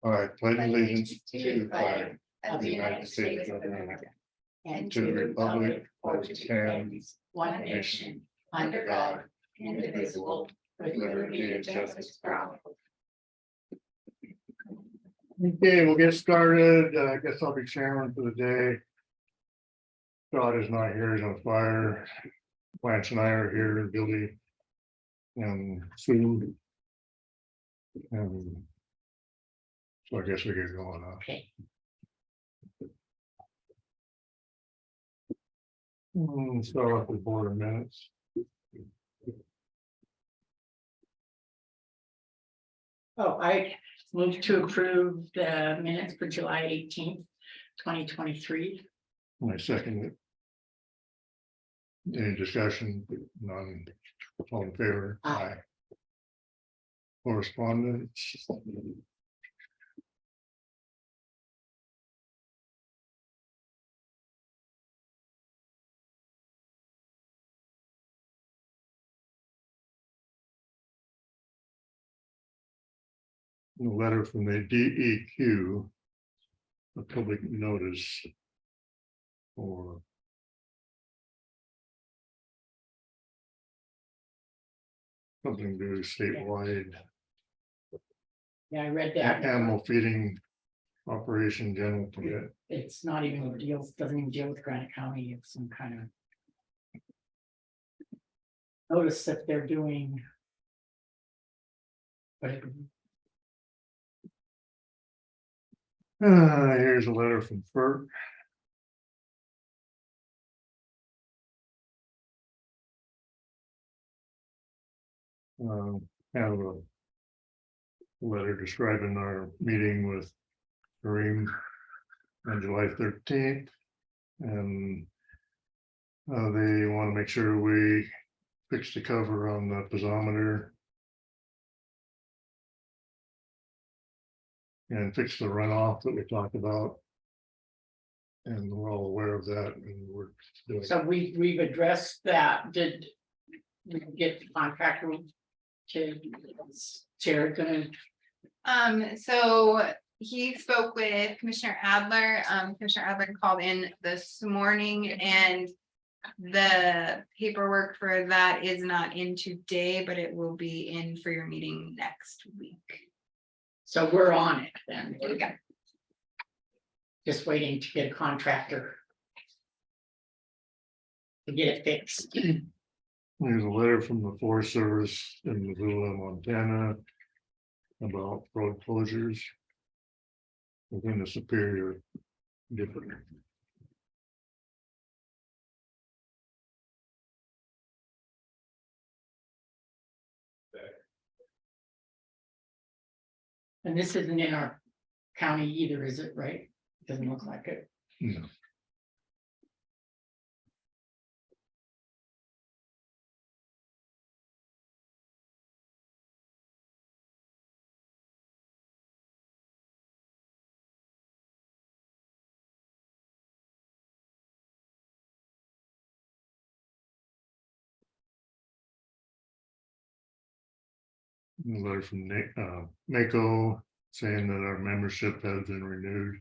All right, pledge allegiance to the flag of the United States of America and to the republic for which it stands, one nation, under God, indivisible, with liberty and justice for all. Okay, we'll get started. I guess I'll be chairman for the day. Scott is not here, he's on fire. Lance and I are here, Billy and Sue. And so I guess we get going on. Okay. Start off with board of minutes. Oh, I move to approve the minutes for July 18th, 2023. My second it. Any discussion? None. All in favor? Aye. Correspondence. A letter from the DEQ. A public notice. For. Something to do statewide Yeah, I read that. animal feeding operation general permit. It's not even deals, doesn't even deal with Granite County. It's some kind of notice that they're doing. But Here's a letter from FERC. Have a letter describing our meeting with Kareem on July 13th. And they want to make sure we fix the cover on the piezometer. And fix the runoff that we talked about. And we're all aware of that and we're doing. so we've addressed that. Did we get the contractor to Jared gonna? So he spoke with Commissioner Adler. Commissioner Adler called in this morning and the paperwork for that is not in today, but it will be in for your meeting next week. So we're on it then. Okay. Just waiting to get a contractor. To get it fixed. There's a letter from the Forest Service in Missoula, Montana. About road closures. Within the Superior District. And this isn't in our county either, is it, right? Doesn't look like it. No. A letter from Mako saying that our membership has been renewed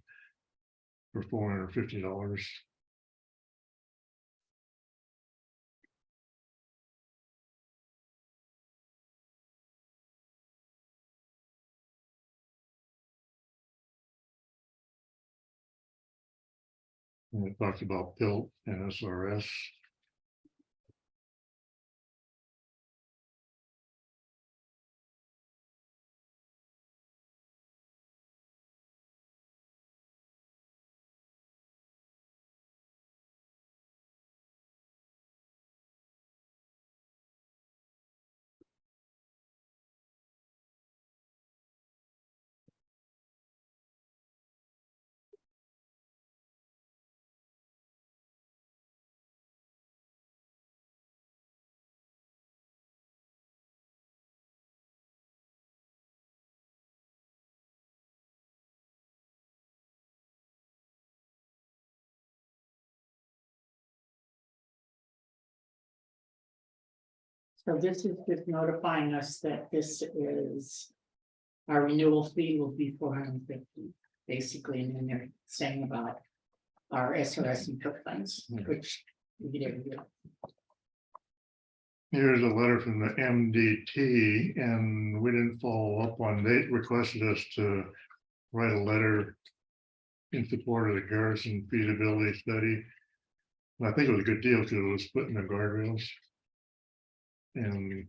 for $450. And it talks about PILT and SRS. So this is just notifying us that this is our renewal fee will be $450, basically, and then they're saying about our SRS and cook funds, which we get every year. Here's a letter from the MDT, and we didn't follow up on, they requested us to write a letter in support of the Garrison feasibility study. And I think it was a good deal because it was putting the guardrails. And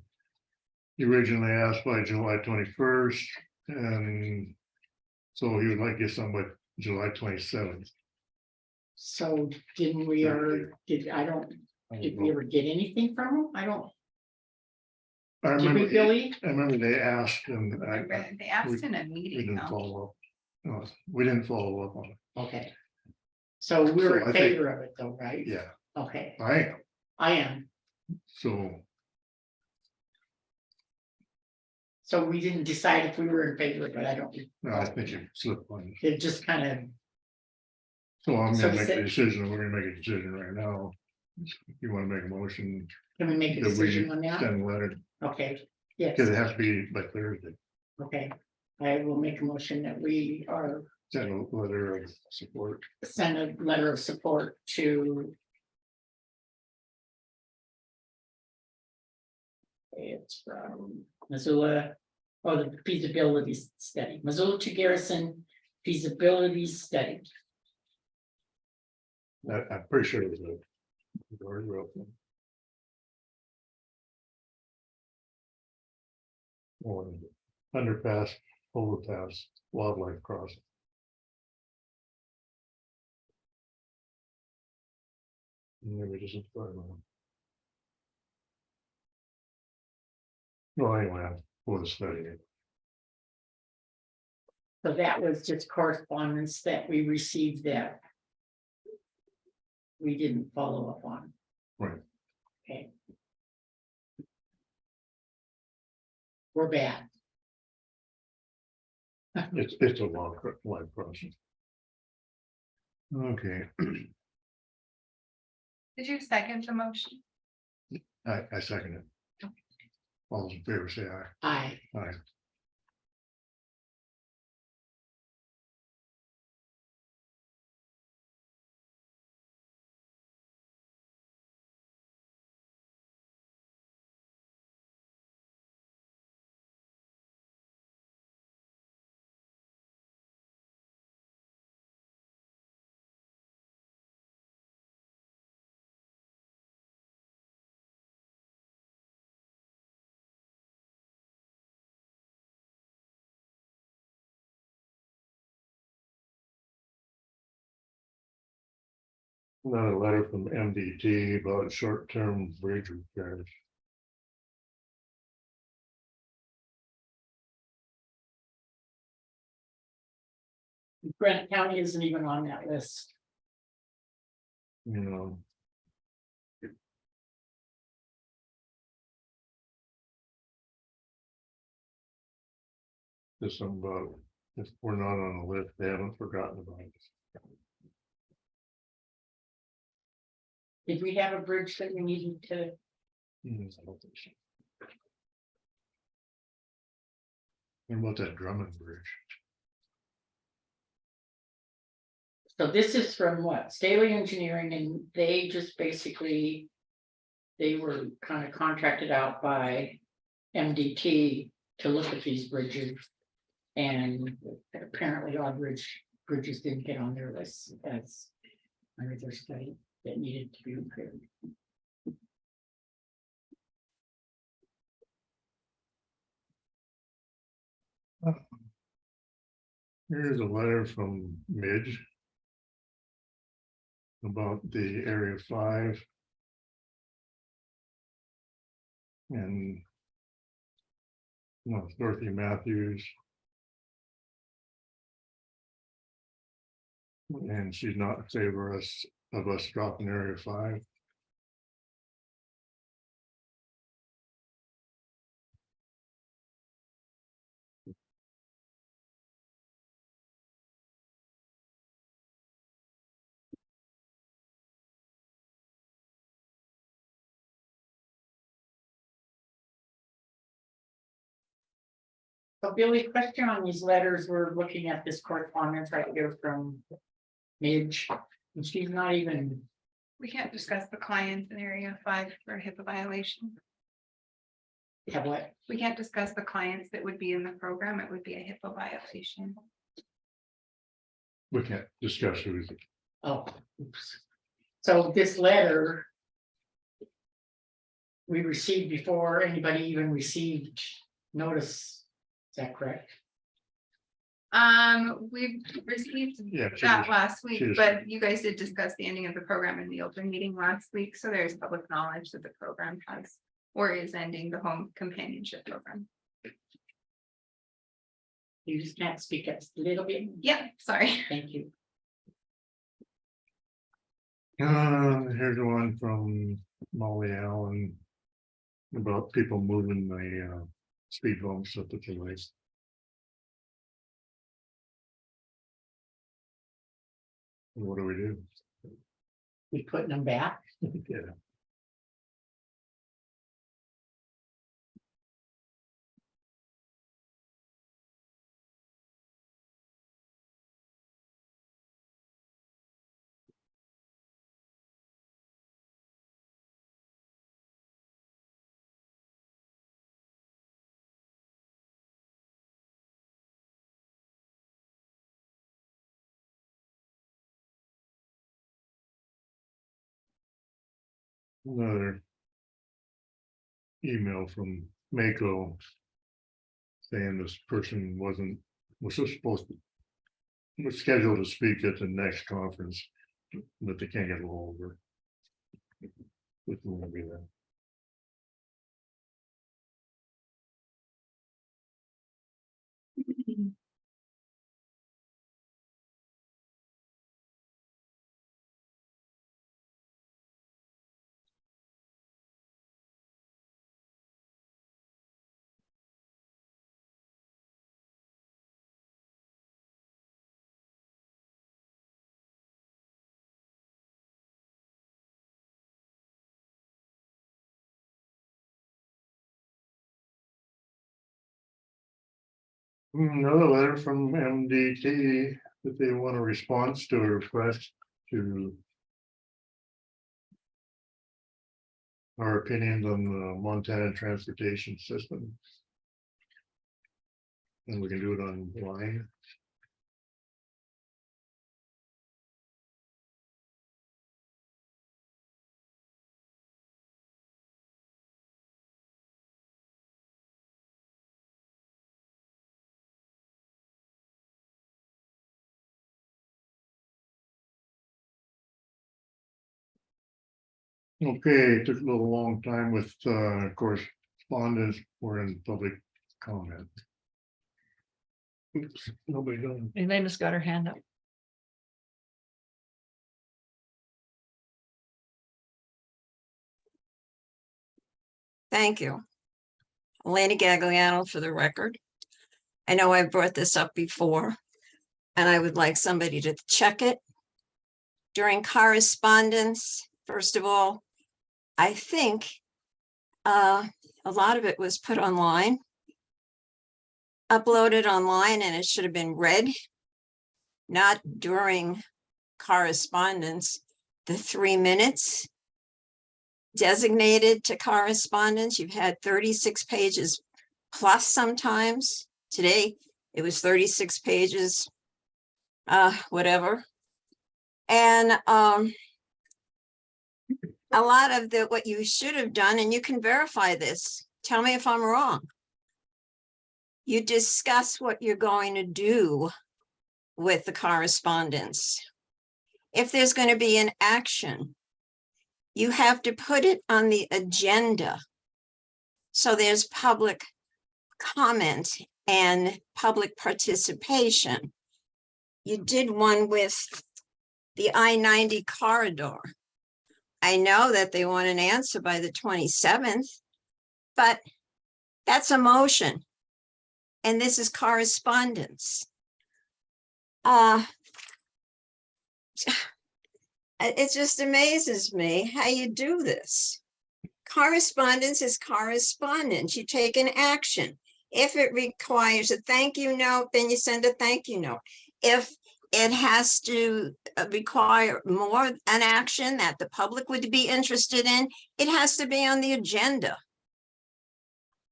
he originally asked by July 21st, and so he would like to get some by July 27th. So didn't we ever, did we ever get anything from them? I don't, I did we, remember, Billy? I remember they asked and They asked in a we meeting, didn't though. follow up. No, we didn't follow up on it. Okay. So we're So I in think- favor of it though, right? Yeah, Okay, I am. I am. So So we didn't decide if we were in favor, but I don't. no, I think you slipped on. It just kind of, So I'm So gonna you make a said- decision. We're gonna make a decision right now. If you wanna make a motion. can we make a that we decision on that? Send a letter, Okay, yes, because it has to be by Thursday. okay. I will make a motion that we are, Send a letter of support. send a letter of support to. It's from Missoula, the feasibility study, Missoula to Garrison feasibility study. I'm pretty sure it was a guardrail thing. On underpass, overpass, wildlife crossing. Maybe just. Well, anyway, for the study. So that was just correspondence that we received that. We didn't follow up on. Right. Okay. We're bad. It's a long life crossing. Okay, Did you second the motion? I second it. All those in favor say aye. Aye. Aye. Another letter from MDT about short-term bridge repairs. Granite County isn't even on that list. You know. Just some about, if we're not on the list, they haven't forgotten about us. Did we have a bridge that we needed to? I don't think so. What about that Drummond Bridge? So this is from what, Staley Engineering, and they just basically. They were kind of contracted out by MDT to look at these bridges. And apparently our bridges didn't get on their list as under their study that needed to be repaired. Here's a letter from Midge. About the Area 5. And. No, Dorothy Matthews. And she's not in favor of us dropping Area 5. So Billy, question on these letters, we're looking at this correspondence right here from Midge, and she's not even, We can't discuss the clients in area 5 for HIPAA violation. have what? We can't discuss the clients that would be in the program. It would be a HIPAA violation. We can't discuss who is it. Oh, oops. So this letter we received before anybody even received notice, is that correct? We've received Yeah. she that just- last she week, just- but you guys did discuss the ending of the program in the open meeting last week, so there's public knowledge that the program has or is ending the home companionship program. You just can't speak up a little bit, Yeah, sorry. thank you. Here's one from Molly Allen. About people moving the speed bumps at the place. What do we do? We putting them back, Yeah. Another email from Mako saying this person was just supposed to, was scheduled to speak at the next conference, but they can't get a hold of her. It won't be there. Another letter from MDT that they want a response to a request to. Our opinions on the Montana transportation system. And we can do it online. Okay, it took a little long time with correspondence or in public comment. Oops, nobody done. Elena's got her hand up. Thank you. Elena Gagliano for the record. I know I've brought this up before, and I would like somebody to check it. During correspondence, first of all, I think a lot of it was put online, uploaded online, and it should have been read, not during correspondence. The 3 minutes designated to correspondence, you've had 36 pages plus sometimes. Today, it was 36 pages, whatever. And a lot of what you should have done, and you can verify this, tell me if I'm wrong. You discuss what you're going to do with the correspondence. If there's going to be an action, you have to put it on the agenda. So there's public comment and public participation. You did one with the I-90 corridor. I know that they want an answer by the 27th, but that's a motion. And this is correspondence. It just amazes me how you do this. Correspondence is correspondence. You take an action. If it requires a thank you note, then you send a thank you note. If it has to require more an action that the public would be interested in, it has to be on the agenda.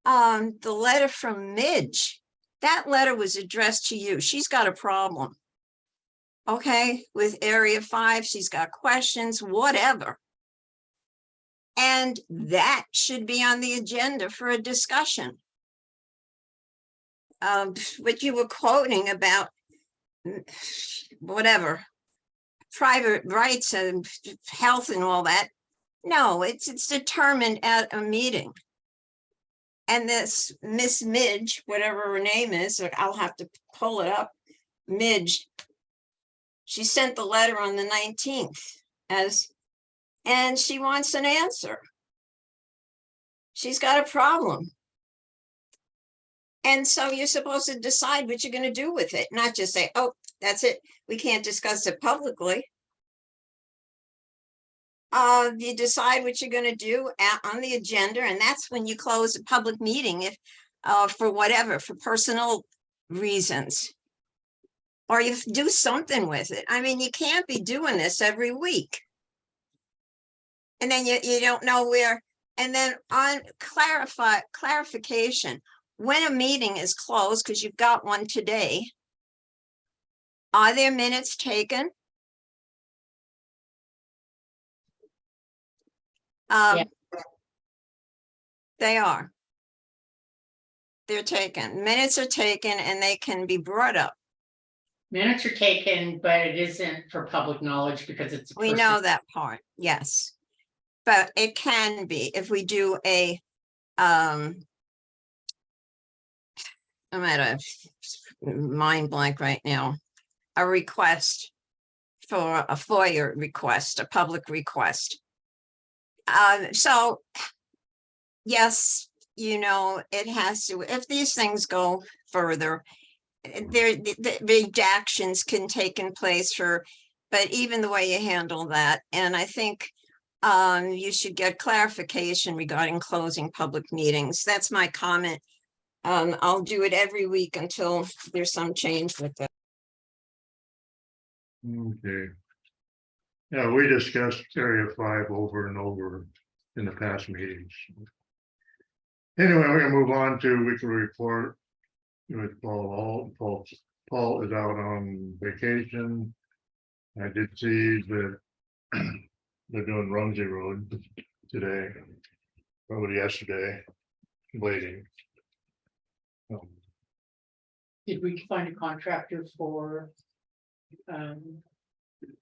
The letter from Midge, that letter was addressed to you. She's got a problem. Okay, with Area 5, she's got questions, whatever. And that should be on the agenda for a discussion. What you were quoting about whatever, private rights and health and all that. No, it's determined at a meeting. And this Miss Midge, whatever her name is, I'll have to pull it up, Midge. She sent the letter on the 19th and she wants an answer. She's got a problem. And so you're supposed to decide what you're going to do with it, not just say, oh, that's it. We can't discuss it publicly. You decide what you're going to do on the agenda, and that's when you close a public meeting if for whatever, for personal reasons. Or you do something with it. I mean, you can't be doing this every week. And then you don't know where. And then on clarification, when a meeting is closed, because you've got one today, are there minutes taken? Yeah. They are. They're taken. Minutes are taken and they can be brought up. Minutes are taken, but it isn't for public knowledge because it's. We know that part, yes. But it can be if we do a, I'm at a mind blank right now, a request for a FOIA request, a public request. So, yes, you know, it has to, if these things go further, the redactions can take in place for, but even the way you handle that, and I think you should get clarification regarding closing public meetings. That's my comment. I'll do it every week until there's some change with it. Okay. Yeah, we discussed Area 5 over and over in the past meetings. Anyway, we're gonna move on to weekly report with Paul. Paul is out on vacation. I did see that they're doing Rumsey Road today, probably yesterday, waiting. Did we find a contractor for?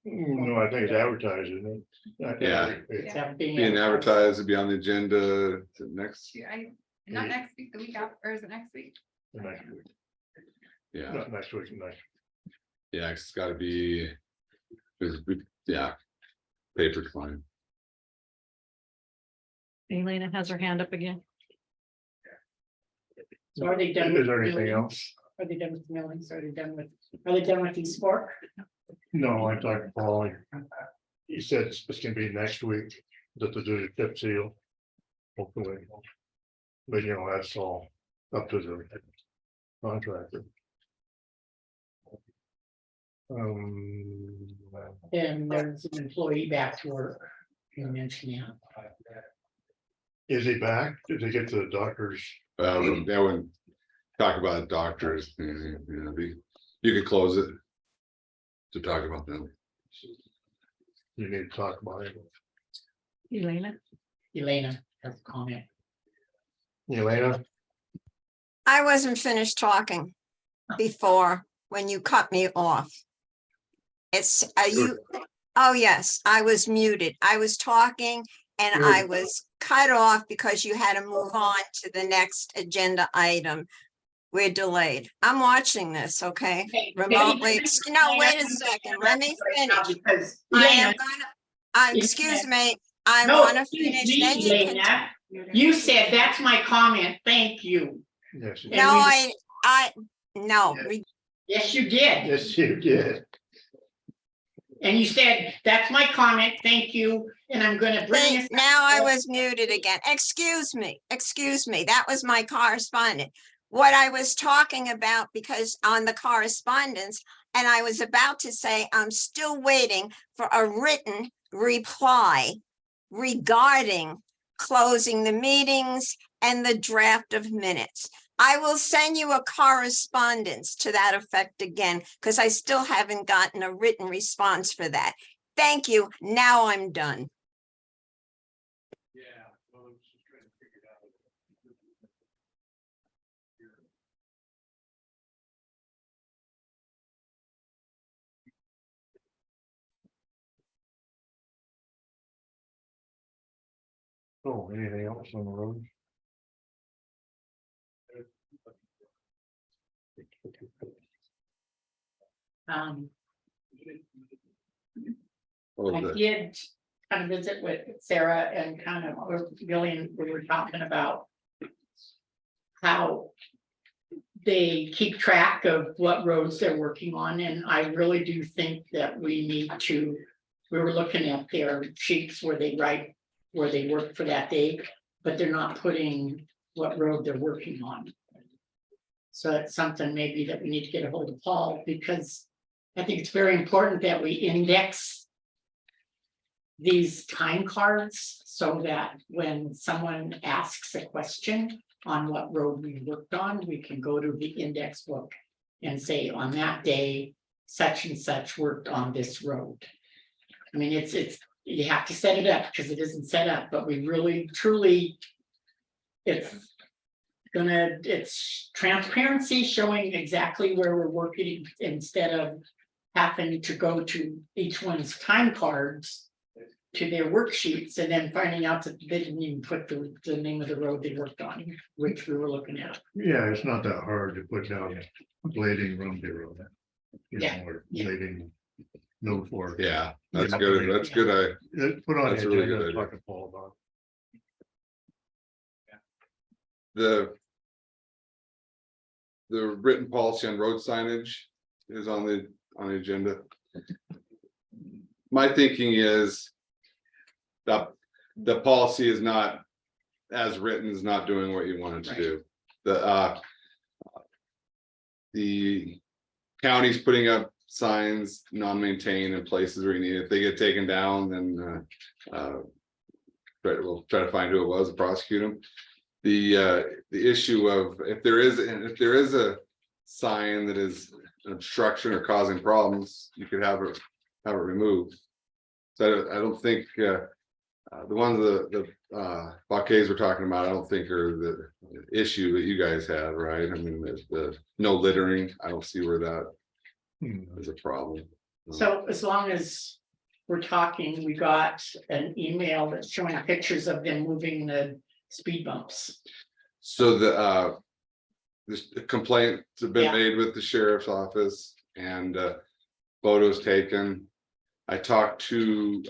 No, I think it's advertised, isn't it? Yeah. That Being advertised to be on the agenda to next, Not next week, the week after, or is it next week? Next week, yeah, not next week, next. yeah, it's gotta be. Yeah. Paper fine. Elena has her hand up again. So are they done? Is there with anything mailings? else? Are they done with mailings? Are they done with East Fork? No, I talked to Paul. He said it's gonna be next week that they do the tip seal. Hopefully. But you know, that's all up to the contractor. And there's an employee back to work. You mentioned that. Is he back? Did they get to the doctors? That wouldn't talk about doctors, you know, you could close it. To talk about them. You need to talk about it. Elena, Elena has a comment. Elena, I wasn't finished talking before when you cut me off. It's, are you, oh yes, I was muted. I was talking and Good. I was cut off because you had to move on to the next agenda item. We're delayed. I'm watching this, okay? Remotely. No, wait a second. Let me finish. Because I am Elena, gonna, excuse me, I no, wanna excuse finish. me, Then you can. Elena, you said that's my comment, thank you. yes, And No, we- no, Yeah. Yes, you did. yes, you did. And you said, that's my comment, thank you, and I'm gonna bring this. now I was muted again. Excuse me, that was my correspondent. what I was talking about, because on the correspondence, and I was about to say, I'm still waiting for a written reply regarding closing the meetings and the draft of minutes. I will send you a correspondence to that effect again, because I still haven't gotten a written response for that. Thank you. Now I'm done. Oh, anything else on the road? Oh, I the- did kind of visit with Sarah and kind of, we were talking about how they keep track of what roads they're working on, and I really do think that we need to, we were looking at their sheets where they write, where they work for that day, but they're not putting what road they're working on. So it's something maybe that we need to get a hold of Paul, because I think it's very important that we index these time cards so that when someone asks a question on what road we worked on, we can go to the index book and say, on that day, such and such worked on this road. I mean, it's, you have to set it up because it isn't set up, but we really, truly, it's transparency, showing exactly where we're working instead of having to go to each one's time cards to their worksheets and then finding out that they didn't even put the name of the road they worked on, which we were looking at. Yeah, it's not that hard to put down blading Rumby Road. You know, Yeah, or yeah. blading no for. Yeah, that's Yeah. good. That's good. Put on That's the a really agenda, good talk to Paul about. The written policy on road signage is on the agenda. My thinking is that the policy is not, as written, is not doing what you want it to do. The county's putting up signs non-maintained in places where you need it. If they get taken down, then we'll try to find who it was and prosecute them. The issue of if there is a sign that is an obstruction or causing problems, you could have it removed. So I don't think the ones the blockades we're talking about, I don't think are the issue that you guys have, right? I mean, there's the no littering. I don't see where that is a problem. So as long as we're talking, we got an email that's showing pictures of them moving the speed bumps. So the complaints have been Yeah. made with the sheriff's office and photos taken. I talked to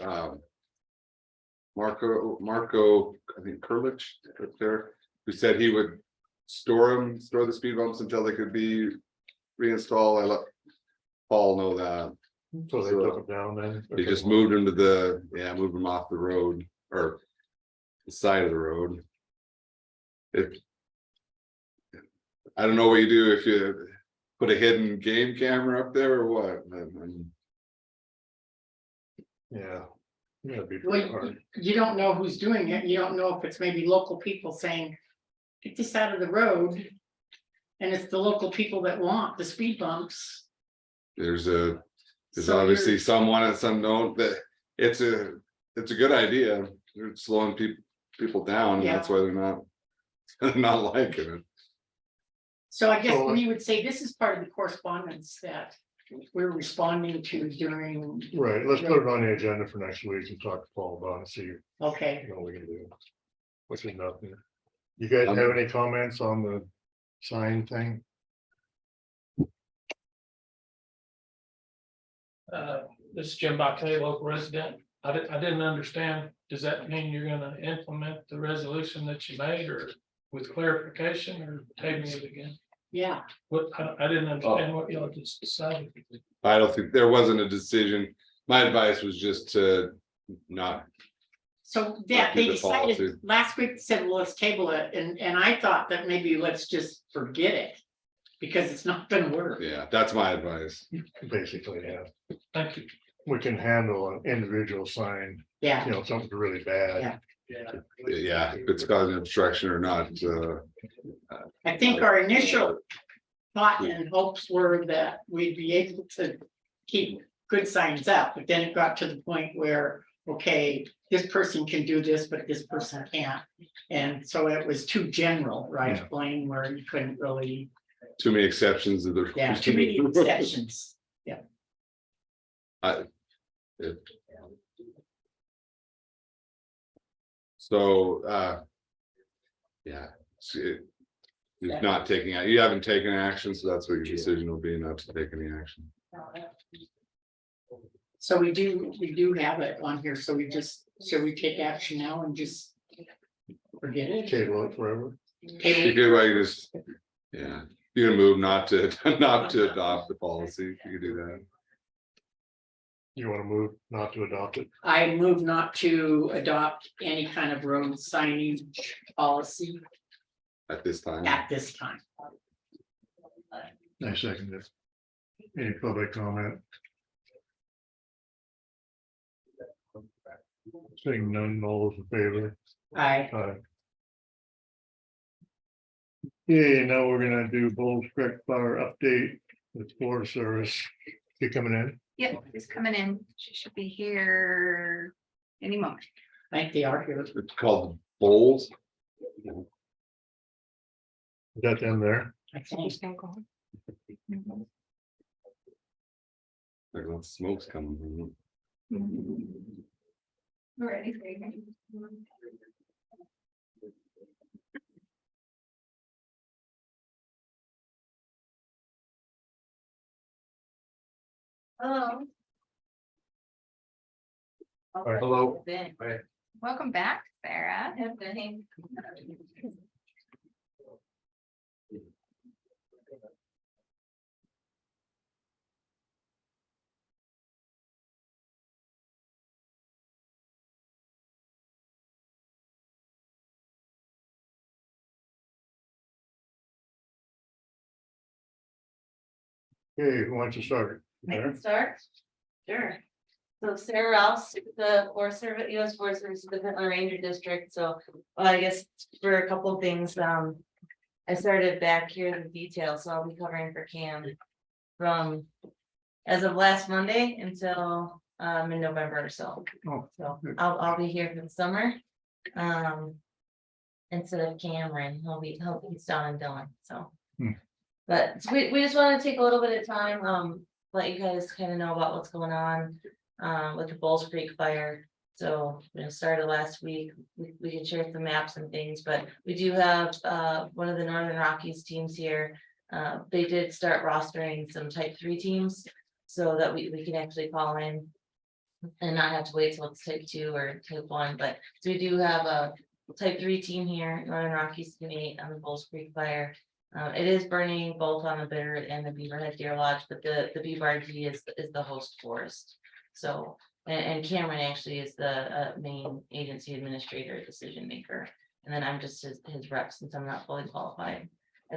Marco, I think Kurlich up there, who said he would store the speed bumps until they could be reinstalled. I let Paul know that. So they took it down then? They just moved them to moved them off the road or the side of the road. I don't know what you do if you put a hidden game camera up there or what. Yeah. Yeah, it'd be Well, pretty hard. you don't know who's doing it. You don't know if it's maybe local people saying, get this out of the road. And it's the local people that want the speed bumps. There's So obviously you're- someone and some don't, that it's a good idea. They're slowing people down, and that's why they're not liking it. So I guess So- we would say this is part of the correspondence that we're responding to during, Right, let's put it on the agenda for next week and talk to Paul about it, see okay. what we can do. Which is nothing. You guys have any comments on the sign thing? This is Jim Bakke, local resident. I didn't understand. Does that mean you're gonna implement the resolution that you made or with clarification or taking it again? Yeah, What, I didn't understand what y'all just decided. I don't think there wasn't a decision. My advice was just to not So that do they the decided, policy. last week said, well, let's table it, and I thought that maybe let's just forget it. Because it's not gonna work. Yeah, that's my advice. Basically, yeah, Thank you. we can handle an individual sign, Yeah, you know, something really bad. Yeah. Yeah, if it's causing obstruction or not, I think our initial thought and hopes were that we'd be able to keep good signs up, but then it got to the point where, okay, this person can do this, but this person can't. And so it was too general, right, Yeah. Blaine, where you couldn't really, too many exceptions of the. yeah, too many exceptions. So, yeah. You're not taking, you haven't taken action, so that's what your decision will be, not to take any action. So we do have it on here, so we just, should we take action now and just forget it? Table it forever. You Table- could, like, just, yeah, you can move not to, not to adopt the policy, you could do that. You wanna move not to adopt it? I move not to adopt any kind of road signage policy At this time, at this time. I second it. Any public comment? Seeing none, all those in favor? I, Aye. Okay, now we're gonna do Bulls Creek Fire update with Forest Service. You coming in? Yep, he's coming in. She should be here any moment. think they are here. it's called bowls. Is that them there? I think. There's lots of smoke's coming. Ready. Hello. right. Hello. Welcome back, Sarah. Okay, who wants to start? I Sarah? can start. Sure. So Sarah Rouse, the Forest Service, US Forest Service, the Pentland Ranger District, so I guess for a couple of things, I started back here in the detail, so I'll be covering for Cam from as of last Monday until in November or so. Oh, So good. I'll be here for the summer. Instead of Cameron, he's down in Dillon, so. Hmm. But we just want to take a little bit of time, let you guys kind of know about what's going on with the Bulls Creek fire. So, started last week, we can share some maps and things, but we do have one of the Northern Rockies teams here. They did start rostering some type 3 teams so that we can actually call in and not have to wait till it's type 2 or type 1, but so we do have a type 3 team here, Northern Rockies Team 8 on the Bulls Creek fire. It is burning both on the Bitter and the Beaverhead Deer Lodge, but the BBRG is the host forest. So, and Cameron actually is the main agency administrator, decision maker. And then I'm just his rep since I'm not fully qualified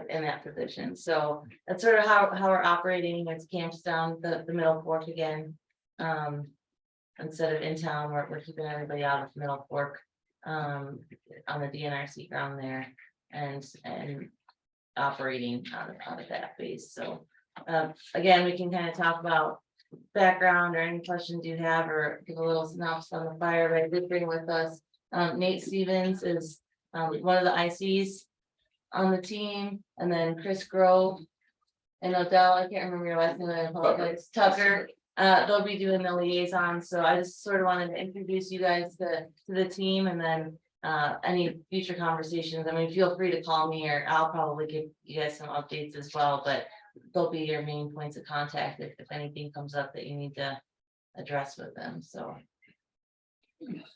in that position. So that's sort of how we're operating. It's camps down the Middle Fork again. Instead of in town, we're keeping everybody out of Middle Fork on the DNRC ground there and operating out of that base. So again, we can kind of talk about background or any questions you have or give a little synopsis on the fire, but I did bring with us Nate Stevens is one of the ICs on the team, and then Chris Grove and Odell, I can't remember your last name, I apologize, Tucker. They'll be doing the liaison, so I just sort of wanted to introduce you guys to the team, and then any future conversations, I mean, feel free to call me, or I'll probably give you guys some updates as well, but they'll be your main points of contact if anything comes up that you need to address with them, so.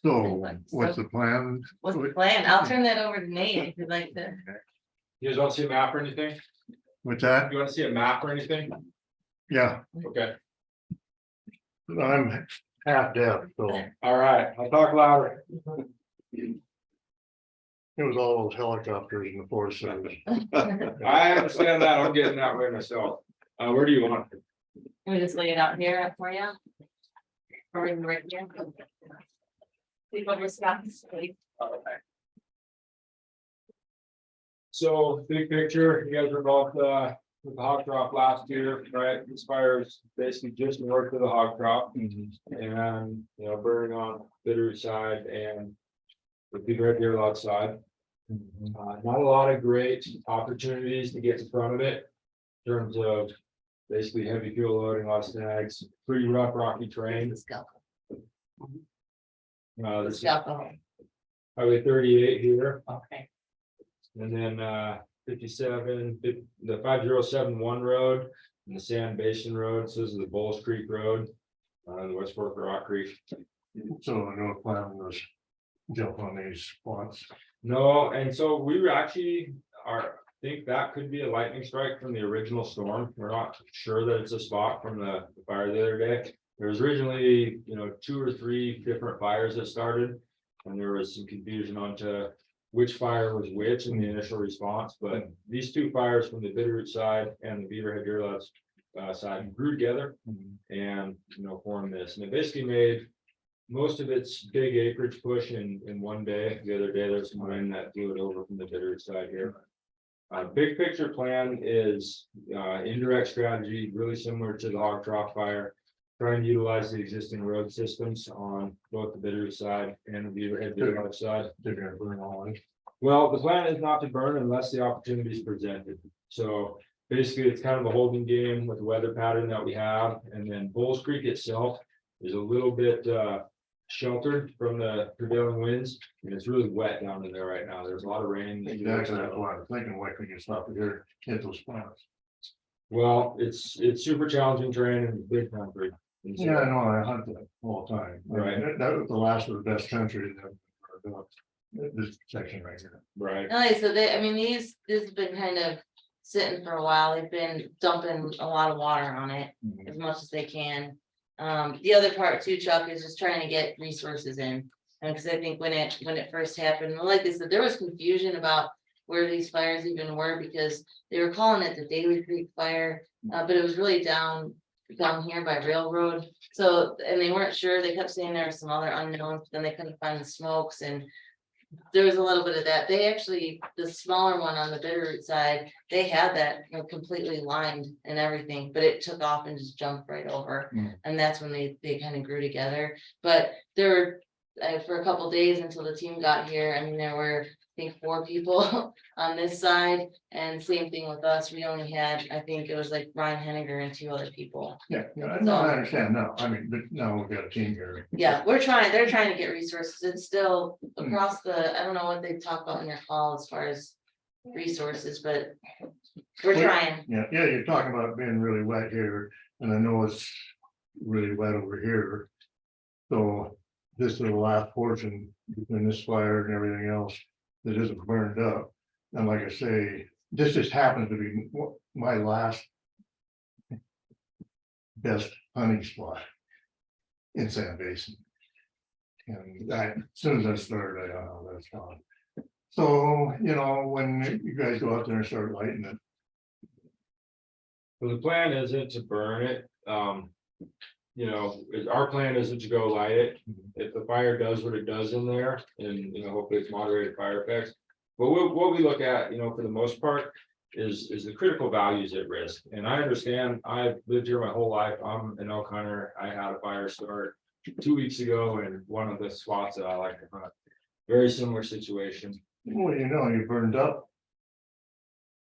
So what's the plan? What's the plan? I'll turn that over to Nate if you'd like to. You guys want to see a map or anything? What's that? You want to see a map or anything? Yeah, Okay, I'm half deaf, so All right, I'll talk louder. it was all those helicopters in the Forest Service. I understand that. I'm getting that way myself. Where do you want? it? Can we just lay it out here for you? Or in right here? People discuss, please. So big picture, you guys were both with the hog drop last year, right? This fire is basically just north of the hog drop. And, you know, burning on Bitterroot side and the Big Red Deer Lodge side. Not a lot of great opportunities to get in front of it. In terms of basically heavy fuel loading, a lot of snags, pretty rough rocky terrain. This is Alcohol. Highway 38 here. Okay. And then 57, the 5071 road and the Sand Basin Road, so this is the Bulls Creek Road. The West Fork of Rock Creek. So I know plan was jump on these spots. No, and so we were actually think that could be a lightning strike from the original storm. We're not sure that it's a spot from the fire the other day. There was originally, you know, 2 or 3 different fires that started. And there was some confusion onto which fire was which in the initial response, but these 2 fires from the Bitterroot side and the Beaverhead Deer Lodge side grew together and, you know, formed this. And it basically made most of its big acreage push in one day. The other day, there's some wind that blew it over from the Bitterroot side here. Big picture plan is indirect strategy, really similar to the hog trough fire. Trying to utilize the existing road systems on both the Bitterroot side and the Beaverhead Deer Lodge side. They're gonna burn all in. Well, the plan is not to burn unless the opportunity is presented. So basically, it's kind of a holding game with the weather pattern that we have. And then Bulls Creek itself is a little bit sheltered from the prevailing winds. And it's really wet down in there right now. There's a lot of rain. Exactly, that's why I'm thinking, why couldn't you stop it here, hit those spots? Well, it's super challenging terrain and big country. And so- Yeah, I know, I hunt that all the time. Right. That was the last of the best country that this section right here. Right. No, so they, I mean, this has been kind of sitting for a while. They've been dumping a lot of water on it as much as they can. The other part too, Chuck, is just trying to get resources in. And because I think when it first happened, like they said, there was confusion about where these fires even were because they were calling it the Daly Creek fire, but it was really down here by Railroad. So, and they weren't sure. They kept saying there were some other unknowns, but then they couldn't find the smokes and there was a little bit of that. They actually, the smaller one on the Bitterroot side, they had that, you know, completely lined and everything, but it took off and just jumped right over. And that's when they kind of grew together. But there were, for a couple days until the team got here, I mean, there were, I think 4 people on this side and same thing with us. We only had, I think it was like Ryan Henniger and 2 other people. Yeah, I understand now, I mean, but now we've got a team here. Yeah, they're trying to get resources. It's still across the, I don't know what they talk about in your call as far as resources, but we're Well, trying. Yeah, you're talking about it being really wet here, and I know it's really wet over here. So this is the last portion between this fire and everything else that isn't burned up. And like I say, this just happens to be my last best hunting spot in Sand Basin. And as soon as I started, that's gone. So, you know, when you guys go out there and start lighting it, Well, the plan isn't to burn it. You know, our plan isn't to go light it. If the fire does what it does in there and, you know, hopefully it's moderated fire effects. But what we look at, you know, for the most part is the critical values at risk. And I understand, I've lived here my whole life. I'm an elk hunter. I had a fire start 2 weeks ago in one of the spots that I like to hunt. Very similar situation. well, you know, you burned up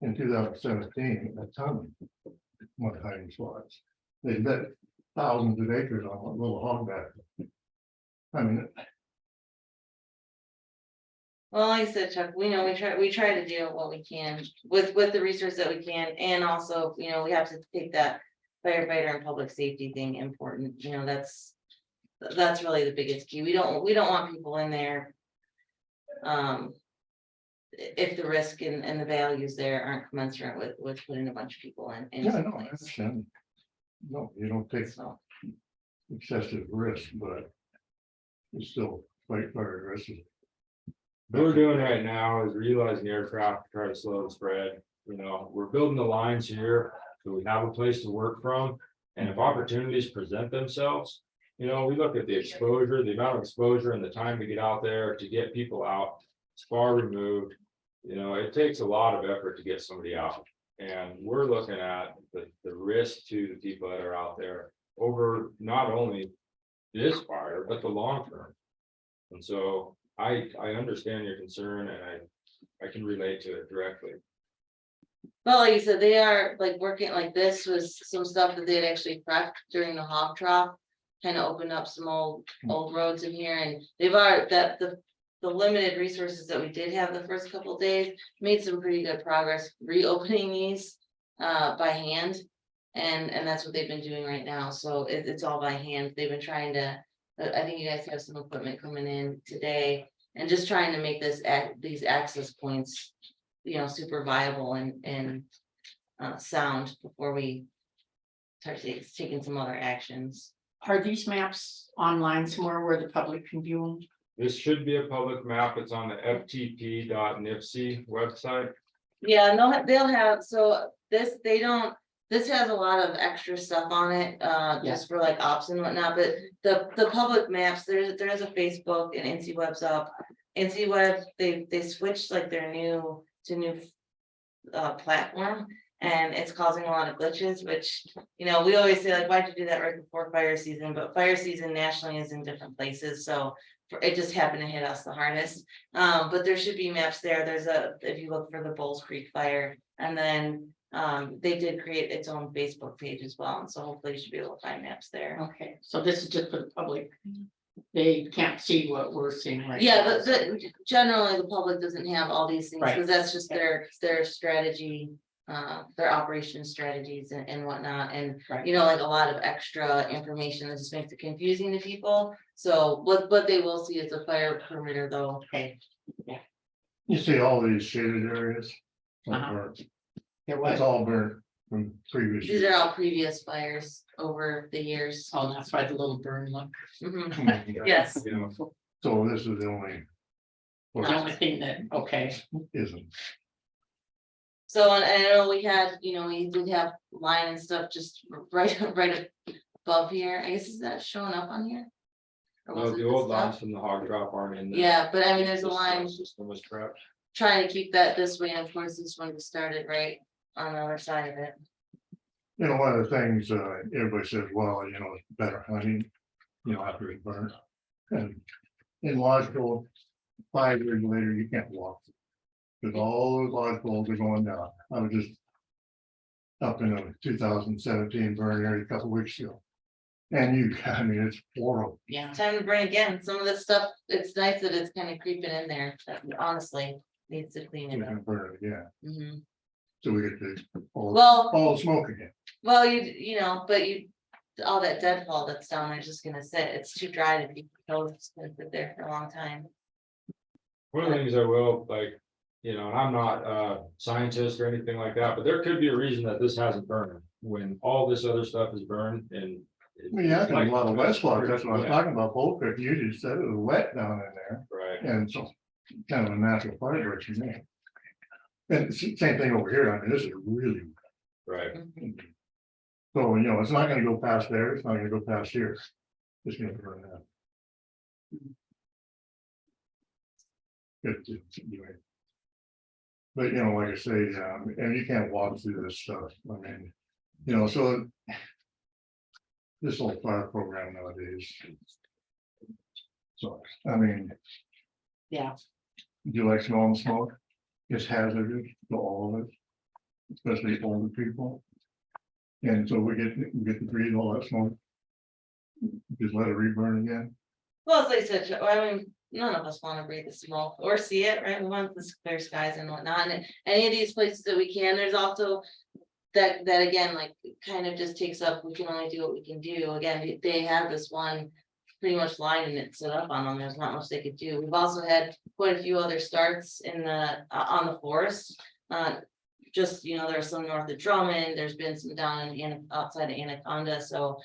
in 2017, a ton of one hiding spots. They bet thousands of acres on one little hogback. I mean, Well, like I said, Chuck, we know we try to do what we can with the resources that we can. And also, you know, we have to take that firefighter and public safety thing important. You know, that's really the biggest key. We don't want people in there. If the risk and the values there aren't commensurate with putting a bunch of people in. yeah, no, I understand. No, you don't take, So, excessive risk, but it's still fight fire aggressive. What we're doing right now is realizing air traffic, try to slow the spread, you know, we're building the lines here, so we have a place to work from. And if opportunities present themselves, you know, we look at the exposure, the amount of exposure and the time to get out there, to get people out. It's far removed, you know, it takes a lot of effort to get somebody out. And we're looking at the risk to the people that are out there over not only this fire, but the long term. And so I understand your concern and I can relate to it directly. Well, like you said, they are like working, like this was some stuff that they had actually prepped during the hog trough. Kind of opened up some old roads in here, and they've already, that the limited resources that we did have the first couple of days. Made some pretty good progress reopening these by hand. And that's what they've been doing right now, so it's all by hand. They've been trying to, I think you guys have some equipment coming in today. And just trying to make these access points, you know, super viable and sound before we start taking some other actions. Are these maps online somewhere where the public can view them? This should be a public map. It's on the ftp.nifc website. Yeah, and they'll have, so this has a lot of extra stuff on it, just for like ops and whatnot, but the public maps, there's a Facebook and NC Web's up. NC Web, they switched like their new platform, and it's causing a lot of glitches, which, you know, we always say like, why'd you do that right before fire season? But fire season nationally is in different places, so it just happened to hit us the hardest. But there should be maps there. If you look for the Bulls Creek fire, and then they did create its own Facebook page as well, and so hopefully you should be able to find maps there. Okay, so this is just for the public. They can't see what we're seeing right now. Yeah, but generally the public doesn't have all these things, Right. because that's just their strategy, their operation strategies and whatnot, and Right. you know, like a lot of extra information that just makes it confusing to people. So what they will see is a fire perimeter though. Okay, You see all these shaded areas. Uh-huh. It's there was, all burnt from previous. These are all previous fires over the years. oh, that's why the little burn look. Mhm. Yes. You know, So this is the only. The only thing that, okay, Isn't. So, and I know we did have line and stuff just right above here. I guess, is that showing up on here? Or was no, it the this old stuff? lines from the hog drop aren't in there. Yeah, but I mean, there's a This line system was prepped. trying to keep that this way, and of course, this one was started right on the other side of it. You know, one of the things, everybody says, well, you know, it's better hunting, you know, after it's burned. And in logical, 5 years later, you can't walk. Because all those lodge poles are going down. I was just up in a 2017 burn area a couple weeks ago. And I mean, it's horrible. yeah, Time to burn again. Some of this stuff, it's nice that it's kind of creeping in there, that honestly needs to clean We're it up. gonna burn it again. Mhm. So we get all Well, the smoke again. well, you know, but all that deadfall that's down there is just gonna sit. It's too dry to be killed. It's gonna sit there for a long time. One of the things I will, like, you know, and I'm not a scientist or anything like that, but there could be a reason that this hasn't burned when all this other stuff is burned and. Well, yeah, there's a lot of wet spots. That's what I'm Yeah, talking about. Bull Creek, you just said it was wet down in there. right, And so kind of a natural fire break you make. And same thing over here. I mean, this is really, right. Mhm. so, you know, it's not gonna go past there. It's not gonna go past here. It's gonna burn out. Anyway. But, you know, like I say, and you can't walk through this stuff. I mean, you know, so. This whole fire program nowadays. So, I mean. yeah, Do you like smelling smoke? It's hazardous to all of us, especially older people. And so we get to breathe all that smoke. Just let it reburn again. Well, as I said, I mean, none of us want to breathe the smoke or see it, right? We want the clear skies and whatnot, and any of these places that we can, there's also. That again, like, kind of just takes up, we can only do what we can do. Again, they have this one pretty much line and it's set up on them. There's not much they could do. We've also had quite a few other starts in on the forest. Just, you know, there's some north of Drummond, there's been some down in outside of Anaconda, so.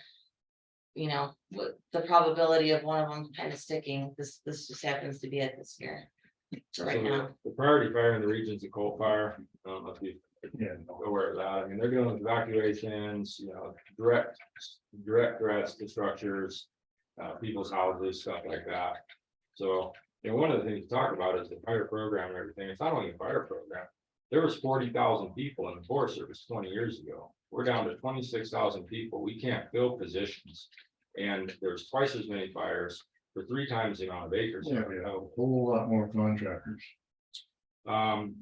you know, what the probability of one of them kind of sticking, this just happens to be it this year. So right So the- now, The priority fire in the region's a coal fire. I don't know if you Yeah. aware of that. I mean, they're doing evacuations, direct threats to structures, people's houses, stuff like that. So, one of the things to talk about is the fire program and everything. It's not only a fire program. There was 40,000 people in the Forest Service 20 years ago. We're down to 26,000 people. We can't fill positions. And there's twice as many fires for 3 times the amount of acres. Yeah, we have a whole lot more contractors.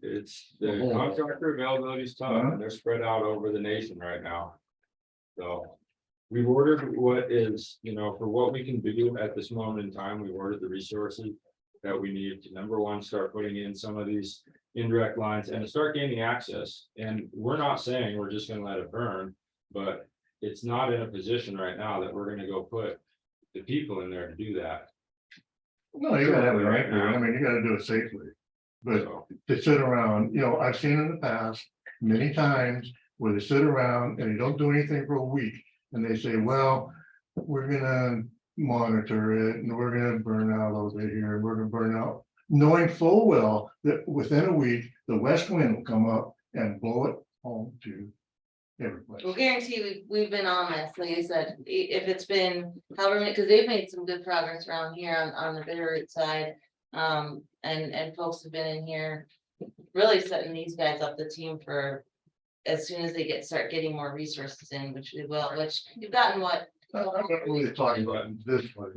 It's the Oh. contractor availability is tough, and they're spread out over the nation right now. So we've ordered what is, for what we can do at this moment in time, we've ordered the resources that we need to, number one, start putting in some of these indirect lines and to start gaining access. And we're not saying we're just gonna let it burn, but it's not in a position right now that we're gonna go put the people in there to do that. No, you gotta have it right there. I mean, you gotta do it safely. But So, to sit around, I've seen in the past many times where they sit around and they don't do anything for a week. And they say, well, we're gonna monitor it and we're gonna burn out over here, and we're gonna burn out. Knowing full well that within a week, the west wind will come up and blow it home to every place. we'll guarantee we've been on this, like I said, if it's been however many, because they've made some good progress around here on the Bitterroot side. And folks have been in here really setting these guys up, the team, for as soon as they start getting more resources in, which we will, which you've gotten what, I'm not really talking about this one.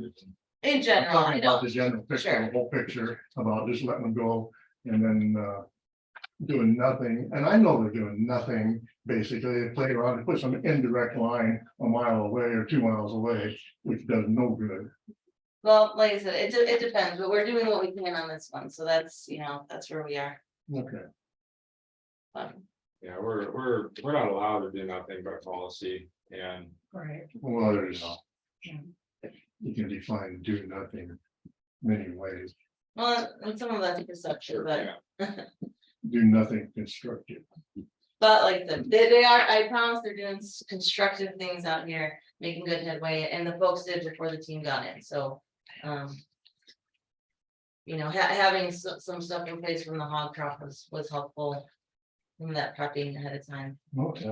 in I'm general, I talking about know. the general picture, Sure. the whole picture about just letting them go and then doing nothing. And I know they're doing nothing. Basically, they play around and put some indirect line a mile away or 2 miles away, which does no good. Well, like I said, it depends, but we're doing what we can on this one, so that's, that's where we are. Okay. yeah, we're not allowed to do nothing by policy, and Right. Well, there's, you can define do nothing many ways. Well, and some of that's perception, but. yeah. Do nothing constructive. But like they are, I promise they're doing constructive things out here, making good headway, and the folks did before the team got in, so. Having some stuff in place from the hog crop was helpful. From that prepping ahead of time, Okay.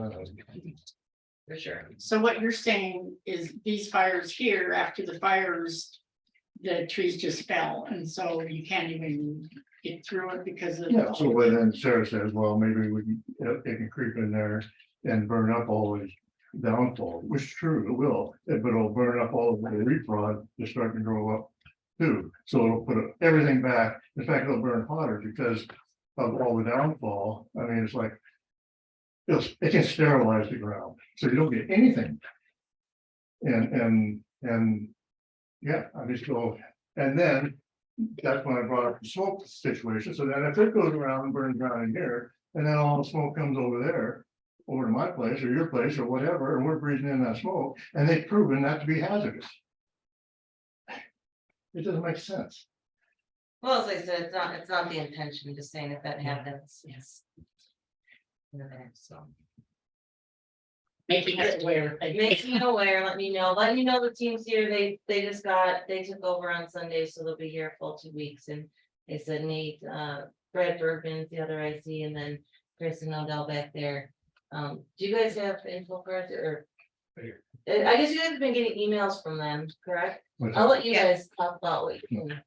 for sure. So what you're saying is these fires here, after the fires, the trees just fell, and so you can't even get through it because of. Yeah, so then Sarah says, well, maybe we can, it can creep in there and burn up all these downfall, which is true, it will, but it'll burn up all of the leaf rod that's starting to grow up too. So it'll put everything back. In fact, it'll burn hotter because of all the downfall. I mean, it's like it can sterilize the ground, so you don't get anything. And yeah, I just go, and then that's when I brought up the smoke situation. So then if it goes around and burns down in here, and then all the smoke comes over there, over to my place or your place or whatever, and we're breathing in that smoke, and they've proven that to be hazardous. It doesn't make sense. Well, as I said, it's not the intention, just saying if that happens, yes. So, Making us aware. making you aware, let me know the team's here, they took over on Sunday, so they'll be here a full 2 weeks, and they said Nate, Brad Bergman's the other IC, and then Chris and Odell back there. Do you guys have info cards or? I guess you guys have been getting emails from them, correct? I'll let you Yeah. guys talk about what you can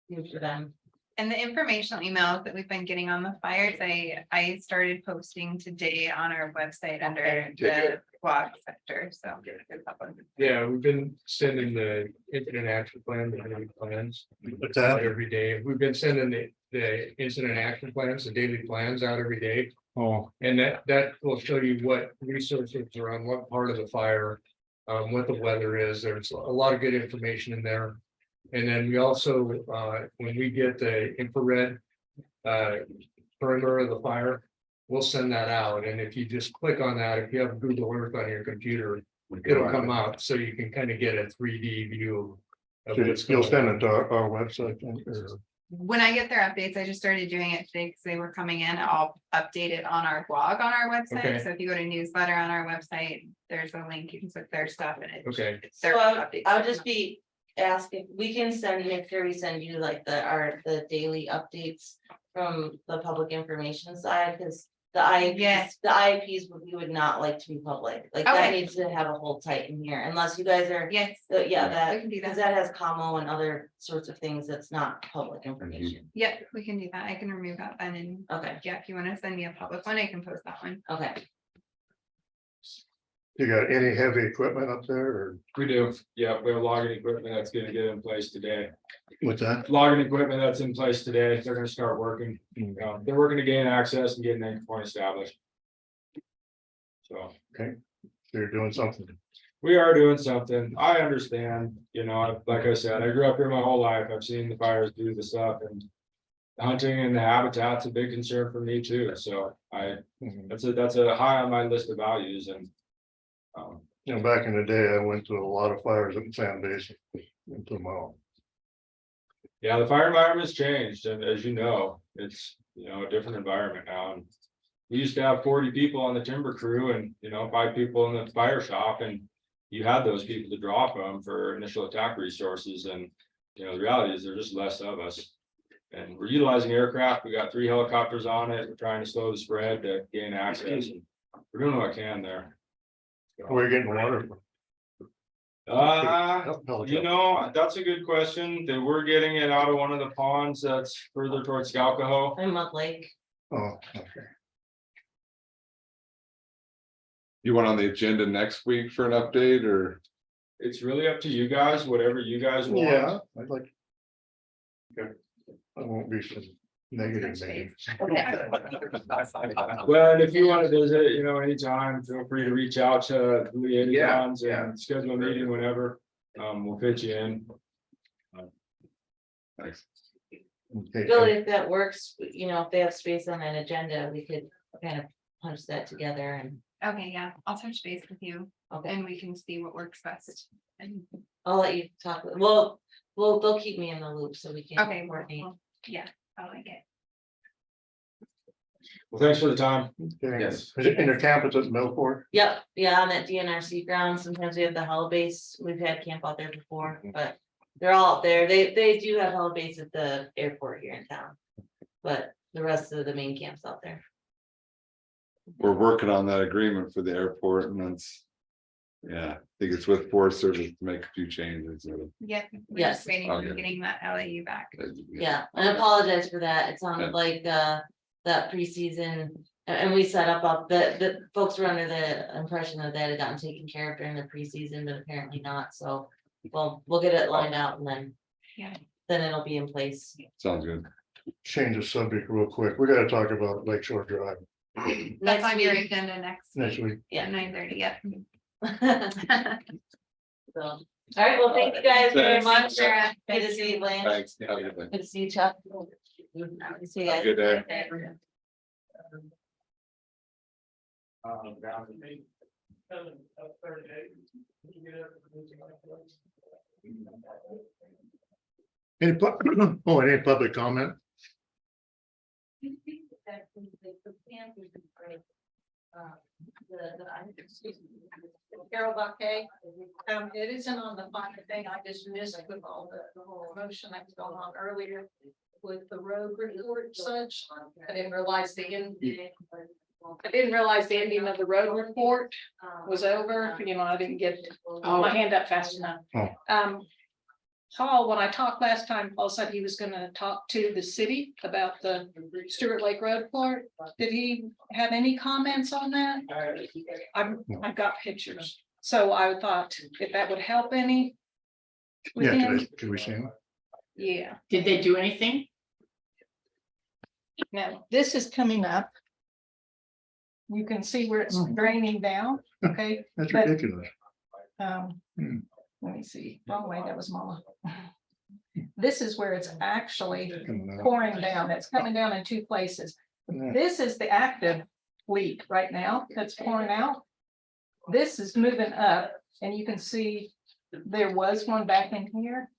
do for them. And the informational emails that we've been getting on the fires, I started posting today on our website under the blog sector, so. Yeah, we've been sending the incident action plan, the daily plans. What's that? Every day. We've been sending the incident action plans, the daily plans out every day. Oh, And that will show you what resources are on what part of the fire. What the weather is. There's a lot of good information in there. And then we also, when we get the infrared perimeter of the fire, we'll send that out. And if you just click on that, if you have Google Earth on your computer, it'll come out so you can kind of get a 3D view of what's you'll going send on. it to our website. when I get their updates, I just started doing it today because they were coming in. I'll update it on our blog on our website. Okay. So if you go to newsletter on our website, there's a link. You can click their stuff and it. Okay. it's their So updates. I would just be asking, we can send you, make sure we send you like the daily updates from the public information side, because the Yes. IEPs, we would not like to be public, like that Okay. needs to have a hold tight in here, unless you guys are, Yes. yeah, We that, can do because that. that has commo and other sorts of things that's not public information. Yep, we can do that. I can remove that then. And Okay, yeah, if you want to send me a public one, I can post that one. okay. You got any heavy equipment up there or We do, yeah, we have logging equipment that's gonna get in place today. what's that? Logging equipment that's in place today, they're gonna start working. They're working to gain access and get an anchor point established. So You're doing something. we are doing something. I understand, you know, like I said, I grew up here my whole life. I've seen the fires do the stuff and hunting and the habitat's a big concern for me too. So Mhm. that's a high on my list of values and You know, back in the day, I went to a lot of fires in Sand Basin. Into them all. yeah, the fire environment's changed, and as you know, it's, you know, a different environment now, and. We used to have 40 people on the timber crew and, you know, 5 people in the fire shop, and. You had those people to draw from for initial attack resources, and, you know, the reality is there's just less of us. And we're utilizing aircraft, we got 3 helicopters on it, we're trying to slow the spread to gain access, and we're doing what I can there. Where are you getting water from? You know, that's a good question. They were getting it out of one of the ponds that's further towards Scalcahoe. I'm Mud Lake. Oh, okay. You want on the agenda next week for an update or? It's really up to you guys, whatever you guys want. Yeah, I'd like. Okay. I won't be so negative, maybe. Well, and if you want to visit, you know, anytime, feel free to reach out to the liaisons and schedule a meeting whenever. We'll fit you in. Thanks. Okay, Billy, if that works, you know, if they have space on an agenda, we could kind of punch that together and, Okay, yeah, I'll touch base with you okay, and we can see what works best. And I'll let you talk, well, they'll keep me in the loop so we can. okay, coordinate. well, yeah, I like it. Well, thanks for the time. okay. Yes. Is it in their campus at Milford? Yep, yeah, on that DNRC ground, sometimes we have the heli base, we've had camp out there before, but they're all out there, they do have heli base at the airport here in town. But the rest of the main camp's out there. We're working on that agreement for the airport and that's. Yeah, I think it's with Forest Service to make a few changes. Yep. We're Yes. just waiting on Okay. getting that LAU back. Yeah, I apologize for that. It Yeah. sounded like that preseason. And we set up the folks were under the impression that that had gotten taken care of during the preseason, but apparently not, so. We'll get it lined out and then. Yeah. Then it'll be in place. Sounds good. Change the subject real quick. We gotta talk about Lakeshore Drive That's Next on your week. agenda next. next week. Yeah. 9:30, yep. So, all right, well, thank you guys very Thanks. much. Sarah. Good to see you, Blanche. Thanks. Have a good day. Good to see you, Chuck. Good to see you Have a guys. good day. Any, any public comment? Carol Buckhay. It isn't on the final thing. I just missed with all the whole motion that was going on earlier with the road report and such. I didn't realize the end. I didn't realize the ending of the road report was over. You know, I didn't get my hand up fast enough. Oh. Paul, when I talked last time, Paul said he was gonna talk to the city about the Stewart Lake Road part. Did he have any comments on that? I've got pictures, so I thought if that would help any. with Yeah, him. can we see him? Yeah, Did they do anything? now this is coming up. You can see where it's draining down, okay? That's But- ridiculous. Hmm. Let me see, wrong way, that was Mama. This is where it's actually Coming out. pouring down, it's coming down in two places. Yeah. This is the active leak right now that's pouring out. This is moving up and you can see there was one back in here.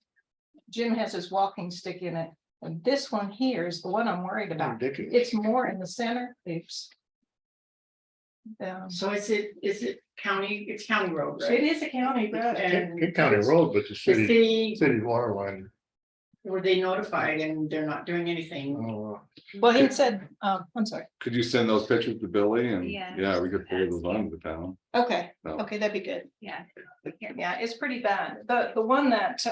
Jim has his walking stick in it And this one here is the one I'm worried about. Ridiculous. It's more in the center. Oops. So is it county, it's county road, It right? is a county road. And Kent County Road, but the the city city, water line. were they notified and they're not doing anything? Well, he said, I'm sorry. Could you send those pictures to Billy and, Yeah. yeah, we could forward those on to the town. Okay, No. okay, that'd be good. Yeah. Yeah, it's pretty bad. The one that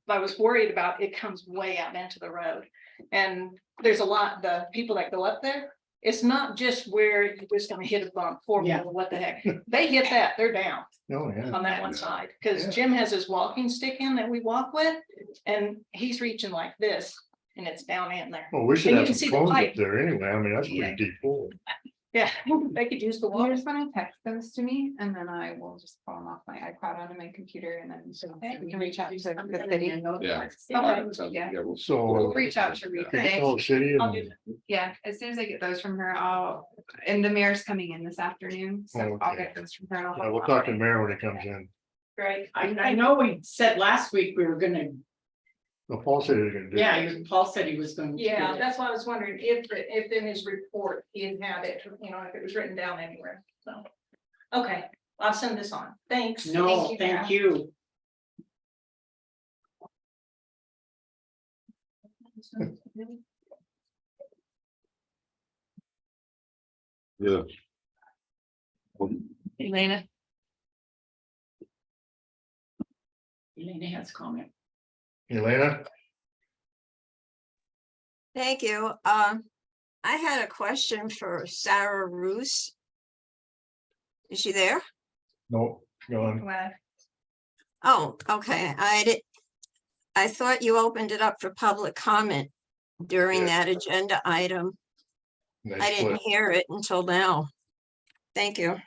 I was worried about, it comes way out into the road. And there's a lot, the people that go up there, it's not just where you're just gonna hit a bump for Yeah. what the heck. They hit that, they're down Oh, yeah. on that one Yeah. side. Cause Yeah. Jim has his walking stick in that we walk with and he's reaching like this and it's down in there. Well, we should And you have can some see the phones pipe. up there anyway. I mean, that's Yeah. pretty deep hole. Yeah, they could use the You water. just wanna text those to me and then I will just pull them off my iPad onto my computer and then we can reach out to the city. Yeah. Okay, yeah. Yeah, we'll- So. We'll reach out to Rita Okay, today. tell the city I'll do and, that. Yeah, as soon as I get those from her, and the mayor's coming in this afternoon, so I'll Okay. get those from her. and I'll yeah, hop we'll on talk to it. the mayor when he comes in. Great. I know we said last week we were gonna, The Paul said he's gonna do. yeah, it. Paul said he was going to. do Yeah, it. that's why I was wondering if in his report he had it, if it was written down anywhere, so. Okay, I'll send this on. Thanks. No, thank you. Yeah. Elena. Elena has comment. Elena, Thank you. I had a question for Sarah Roos. Is she there? no, go on. Well, Oh, okay. I thought you opened it up for public comment during Yeah. that agenda item. I Nice didn't flip. hear it until now. Thank you.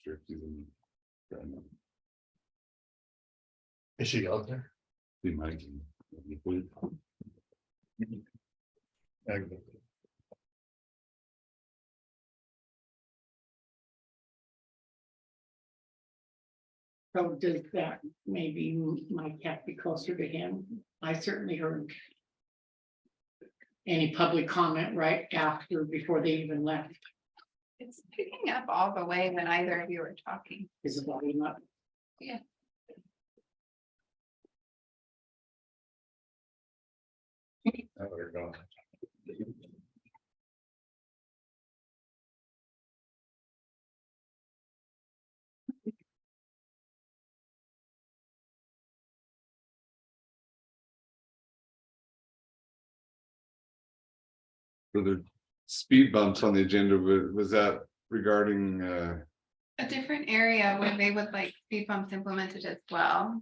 Sure if he's in- I don't know. Is she out there? He might be. Agnew. So does that maybe might have to be closer to him? I certainly heard. Any public comment right after, before they even left, it's picking up all the way when either of you are talking. is the volume up? Oh, they're gone. For the speed bumps on the agenda, was that regarding, A different area where they would like speed bumps implemented as well.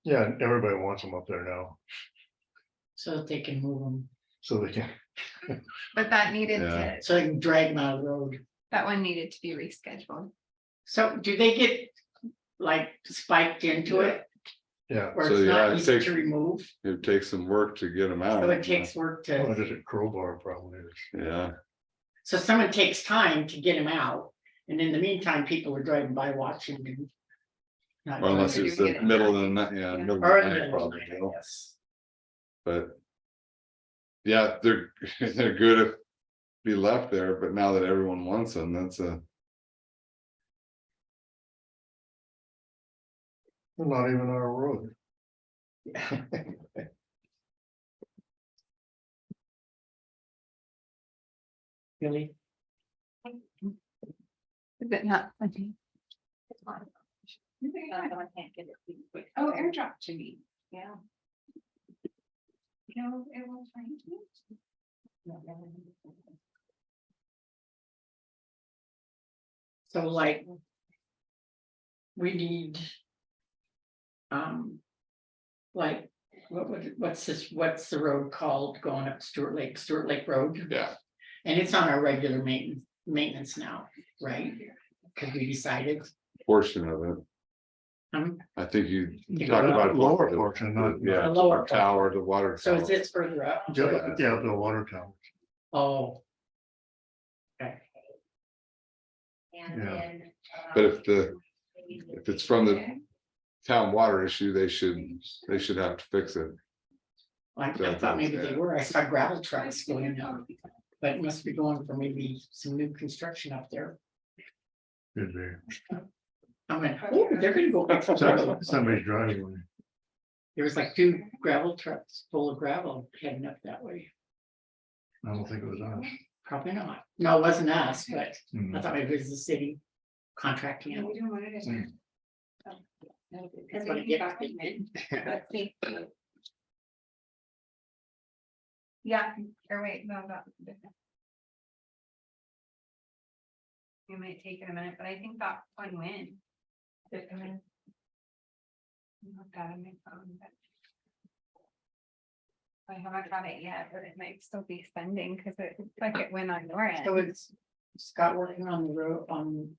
Yeah, everybody wants them up there now, So that they can move them, so they can. But that needed Yeah. to, so they can drag them out of the road. that one needed to be rescheduled. So do they get like spiked into it, Yeah, or So, it's yeah, not it easy takes- to remove? it takes some work to get them out. So it takes work well, to, just a crowbar probably is. Yeah, so someone takes time to get them out, and in the meantime, people are driving by watching. And not well, unless doing it's You the get it middle of done. the night, yeah. Yeah. middle of it. Or the in the night middle of the probably, night, you know, yes. But. Yeah, they're, they're good if be left there, but now that everyone wants them, that's a, They're not even our road. Really? Is it not? Oh, airdrop to me, yeah. No, it will find me. So like. We need. Like, what's what's the road called going up Stewart Lake Road? yeah, And it's on our regular maintenance now, right? Cause we decided. portion of it. I think you Yeah, talked about. lower portion, not- Yeah, The lower our tower, the water. So is tower. this further up? Yeah, the water tower. Oh. Okay. Yeah. But if it's from the town water issue, they should have to fix it. I thought maybe they were. I saw gravel trucks going up. But it must be going for maybe some new construction up there. Could be. I went, oh, they're gonna go back. Somebody's driving. There was like 2 gravel trucks full of gravel heading up that way. I don't think it was us. Probably not. No, it wasn't us, but Hmm. I thought maybe it was the city contracting it. That's what I get. Yeah, or wait, no, that. You might take it a minute, but I think that one went. Look at it on my phone, but I haven't got it yet, but it might still be sending because it looks like it went on your So end. it's Scott working on the road on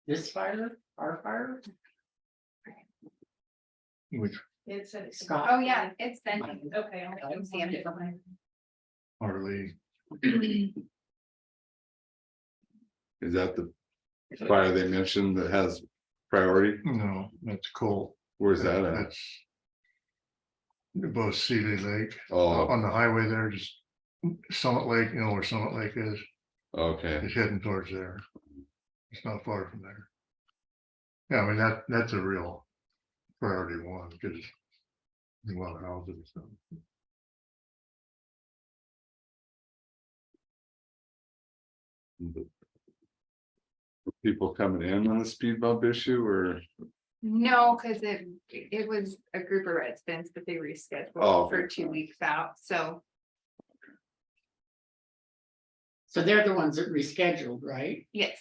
this fire, our fire? Which It's Scott. Oh, yeah, it's sending. Okay. I'm seeing it. hardly, Is that the fire they mentioned that has priority? no, that's cool. Where's that at? That's above Sealy Lake, Oh, on the highway there, just Summit Lake, you know where Summit Lake is, okay. it's heading towards there. It's not far from there. Yeah, I mean, that's a real priority one, because a lot of houses and stuff. People coming in on the speed bump issue or? No, because it was a group of residents, but they rescheduled Oh, for okay. 2 weeks out, so. So they're the ones that rescheduled, right? Yes.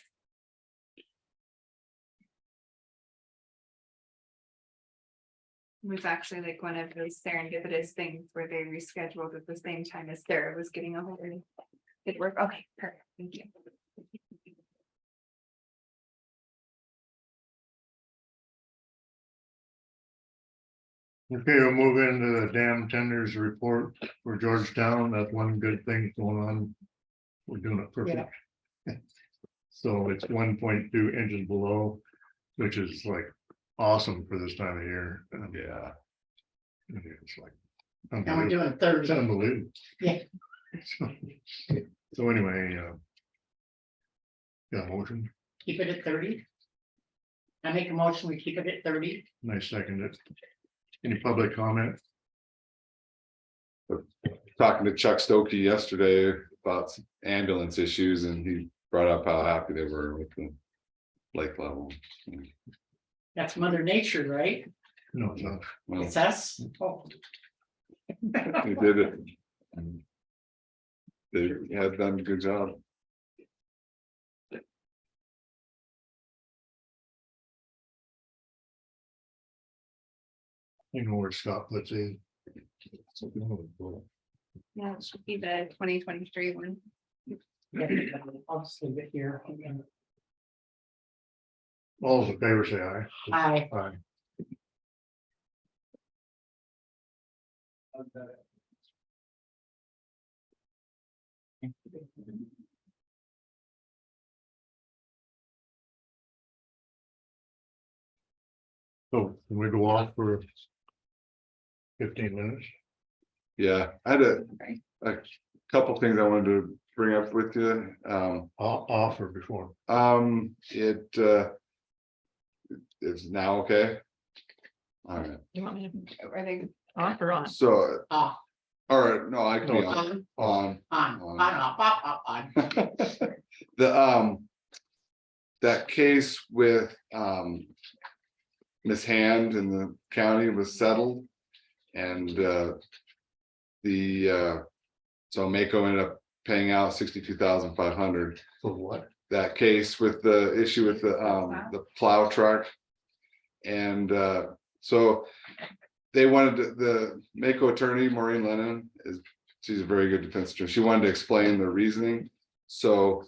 It was actually like one of those serendipitous things where they rescheduled at the same time as Sarah was getting a hold of it. Did work, okay, perfect, thank you. Okay, we'll move into the dam tenders report for Georgetown. That's one good thing going on. We're doing it perfect. So it's 1.2 inches below, which is like awesome for this time of year. Yeah. It's like. And we're unbelievable. doing It's Thursday. unbelievable. Yeah. So anyway, got a motion, Keep it at 30. I make a motion, we keep it at 30. nice second it. Any public comment? Talking to Chuck Stokey yesterday about some ambulance issues and he brought up how happy they were with the lake level. That's Mother Nature, right? No, it's not. Well, It's us. Oh, they did it. And they had done a good job. You know where Scott puts in. Yeah, it should be the 2023 one. yeah, I'll just leave it here. All those in favor say aye. Aye. Aye. So can we go off for 15 minutes? Yeah, I had a couple things I wanted to bring up with you. Off or before? It is now okay. All right, You want me Are they? to off or on? so, Off, all right, no, I can be No, on, on, off. the that case with Miss Hand in the county was settled. And so Mako ended up paying out 62,500. For what? That case with the issue with the plow truck. And so they wanted the Mako attorney, Maureen Lennon, she's a very good defense attorney. She wanted to explain the reasoning. So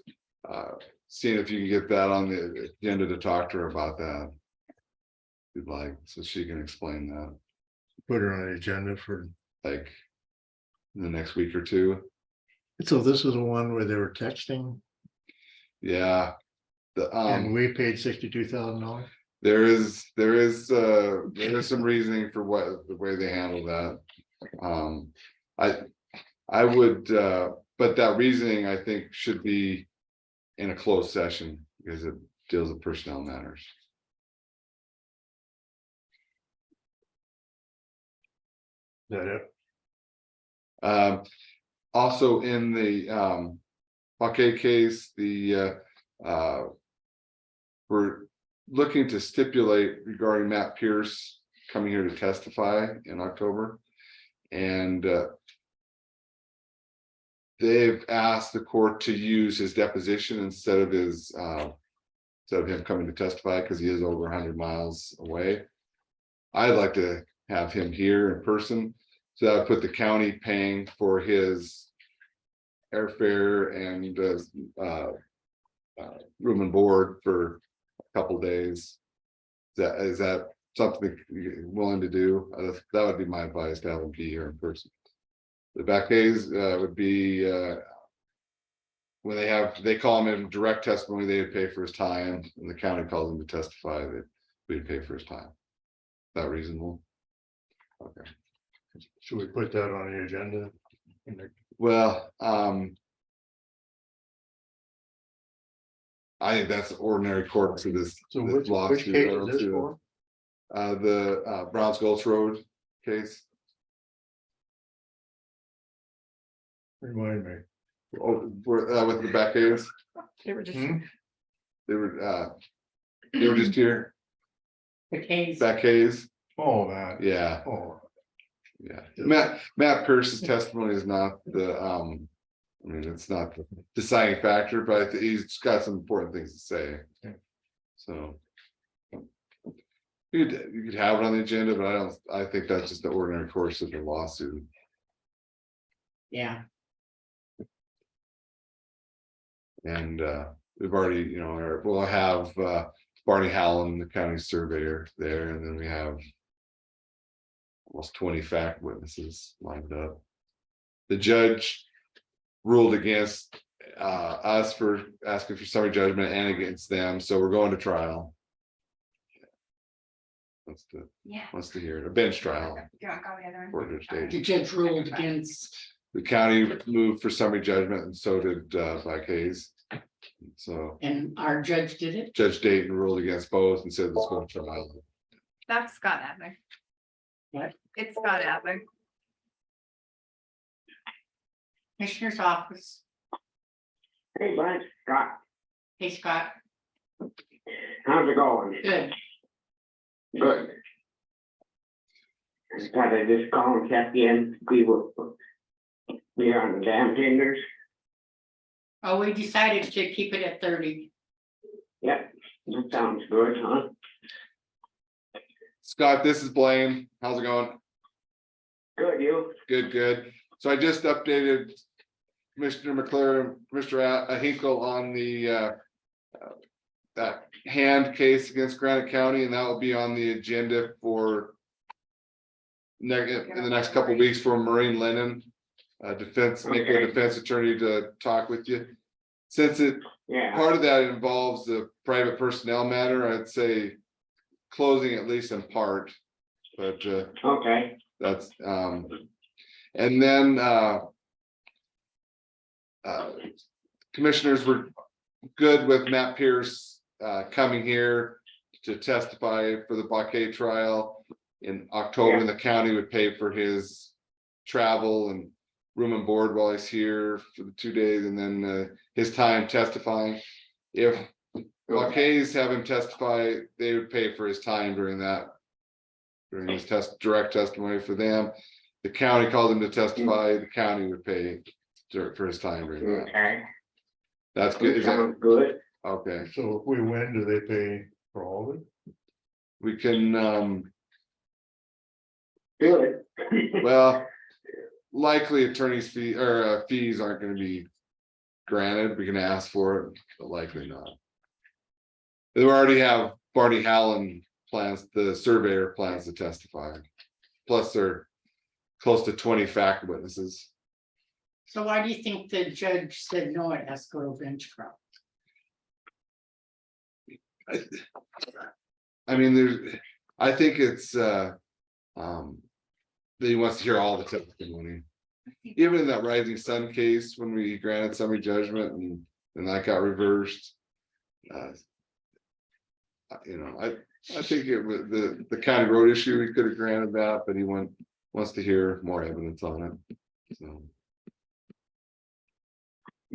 seeing if you can get that on the agenda to talk to her about that. If you'd like, so she can explain that, Put her on the agenda for, like in the next week or two. so this is the one where they were texting? Yeah. The, And we paid $62,000. there is some reasoning for the way they handle that. I would, but that reasoning, I think, should be in a closed session because it deals with personnel matters. Is that it? Also in the Paquet case, we're looking to stipulate regarding Matt Pierce coming here to testify in October. And they've asked the court to use his deposition instead of him coming to testify because he is over 100 miles away. I'd like to have him here in person. So that would put the county paying for his airfare and room and board for a couple days. Is that something you're willing to do? That would be my advice, to have him be here in person. The back days would be when they call him in direct testimony, they would pay for his time, and the county calls him to testify, that we'd pay for his time. Is that reasonable? Okay. Should we put that on the agenda? Well, I think that's the ordinary course of this. So this which lawsuit. case I don't is this see for? the Browns Gulch Road case. Remind me. Oh, with the back days, They were just Hmm? they were just here, the case. back Hayes, Oh, that. yeah, Oh, yeah. Matt Pierce's testimony is not the, I mean, it's not the deciding factor, but I think he's got some important things to say. Yeah. So. You could have it on the agenda, but I think that's just the ordinary course of the lawsuit. Yeah, And we've already, we'll have Barney Howland, the county surveyor there, and then we have almost 20 fact witnesses lined up. The judge ruled against us for asking for summary judgment and against them, so we're going to trial. Yeah. Wants to hear it, a bench trial. Do you want to call the other one? For the stage. the judge ruled against, The county moved for summary judgment, and so did Black Hayes. So and our judge did it. Judge Dayton ruled against both and said let's go to trial. That's Scott Adler. What? It's Scott Adler. Commissioner's office. Hey, Bud, Scott, Hey, Scott, how's it going? good. Good. I thought I'd just call and check in, we are on the dam tenders. Oh, we decided to keep it at 30. Yep, that sounds good, huh? Scott, this is Blaine. How's it going? Good, you? Good, good. So I just updated Commissioner McClure, Mr. Hinkle on the that hand case against Granite County, and that will be on the agenda for in the next couple of weeks for Maureen Lennon, defense, make a defense attorney to talk with you. Since Yeah, part of that involves the private personnel matter, I'd say closing at least in part, but okay, that's and then commissioners were good with Matt Pierce coming here to testify for the Paquet trial in October. And the county would pay for his travel and room and board while he's here for the 2 days, and then his time testifying. If Paquet's have him testify, they would pay for his time during his direct testimony for them. The county called him to testify, the county would pay for his time during that. okay, That's good. Is that sounds good, okay? so if we win, do they pay for all of it? We can, good. well, likely attorney's fee or fees aren't gonna be granted. We can ask for it, but likely not. They already have Barney Howland plans, the surveyor plans to testify. Plus they're close to 20 fact witnesses. So why do you think the judge said no, it has to go to bench trial? I mean, I think it's, that he wants to hear all the testimony. Even in that Rising Sun case, when we granted summary judgment and that got reversed. You know, I think it was the county road issue, we could have granted that, but he wants to hear more evidence on it. So,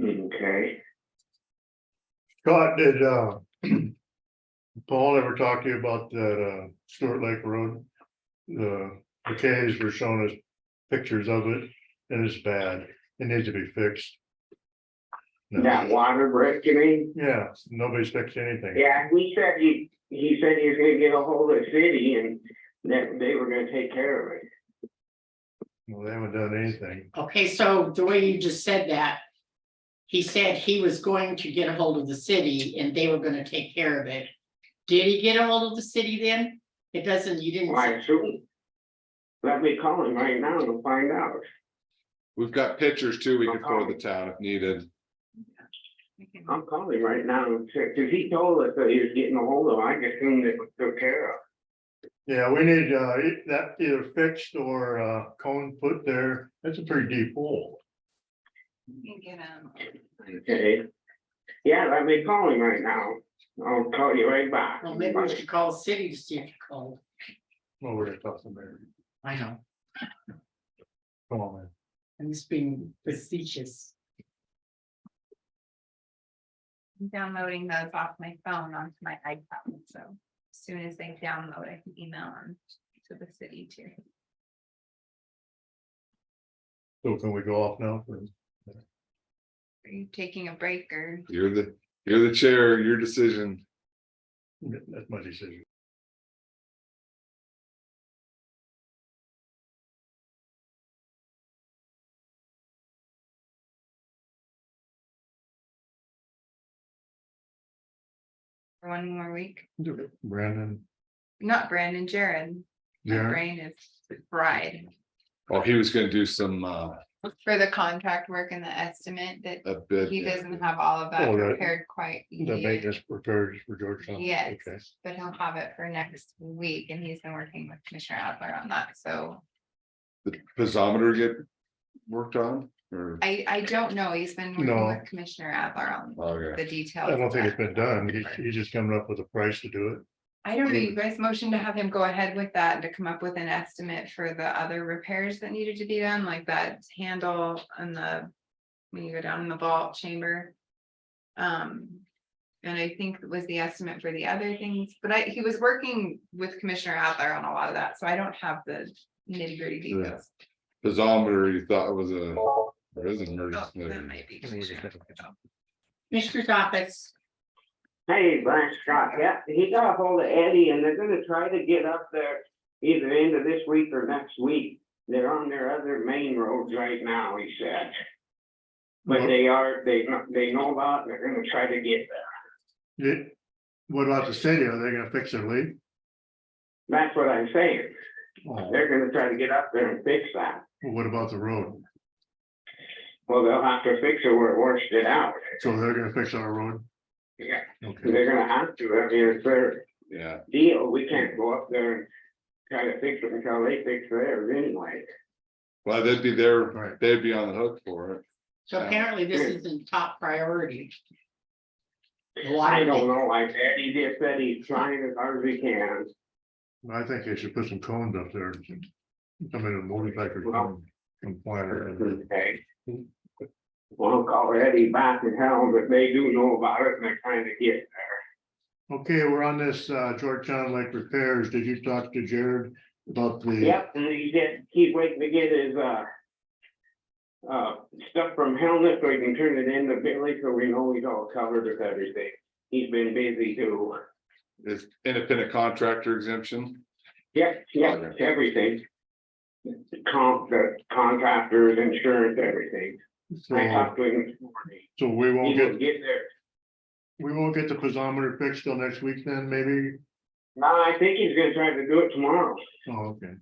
Okay. Scott, did Paul ever talk to you about that Stewart Lake Road? The Kays were showing us pictures of it, and it's bad. It needs to be fixed. No. That water break, you mean? Yeah, nobody's fixed anything. Yeah, he said he was gonna get a hold of the city and that they were gonna take care of it. Well, they haven't done anything. Okay, so the way you just said that. He said he was going to get a hold of the city and they were gonna take care of it. Did he get a hold of the city then? It doesn't, you didn't. Why soon? Let me call him right now to find out. we've got pictures too, we could throw the town if needed. I'm calling right now, cause he told us that he was getting a hold of, I just assumed it was took care of. Yeah, we need that either fixed or cone put there. That's a pretty deep hole. You can get 'em. Okay. Yeah, let me call him right now. I'll call you right back. Well, maybe we should call the city to see if you called. Well, we're gonna talk to Mary. I know, Come on, man. I'm just being facetious. I'm downloading those off my phone onto my iPad, so as soon as they download, I can email them to the city too. So can we go off now? Are you taking a break or? You're the chair, your decision. That's my decision. For one more week? Brandon, Not Brandon, Jared. My Jared, brain is fried. Oh, he was gonna do some, For the contract work and the estimate that a bit. he doesn't have all of that Oh, that- prepared quite the yet. maintenance repairs for Georgetown. Yes, Okay. but he'll have it for next week and he's been working with Commissioner Adler on that, so. The piezometer get worked on, or? I don't know, he's been working No. with Commissioner Adler on Okay. the details. I don't of think it's that. been done. He's just coming up with a price to do it. I don't know, you guys motioned to have him go ahead with that and to come up with an estimate for the other repairs that needed to be done, like that handle and when you go down in the vault chamber. And I think it was the estimate for the other things, but he was working with Commissioner Adler on a lot of that, so I don't have the nitty gritty details. Piezometer, you thought was there is an Oh, emergency. that might be Commissioner Adler. Commissioner's office, Hey, Brian Scott, yeah, he got a hold of Eddie and they're gonna try to get up there either end of this week or next week. They're on their other main roads right now, he said. But they know about, it, they're gonna try to get there. What about the city? Are they gonna fix their leak? That's what I'm saying. Oh, They're gonna try to get up there and fix that. well, what about the road? Well, they'll have to fix it where it washed it out. So they're gonna fix our road? Yeah, Okay. they're gonna have to. I mean, it's their Yeah, deal. We can't go up there and try to fix it until they fix theirs anyway. well, they'd be there, they'd be on the hook for it. so apparently this isn't top priority. The I water don't thing. know, like Eddie just said he's trying as hard as he can. I think they should put some cones up there. Come in and motorcycle Well- come flying around. Okay. Well, call Eddie back and tell them that they do know about it and they're trying to get there. Okay, we're on this Georgetown Lake repairs. Did you talk to Jared about the? Yep, and he's waiting to get his stuff from Helmut so he can turn it in to Billy, so we know he's all covered with everything. He's been busy too. Is independent contractor exemption. Yep, everything. The contractors, insurance, everything. I talked to him this morning. So we He won't will get, get there. we won't get the piezometer fixed till next week then, maybe? No, I think he's gonna try to do it tomorrow. Oh, okay.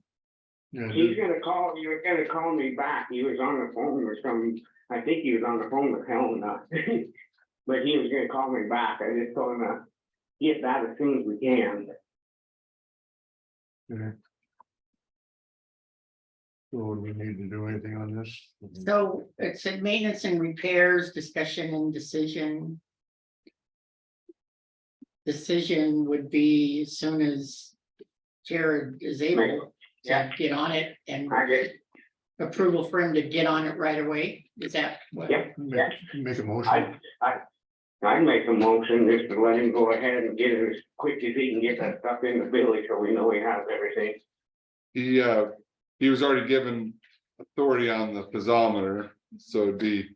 Yeah, He's gonna call, he was gonna call me back. He was on the phone or something. I think he was on the phone with Helen. But he was gonna call me back. I just told him get that as soon as we can. Okay. So do we need to do anything on this? So it said maintenance and repairs, discussion and decision. Decision would be as soon as Jared is able Yeah. to get on it and I get, approval for him to get on it right away. Is that what? yeah, Make a motion. I'd make a motion just to let him go ahead and get it as quick as he can get that stuff in the village, so we know he has everything. He was already given authority on the piezometer, so it'd be,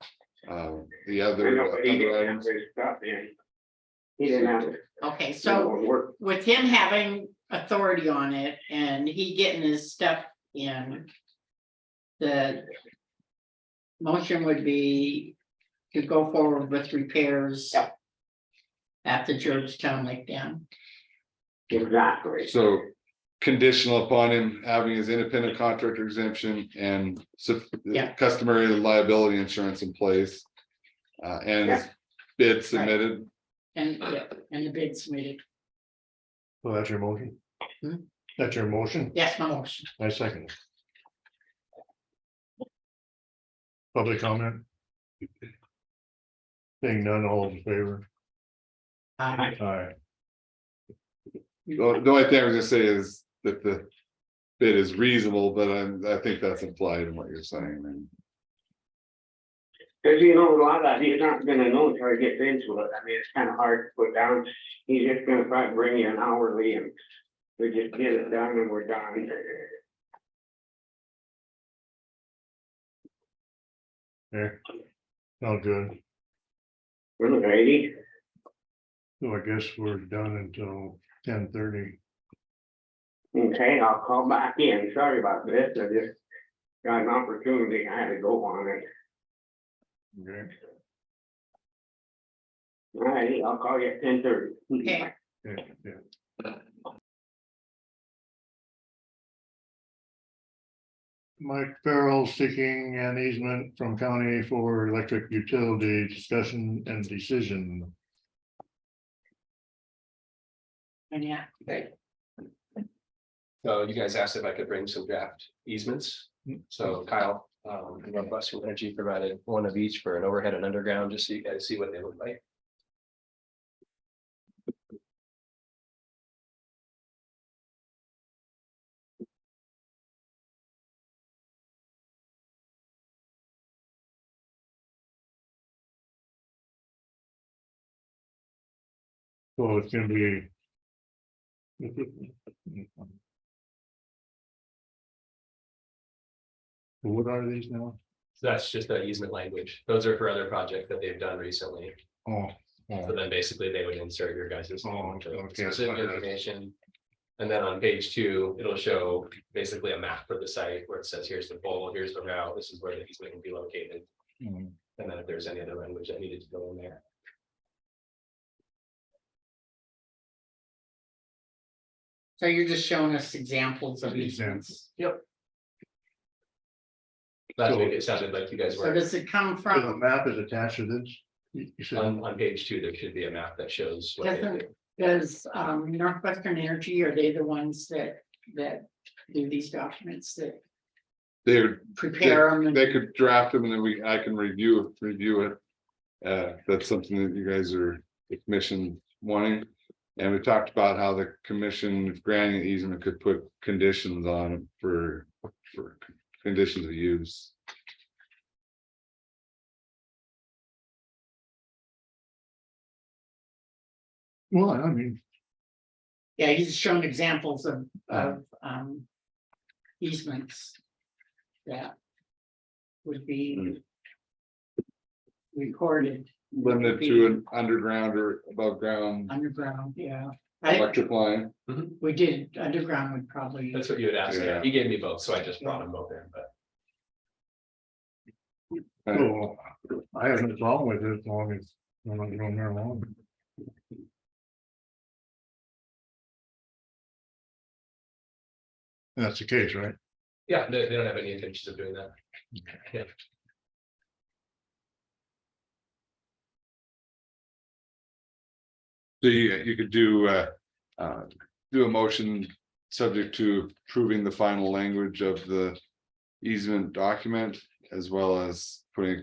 the I know, but he other didn't have items. his stuff in. He didn't have it. Okay, so Work. with him having authority on it and he getting his stuff in. The motion would be to go forward with repairs. Yeah. At the Georgetown Lake Dam. Exactly. So conditional upon him having his independent contractor exemption and Yeah. customary liability insurance in place. And his bid submitted. And, yeah, and the bid submitted. So that's your motion? Hmm? That's your motion? Yes, my motion. I second. it. Public comment? Seeing none, all in favor? Aye. Aye. The only thing I was gonna say is that the bid is reasonable, but I think that's implied in what you're saying. And Cause you know, a lot of that, he's not gonna know until he gets into it. I mean, it's kind of hard to put down. He's just gonna try to bring you an hourly and we just get it done and we're done. Yeah. Sounds good. We're ready. So I guess we're done until 10:30. Okay, I'll call back in. Sorry about this. I just got an opportunity. I had to go on it. Okay. All righty, I'll call you at 10:30. Okay. Yeah, yeah. Mike Farrell seeking an easement from county for electric utility discussion and decision. And yeah, So you guys asked if I could bring some draft easements. So Kyle, Northwestern Energy provided one of each for an overhead and underground, just so you guys see what they look like. So it's gonna be. What are these now? So that's just the easement language. Those are for other projects that they've done recently. Oh. So then basically they would insert your guys' Oh, okay. specific information. And then on page 2, it'll show basically a map for the site where it says, here's the pole, here's the route, this is where the easement will be located. Hmm. And then if there's any other language that needed to go in there. so you're just showing us examples of easements. Yep. That's So- what it sounded like you guys So were. does it come So the from, map is attached to this? You said, On page 2, there should be a map that shows. what they Doesn't- do. does Northwestern Energy, are they the ones that do these documents that they're, prepare them? and- they could draft them and then I can review it. If that's something that you guys are, the commission wanting. And we talked about how the commission, if granting the easement, could put conditions on it for conditions of use. well, I mean, Yeah, he's shown examples of easements. That would be recorded Limited to an underground or above ground underground, yeah. electric line. We did, underground would probably, That's what you had asked. Yeah. He gave me both, so I just brought them both in, but. so I have no problem with it as long as I'm not going there alone. That's the case, right? Yeah, they don't have any intentions of doing that. Yeah. So you could do a motion subject to approving the final language of the easement document, as well as putting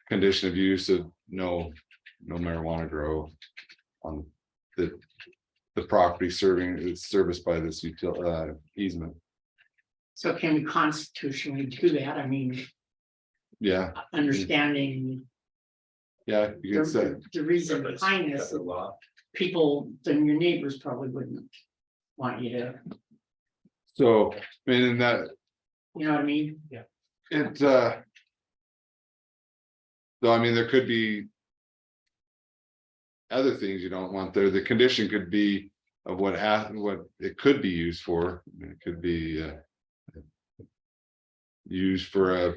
condition of use of no marijuana grow on the property it's serviced by this easement. So can we constitutionally do that? I mean, Yeah, understanding yeah, you can say, the reason behind this, That's a law. people, then your neighbors probably wouldn't want you to, so, I mean, in that, you know what I mean? it, though, I mean, there could be other things you don't want there. The condition could be of what it could be used for. I mean, it could be used for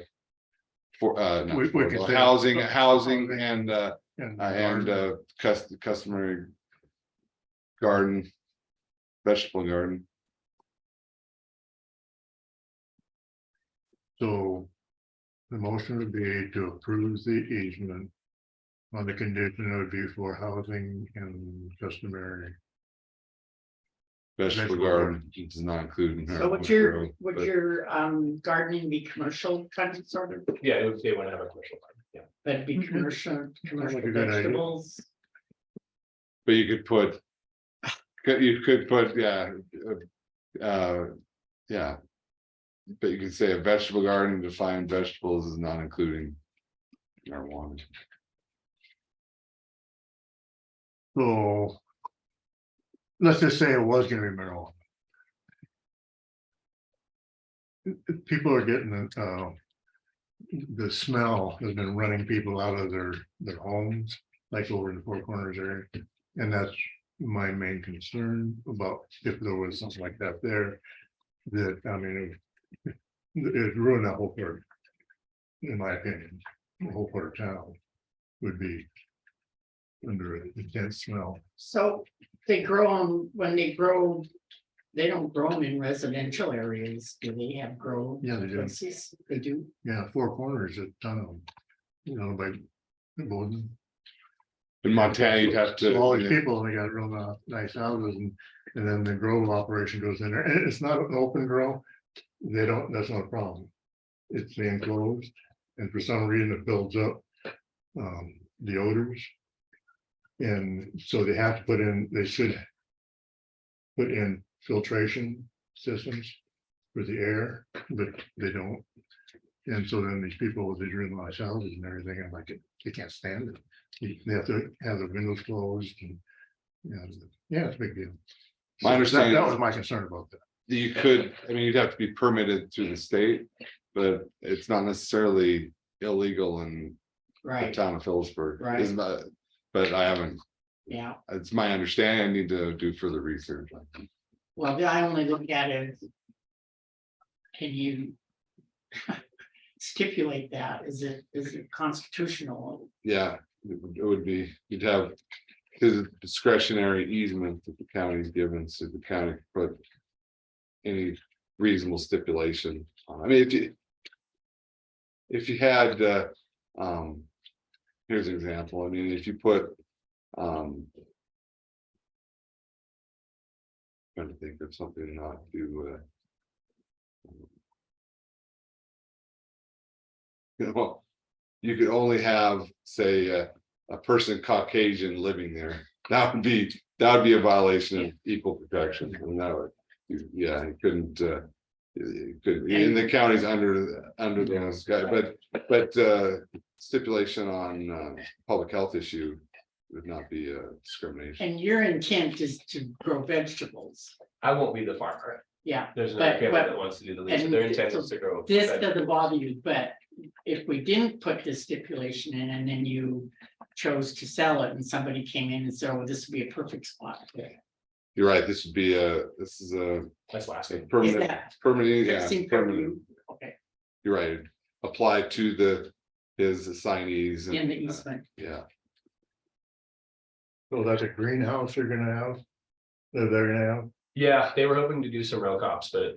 not We for- could say- housing and And customary garden, vegetable garden. so the motion would be to approve the easement on the condition it would be for housing and customary. Vegetable Vegetable garden does not include. So would your gardening be commercial kind of sort of, Yeah, they want to have a commercial farm, yeah. but it'd be commercial like a good idea. vegetables? But you could put, yeah, yeah. But you can say a vegetable garden, define vegetables as not including marijuana. So. Let's just say it was gonna be marijuana. People are getting the smell has been running people out of their homes, like over in the Four Corners area. And that's my main concern about if there was something like that there, that, I mean, it ruined that whole part. In my opinion, the whole part of town would be under an intense smell. So they grow them, when they grow, they don't grow them in residential areas, do they have grow? Yeah, they do. places? They do, Yeah, Four Corners, a ton of them, you know, by Bowden. In Montana, you'd have to. All these people, they got real nice houses and then the grow operation goes in there, and it's not an open grow. They don't, that's not a problem. It's the enclosed, and for some reason it builds up the odors. And so they have to they should put in filtration systems for the air, but they don't. And so then these people with these really nice houses and everything, I'm like, they can't stand it. They have to have the windows closed and, yeah, it's a big deal. My understanding- That was my concern about that. You could, I mean, you'd have to be permitted through the state, but it's not necessarily illegal in the right, town of Phillipsburg. Right. It's not- But I haven't, yeah, it's my understanding, I need to do further research. well, I only look at it. Can you? Stipulate that, is it constitutional? Yeah, it would be, you'd have, because it's discretionary easement that the county's given, so the county could put any reasonable stipulation. I mean, if you had, here's an example, I mean, if you put, trying to think of something not to, well, you could only have, say, a person Caucasian living there. That would be a violation of equal protection, and that would, yeah, you couldn't. It could, in the counties under the sky, but stipulation on public health issue would not be a discrimination. And your intent is to grow vegetables, I won't be the farmer. yeah, There's another But- family but- that wants to do the lease, and their intent is to grow. this vegetables. doesn't bother you, but. If we didn't put this stipulation in and then you chose to sell it and somebody came in and said, oh, this would be a perfect spot. You're right, this is That's last week. Is permanent, that permanent, yeah, fixing for permanent. you? Okay, You're right, apply to his assignees. and, in the easement, Yeah, So that's a greenhouse they're gonna have? That they're gonna have? Yeah, they were hoping to do some row crops, but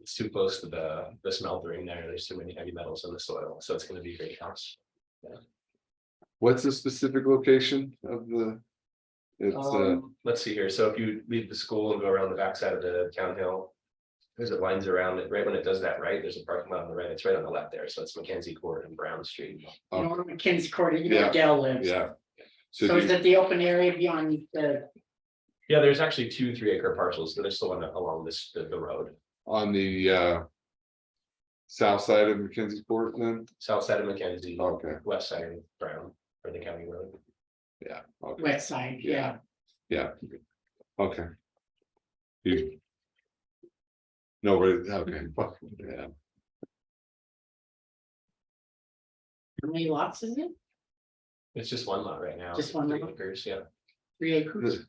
it's too close to the smeltering there. There's too many heavy metals in the soil, so it's gonna be a greenhouse. what's the specific location of It's Let's see here. So if you leave the school and go around the backside of the town hill. There's it winds around it, right when it does that, right? There's a parking lot on the right. It's right on the left there. So it's Mackenzie Court and Brown Street. North McKinney Court, you know, Yeah, where Dell lives. yeah. So is it the open area beyond the, Yeah, there's actually 2 3-acre parcels that are still on along this, the road. On the south side of Mackenzie Court then? South side of Mackenzie, Okay, west side of Brown, or the county road. yeah, okay, west side? Yeah. yeah. Okay. You. Nobody, okay, yeah, How many lots is it? It's just one lot right now. Just one 3 lot? acres, yeah. 3 acres?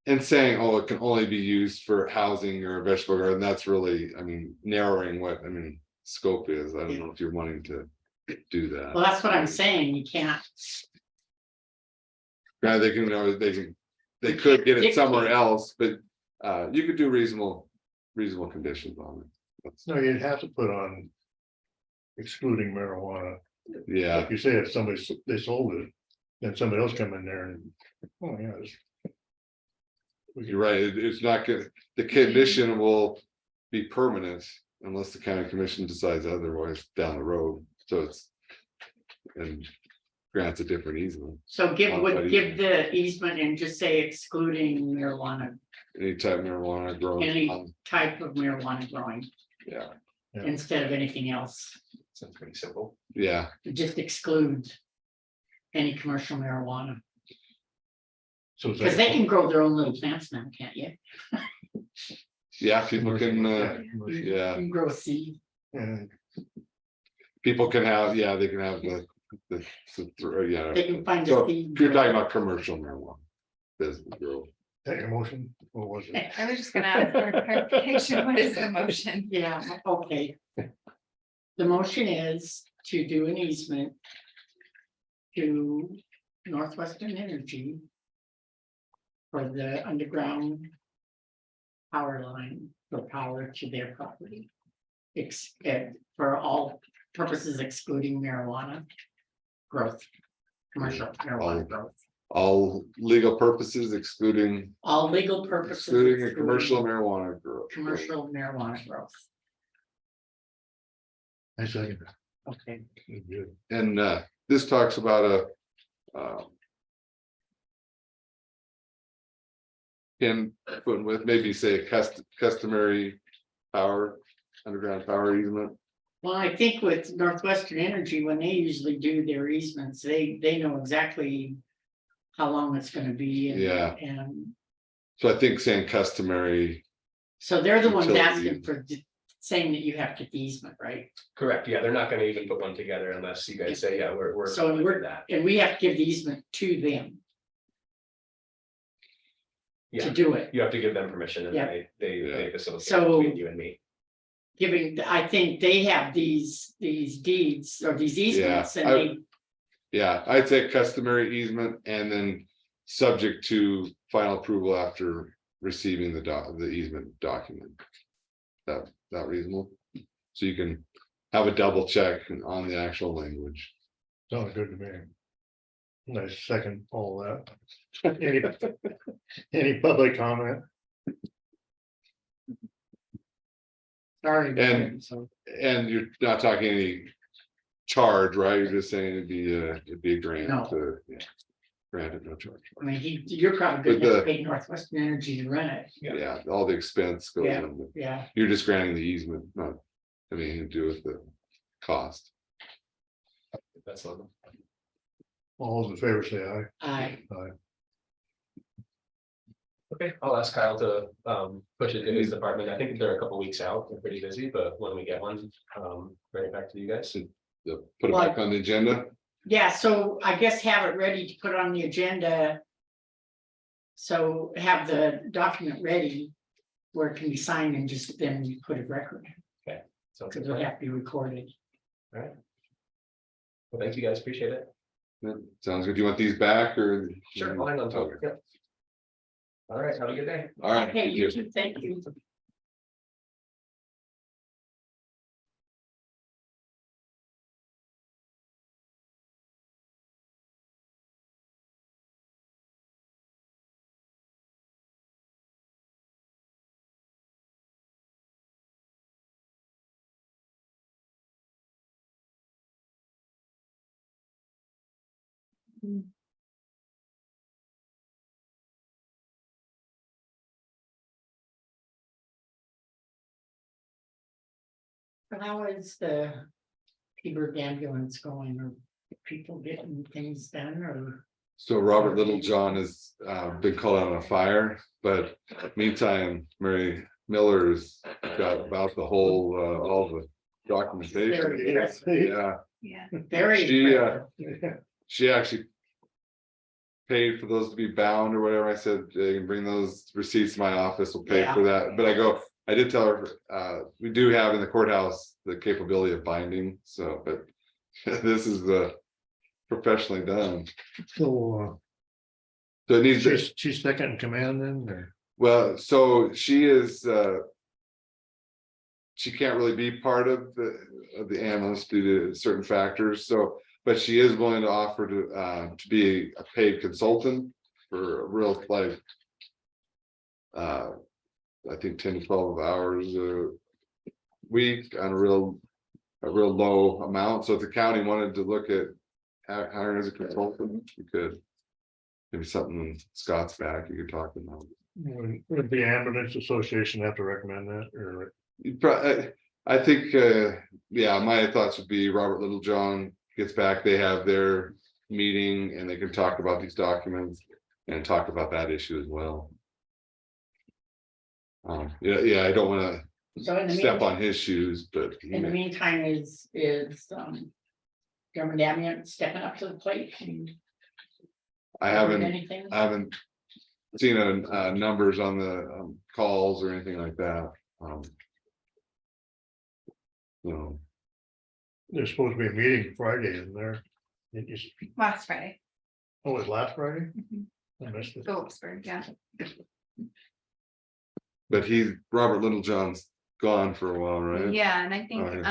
and saying, oh, it can only be used for housing or a vegetable garden, that's really, I mean, narrowing what, I mean, scope is, I don't know if you're wanting to do that. Well, that's what I'm saying. You can't. Yeah, they could get it somewhere else, but you could do reasonable conditions on it. That's- No, you'd have to put on excluding marijuana. Yeah, Like you say, if they sold it, then somebody else come in there and, oh, yeah. you're right, it's not good, the condition will be permanent unless the county commission decides otherwise down the road, so it's. And grants a different easement, So give Modified the easement and just say excluding marijuana, any type of marijuana grown any on, type of marijuana growing yeah, Yeah. instead of anything else. Sounds pretty simple. yeah. Just exclude any commercial marijuana, So it's because like- they can grow their own little plants now, can't you? Yeah, people can, You yeah, can grow a seed. And people can have, yeah, they can have yeah. They can find So a seed. if you're talking about commercial marijuana. Business grow. that your motion, or was it? I was just gonna ask for clarification. What is the motion? Yeah, okay. The motion is to do an easement to Northwestern Energy for the underground power line for power to their property. For all purposes excluding marijuana growth, commercial marijuana growth, All legal purposes excluding all legal purposes. excluding a commercial excluding marijuana grow. Commercial marijuana growth, I second it. okay. Good. And this talks about a. Can put with maybe say a customary power, underground power easement. Well, I think with Northwestern Energy, when they usually do their easements, they know exactly how long it's gonna be. Yeah. And So I think saying customary, so they're the ones Utility. asking for, saying that you have to get the easement, right? Correct, yeah, they're not gonna even put one together unless you guys say, yeah, we're. So fine with we're, that. and we have to give the easement to them to Yeah, do it. you have to give them permission and Yeah. they facilitate So- between you and me. Giving, I think they have these deeds or these easements and I- they, yeah, I'd say customary easement and then. Subject to final approval after receiving the easement document. That reasonable? So you can have a double check on the actual language. Sounds good to me. Nice second, all that. Any public comment? sorry. And- So, And you're not talking any charge, right? You're just saying it'd be a grant. No. Yeah. Granted, no charge. I mean, you're probably But gonna the- pay Northwestern Energy to run it, Yeah, all the expense goes Yeah. on. yeah. You're just granting the easement, not having anything to do with the cost. That's all. All those in favor say aye. I, Okay, I'll ask Kyle to push it to his department. I think they're a couple weeks out. They're pretty busy, but when we get one, bring it back to you guys. Put it back on the agenda. yeah, so I guess have it ready to put on the agenda. So have the document ready where it can be signed and just then you put a record, So, because it'll have to be recorded. well, thank you guys, appreciate it. Yeah, sounds good. Do you want these back or? Sure, I'll hang on to it. Okay. Yep. All right, have a good day. All right. Okay, thank you too, thank you. How is the Hebert ambulance going? Are people getting things done or? So Robert Littlejohn has been called out on a fire, but meantime, Mary Miller's got about the whole, all the documentation. Very impressive. Yeah, Yeah. Very She, impressive. she actually paid for those to be bound or whatever. I said, they can bring those receipts to my office, we'll pay for that. But I did tell her, we do have in the courthouse the capability of binding, so, but this is professionally done. So, So it needs, she's second in command then, or? well, so she is, she can't really be part of the ambulance due to certain factors, so, but she is willing to offer to be a paid consultant for a real like. I think 10 to 12 hours a week on a real low amount, so if the county wanted to look at hiring as a consultant, you could. Maybe something when Scott's back, you could talk about. Would the ambulance association have to recommend that, or? I think, yeah, my thoughts would be Robert Littlejohn gets back, they have their meeting and they can talk about these documents and talk about that issue as well. Yeah, I don't want So in to the step meantime, on his shoes, but he in the may- meantime, is Government ambulance stepping up to the plate? And I doing haven't anything? seen numbers on the calls or anything like that. No, There's supposed to be a meeting Friday, isn't there? Last Friday, Oh, it was last Friday? Mhm. I missed it. Phillipsburg, yeah. but Robert Littlejohn's gone for a while, right? Yeah, and I think, Okay.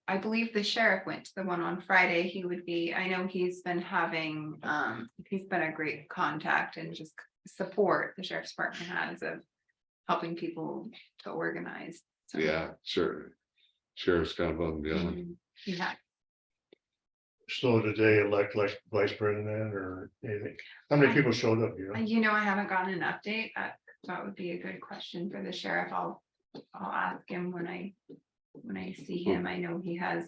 I believe the sheriff went to the one on Friday. He would be, I know he's been having, he's been a great contact and just support the sheriff's department has of helping people to organize. So, Yeah, sure. Sheriff's kind of above and beyond. Yeah, So did they elect like vice president or anything? How many people showed up, you know? I haven't gotten an update. That would be a good question for the sheriff. I'll ask him when I see him. I know he has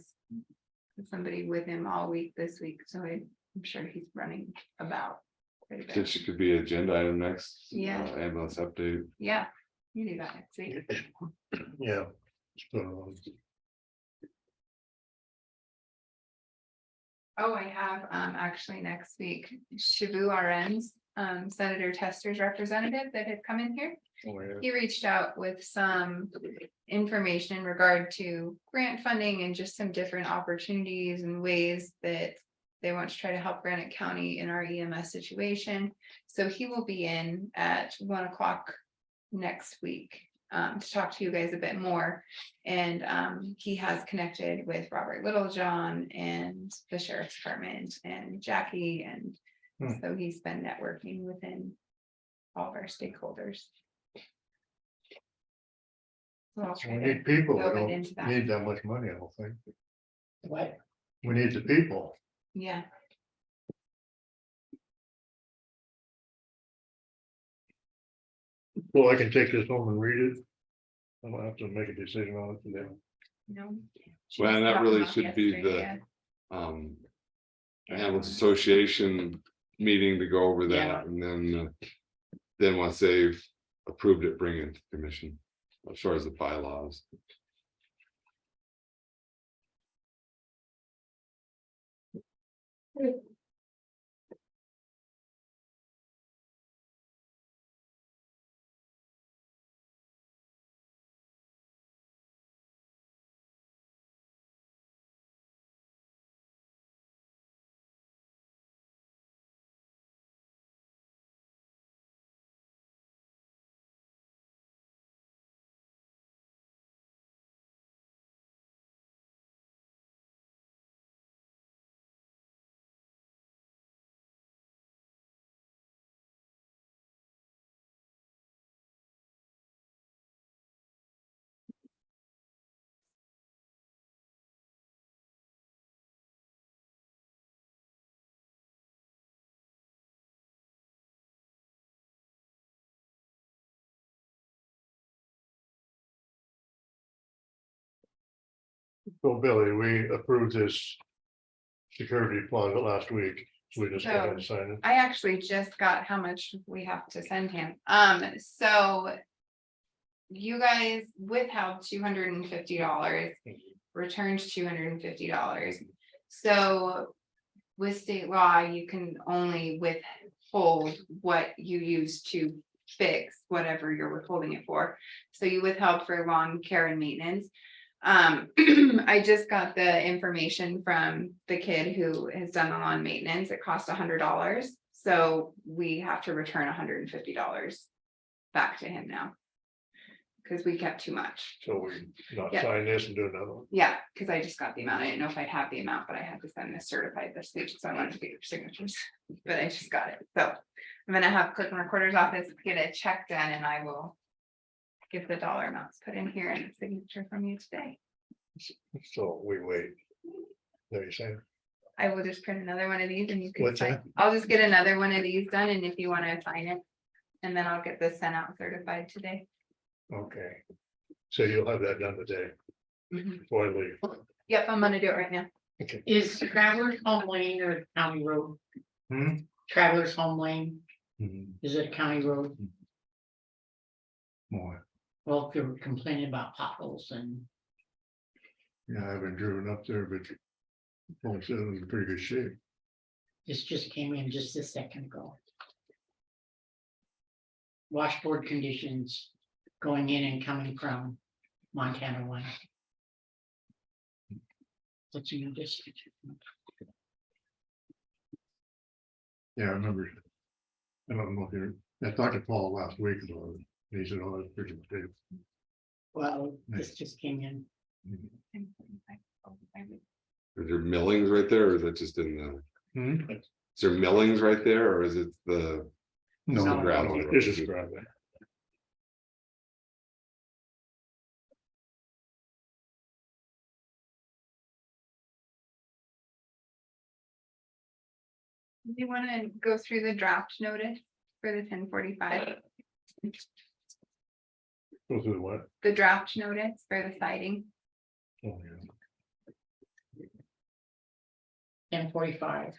somebody with him all week this week, so I'm sure he's running about. quite a bit. Since it could be agenda item next. Yeah. Ambulance update. Yeah, you do that next week. Yeah. So, Oh, I have, actually next week, Shavu RN's, Senator Tester's representative that had come in here. oh, yeah. He reached out with some information in regard to grant funding and just some different opportunities and ways that they want to try to help Granite County in our EMS situation. So he will be in at 1 o'clock next week to talk to you guys a bit more. And he has connected with Robert Littlejohn and the sheriff's department and Jackie, and so he's been networking within all of our stakeholders. So I'll try We to need people, we delve don't into that. need that much money, I don't think. What? We need the people. Yeah, Well, I can take this home and read it. I don't have to make a decision on it today. no. Well, and that Talked really about should be yesterday, the, yeah. ambulance association meeting to go over Yeah. that, and then once they've approved it, bring it to commission as far as the bylaws. So Billy, we approved this security deposit last week, so we just go ahead and sign it. I actually just got how much we have to send him. So. You guys withheld $250, returned $250. So. With state law, you can only withhold what you use to fix whatever you're withholding it for. So you withheld for lawn care and maintenance. I just got the information from the kid who has done the lawn maintenance. It cost $100. So we have to return $150 back to him now. Because we kept too much. So we not Yeah. sign this and do another one. Yeah, because I just got the amount. I didn't know if I'd have the amount, but I had to send this certified this week, so I wanted to get your signatures. But I just got it. So I'm gonna have clerk and recorder's office get a check done and I will. Get the dollar amounts put in here and a signature from you today. So we wait. There you say, I will just print another one of these and you can What's sign. that? I'll just get another one of these done and if you want to sign it. And then I'll get this sent out certified today. okay. So you'll have that done today, before I leave. Yep, I'm gonna do it right now. Is Travelers Home Lane or county road? Hmm? Travelers Home Lane, Mhm. is it a county road? More. Well, if you're complaining about potholes and Yeah, I haven't driven up there, but. Well, it said it was in pretty good shape. this just came in just a second ago. Washboard conditions going in and coming from Montana line. What's in your district? Yeah, I remember. I don't know if you're, I talked to Paul last week about it. And he said, oh, that's pretty good shape. Well, this just came in. Is there millings right there, or is it just in the, Hmm? is there millings right there, or is it the? No, No, gravel. no, it's just gravel. Do you want to go through the draft notice for the 1045? Go through what? The draft notice for the siding. Oh, yeah. 10:45.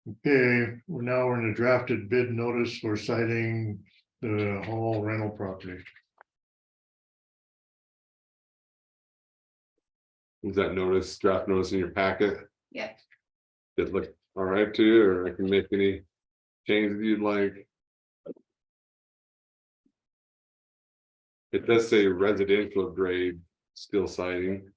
Okay, we're in the drafted bid notice for citing the hall rental property. Is that notice, draft notice in your packet? Yep. Did it look all right to you, or I can make any changes you'd like? It does say residential grade steel siding.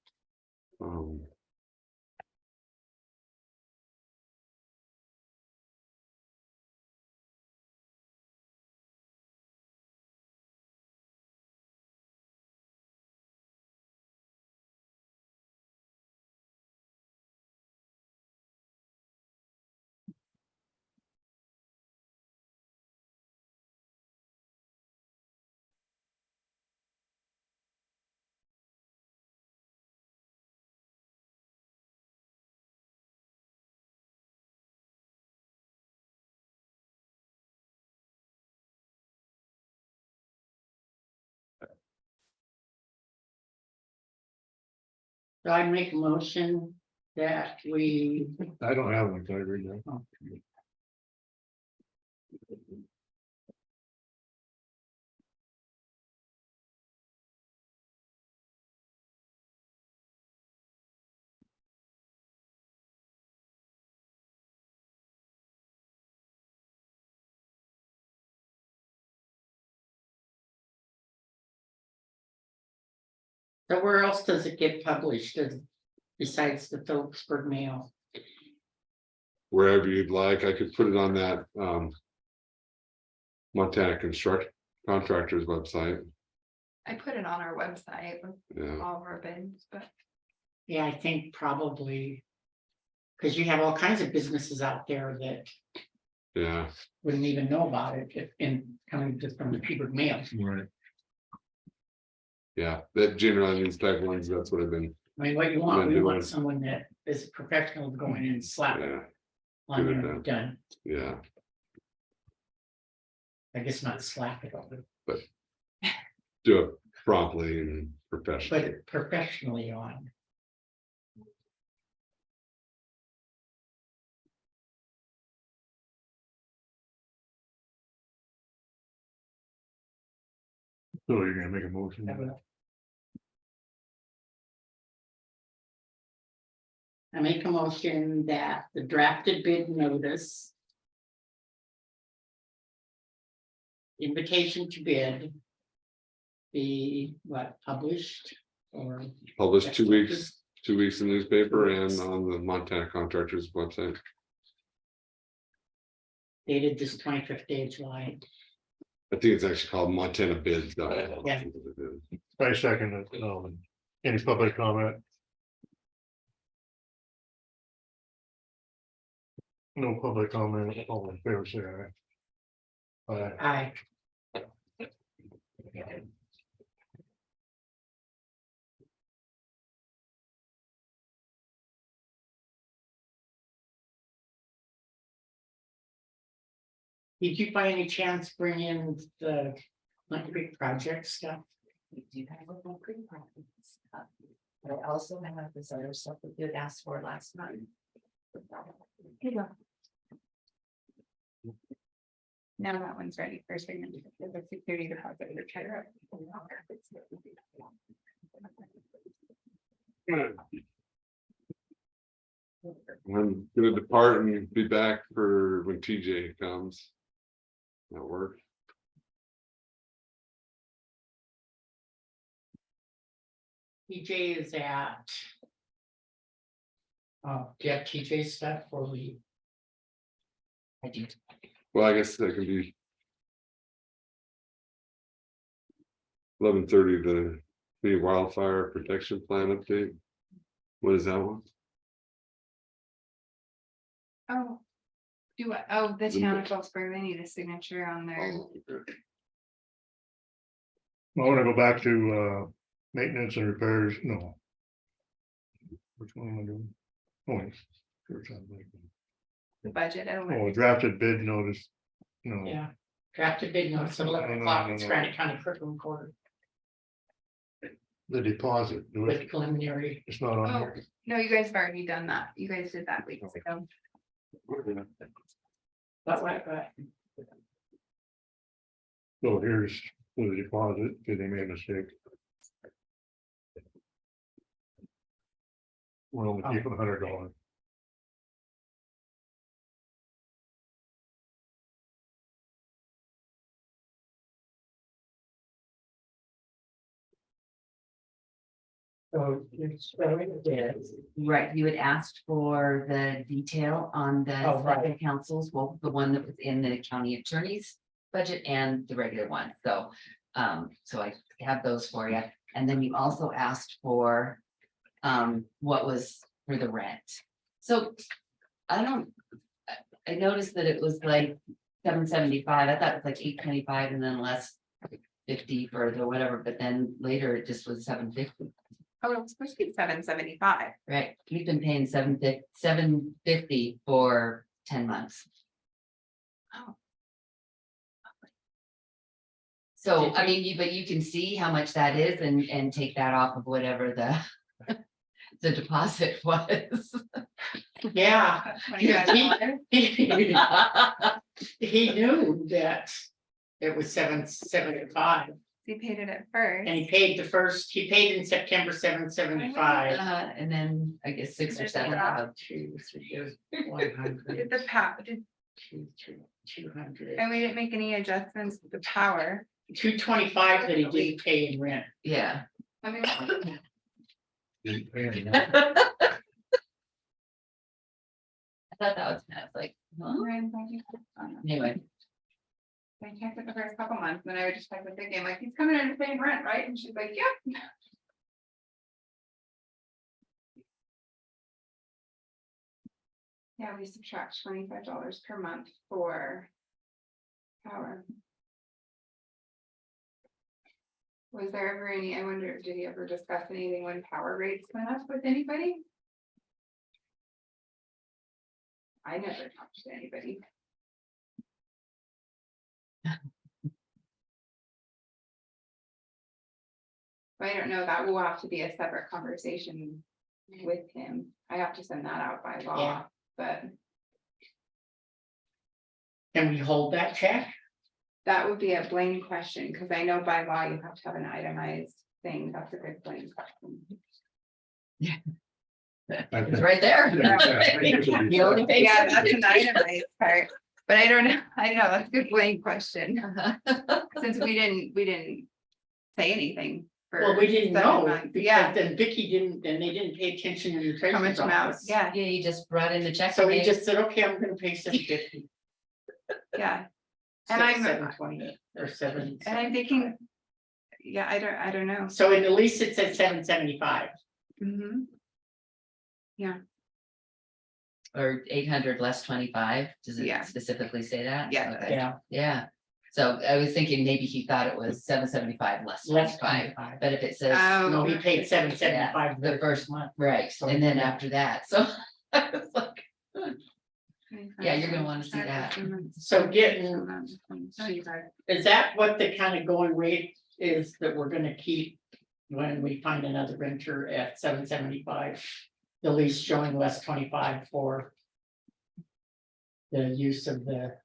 So I make a motion that we, I don't have one, can I read that? so where else does it get published besides the Phillipsburg Mail? Wherever you'd like, I could put it on that Montana Construct Contractors website. I put it on our website with Yeah, all of our bids, but Yeah, I think probably. Because you have all kinds of businesses out there that yeah. wouldn't even know about it if in coming just from the Peabody Mail. Right. Yeah, that generally these type of ones, that's what I've been, I mean, what you want, Yeah, we do want it. someone that is professional to go in and slap it yeah, on get it there, done. yeah. I guess not slap it over. Do it promptly and professionally. but professionally on. So you're gonna make a motion? I make a motion that the drafted bid notice. Invitation to bid. Be what, published or Published 2 weeks in the newspaper and on the Montana Contractors website. dated this 25th day of July. I think it's actually called Montana Bids. Yeah. I second it. Any public comment? No public comment, all in favor, say aye. Aye. Aye. Did you by any chance bring in the Flint Creek project stuff? We do have a little green property stuff. But I also have this other stuff that you had asked for last night. Here you go. Now that one's ready for signature, the security deposit. We're trying to- I'm gonna depart and be back for when TJ comes. That work. TJ is at. Oh, do you have TJ stuff or we? I do. Well, I guess that can be 11:30, the city wildfire protection plan update. What is that one? Oh. Do what? Oh, the town of Phillipsburg, they need a signature on their. Oh, okay. I wanna go back to maintenance and repairs, no. Which one am I doing? Oh, it's- first I'm like, The budget. oh, drafted bid notice. No, Yeah, drafted bid notice at 11 o'clock, it's Granite County Clerk Recorder, the deposit, do with it, preliminary. it's not on Oh, here. no, you guys have already done that. You guys did that weeks ago. But. So here's the deposit, because they made a mistake. We're only keeping $100. So it's what it is. Right, you had asked for the detail on the Oh, right. special councils, well, the one that was in the county attorney's budget and the regular one, so. So I have those for you, and then you also asked for. What was for the rent. So I don't, I noticed that it was like $775, I thought it was like $825 and then less. 50 for the whatever, but then later it just was $750. Oh, it was supposed to be $775. Right, we've been paying $750 for 10 months. Oh. So, I mean, but you can see how much that is and take that off of whatever the. The deposit was. Yeah. $25. He knew that it was $775, He paid it at first. and he paid in September $775. And then I guess 6 or 7. 2, 3, 100, Did the power, 200, and we didn't make any adjustments to the power. 225 that he didn't pay in rent. Yeah. I mean, I thought that was kind of like, huh? Anyway, I checked it the first couple months, then I would just check with Vicky, I'm like, he's coming in and paying rent, right? And she's like, yeah. Yeah, we subtract $25 per month for power. Was there ever any, I wonder, did he ever discuss anything when power rates went up with anybody? I never talked to anybody. I don't know, that will have to be a separate conversation with him. I have to send that out by Yeah. law, but Can we hold that check? that would be a Blaine question, because I know by law you have to have an itemized thing. That's a good Blaine question. I It's think- right there. Yeah, I think it should be You only pay Yeah, that's an 750. itemized part, but I don't know, I know, that's a good Blaine question, since we didn't say anything. For Well, we didn't 7 know, months. because Yeah, then Vicky didn't, and they didn't pay attention in the how treasurer's much amount, office. yeah, Yeah, you just brought in the check. So we and just said, okay, I'm gonna pay $750. yeah, And I'm- 728 or 7. and I'm thinking. Yeah, I don't know. So in the lease, it said 775. Mhm. Or 800 less 25, does Yeah. it specifically say that? Yeah. Okay. Yeah. Yeah, so I was thinking maybe he thought it was 775 less Less 25, 25. but if it says. Oh. No, he paid 775 the the first month. Right, So- and then after that, so. I was like, Yeah, you're gonna wanna see that. So is that what the kind of going rate is that we're gonna keep when we find another renter at 775? The lease showing less 25 for the use of the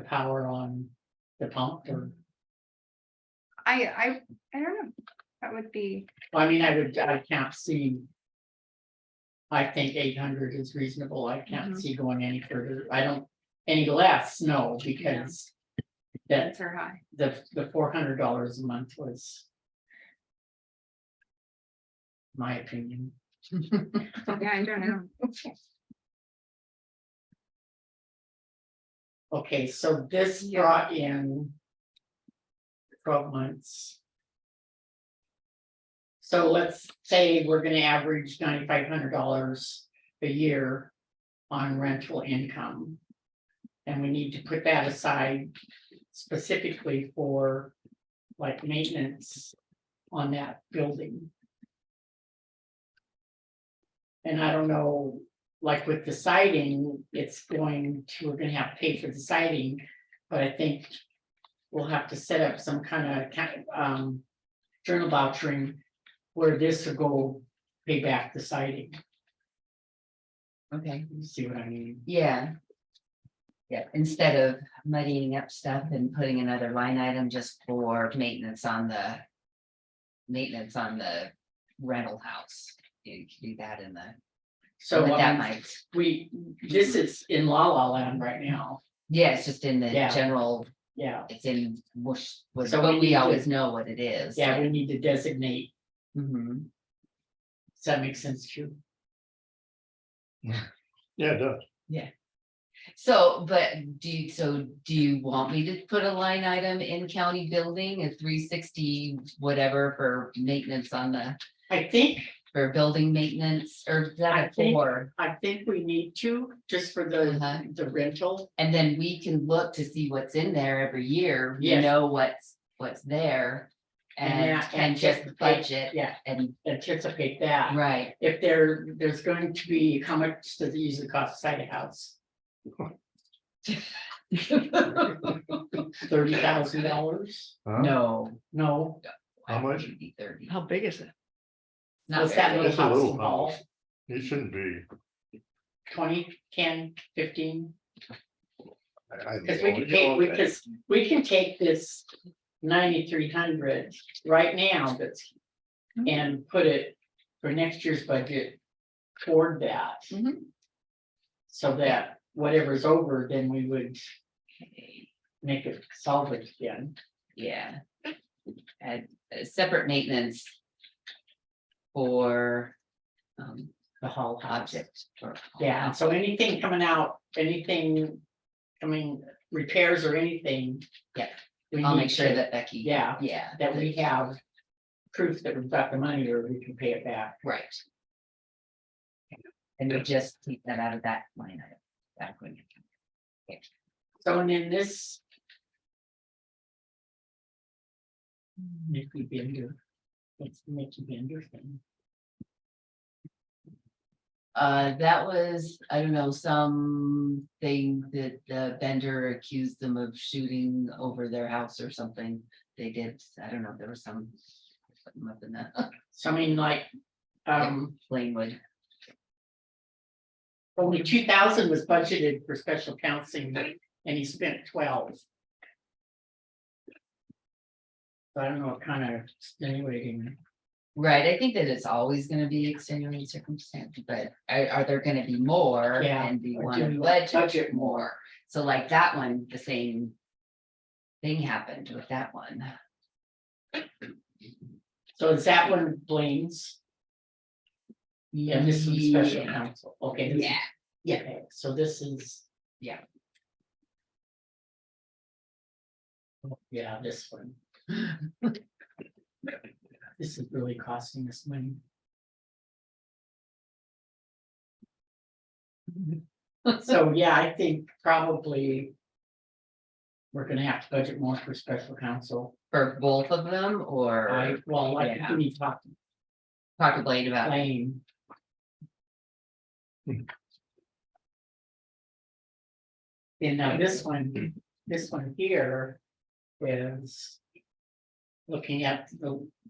power on the pump, or, I don't know, that would be, I mean, I can't see. I think 800 is reasonable. I can't see going any further. I don't, any less, no, because that's her high. the $400 a month was my opinion. Yeah, I don't know. Okay, so this Yeah. brought in 12 months. So let's say we're gonna average $9,500 a year on rental income. And we need to put that aside specifically for like maintenance on that building. And I don't know, like with the siding, we're gonna have to pay for the siding, but I think we'll have to set up some kind of journal vouchering where this will go pay back the siding. Okay, You see what I mean? yeah. Yeah, instead of muddying up stuff and putting another line item just for maintenance on the. Maintenance on the rental house, you can do that in the, So but that might, this is in La La Land right now, yeah, it's just in the Yeah. general, yeah, it's in mush, So but we need we to- always know what it is. yeah, we need to designate, Mhm. does that make sense to you? Yeah, it does. So, but do you want me to put a line item in county building at 360 whatever for maintenance on the, I think for building maintenance, or is I that think- for? I think we need to, just for Uh-huh. the rental. And then we can look to see what's in there every year, you Yes. know what's there. And that- can just anticipate- budget Yeah, and, anticipate that. right, If there's going to be, how much does it usually cost to site a house? $30,000? Huh? no. No, How much? It'd be 30. How big is it? Not what's that very little It's a house little involved? house. It shouldn't be. 20, 10, 15? I Because don't we know. can take, we can take this 9,300 right now and put it for next year's budget toward that. Mhm. So that whatever's over, then we would make it solvent again. Yeah. And separate maintenance. For. The whole house. Object. or- Yeah, so anything coming out, anything coming, repairs or anything. Yeah. we I'll need make sure to- that Becky. Yeah. Yeah. That we have proof that we've got the money or we can pay it back. Right. And we just keep that out of that line item. Back when. So and then this. Mickey Bender. It's the Mickey Bender thing. That was, I don't know, something that the vendor accused them of shooting over their house or something. They did, I don't know, there was some. put them up in the So I mean, like, Plainwood. only 2,000 was budgeted for special counseling and he spent 12. So I don't know what kind of extenuating. Right, I think that it's always gonna be extenuating circumstance, but are there gonna be more? Yeah, And do you or wanna do you want budget more? So like that one, the same thing happened with that one. So is that one Blaine's? And this is special Yeah. counsel, okay. this is- Yeah, yeah. Okay, so this is. Yeah. Yeah, this one. This is really costing us money. So, yeah, I think probably. We're gonna have to budget more for special counsel. For both of them, or Well, like, Yeah. we need to talk to talk to Blaine about, Blaine. And now this one here is. Looking at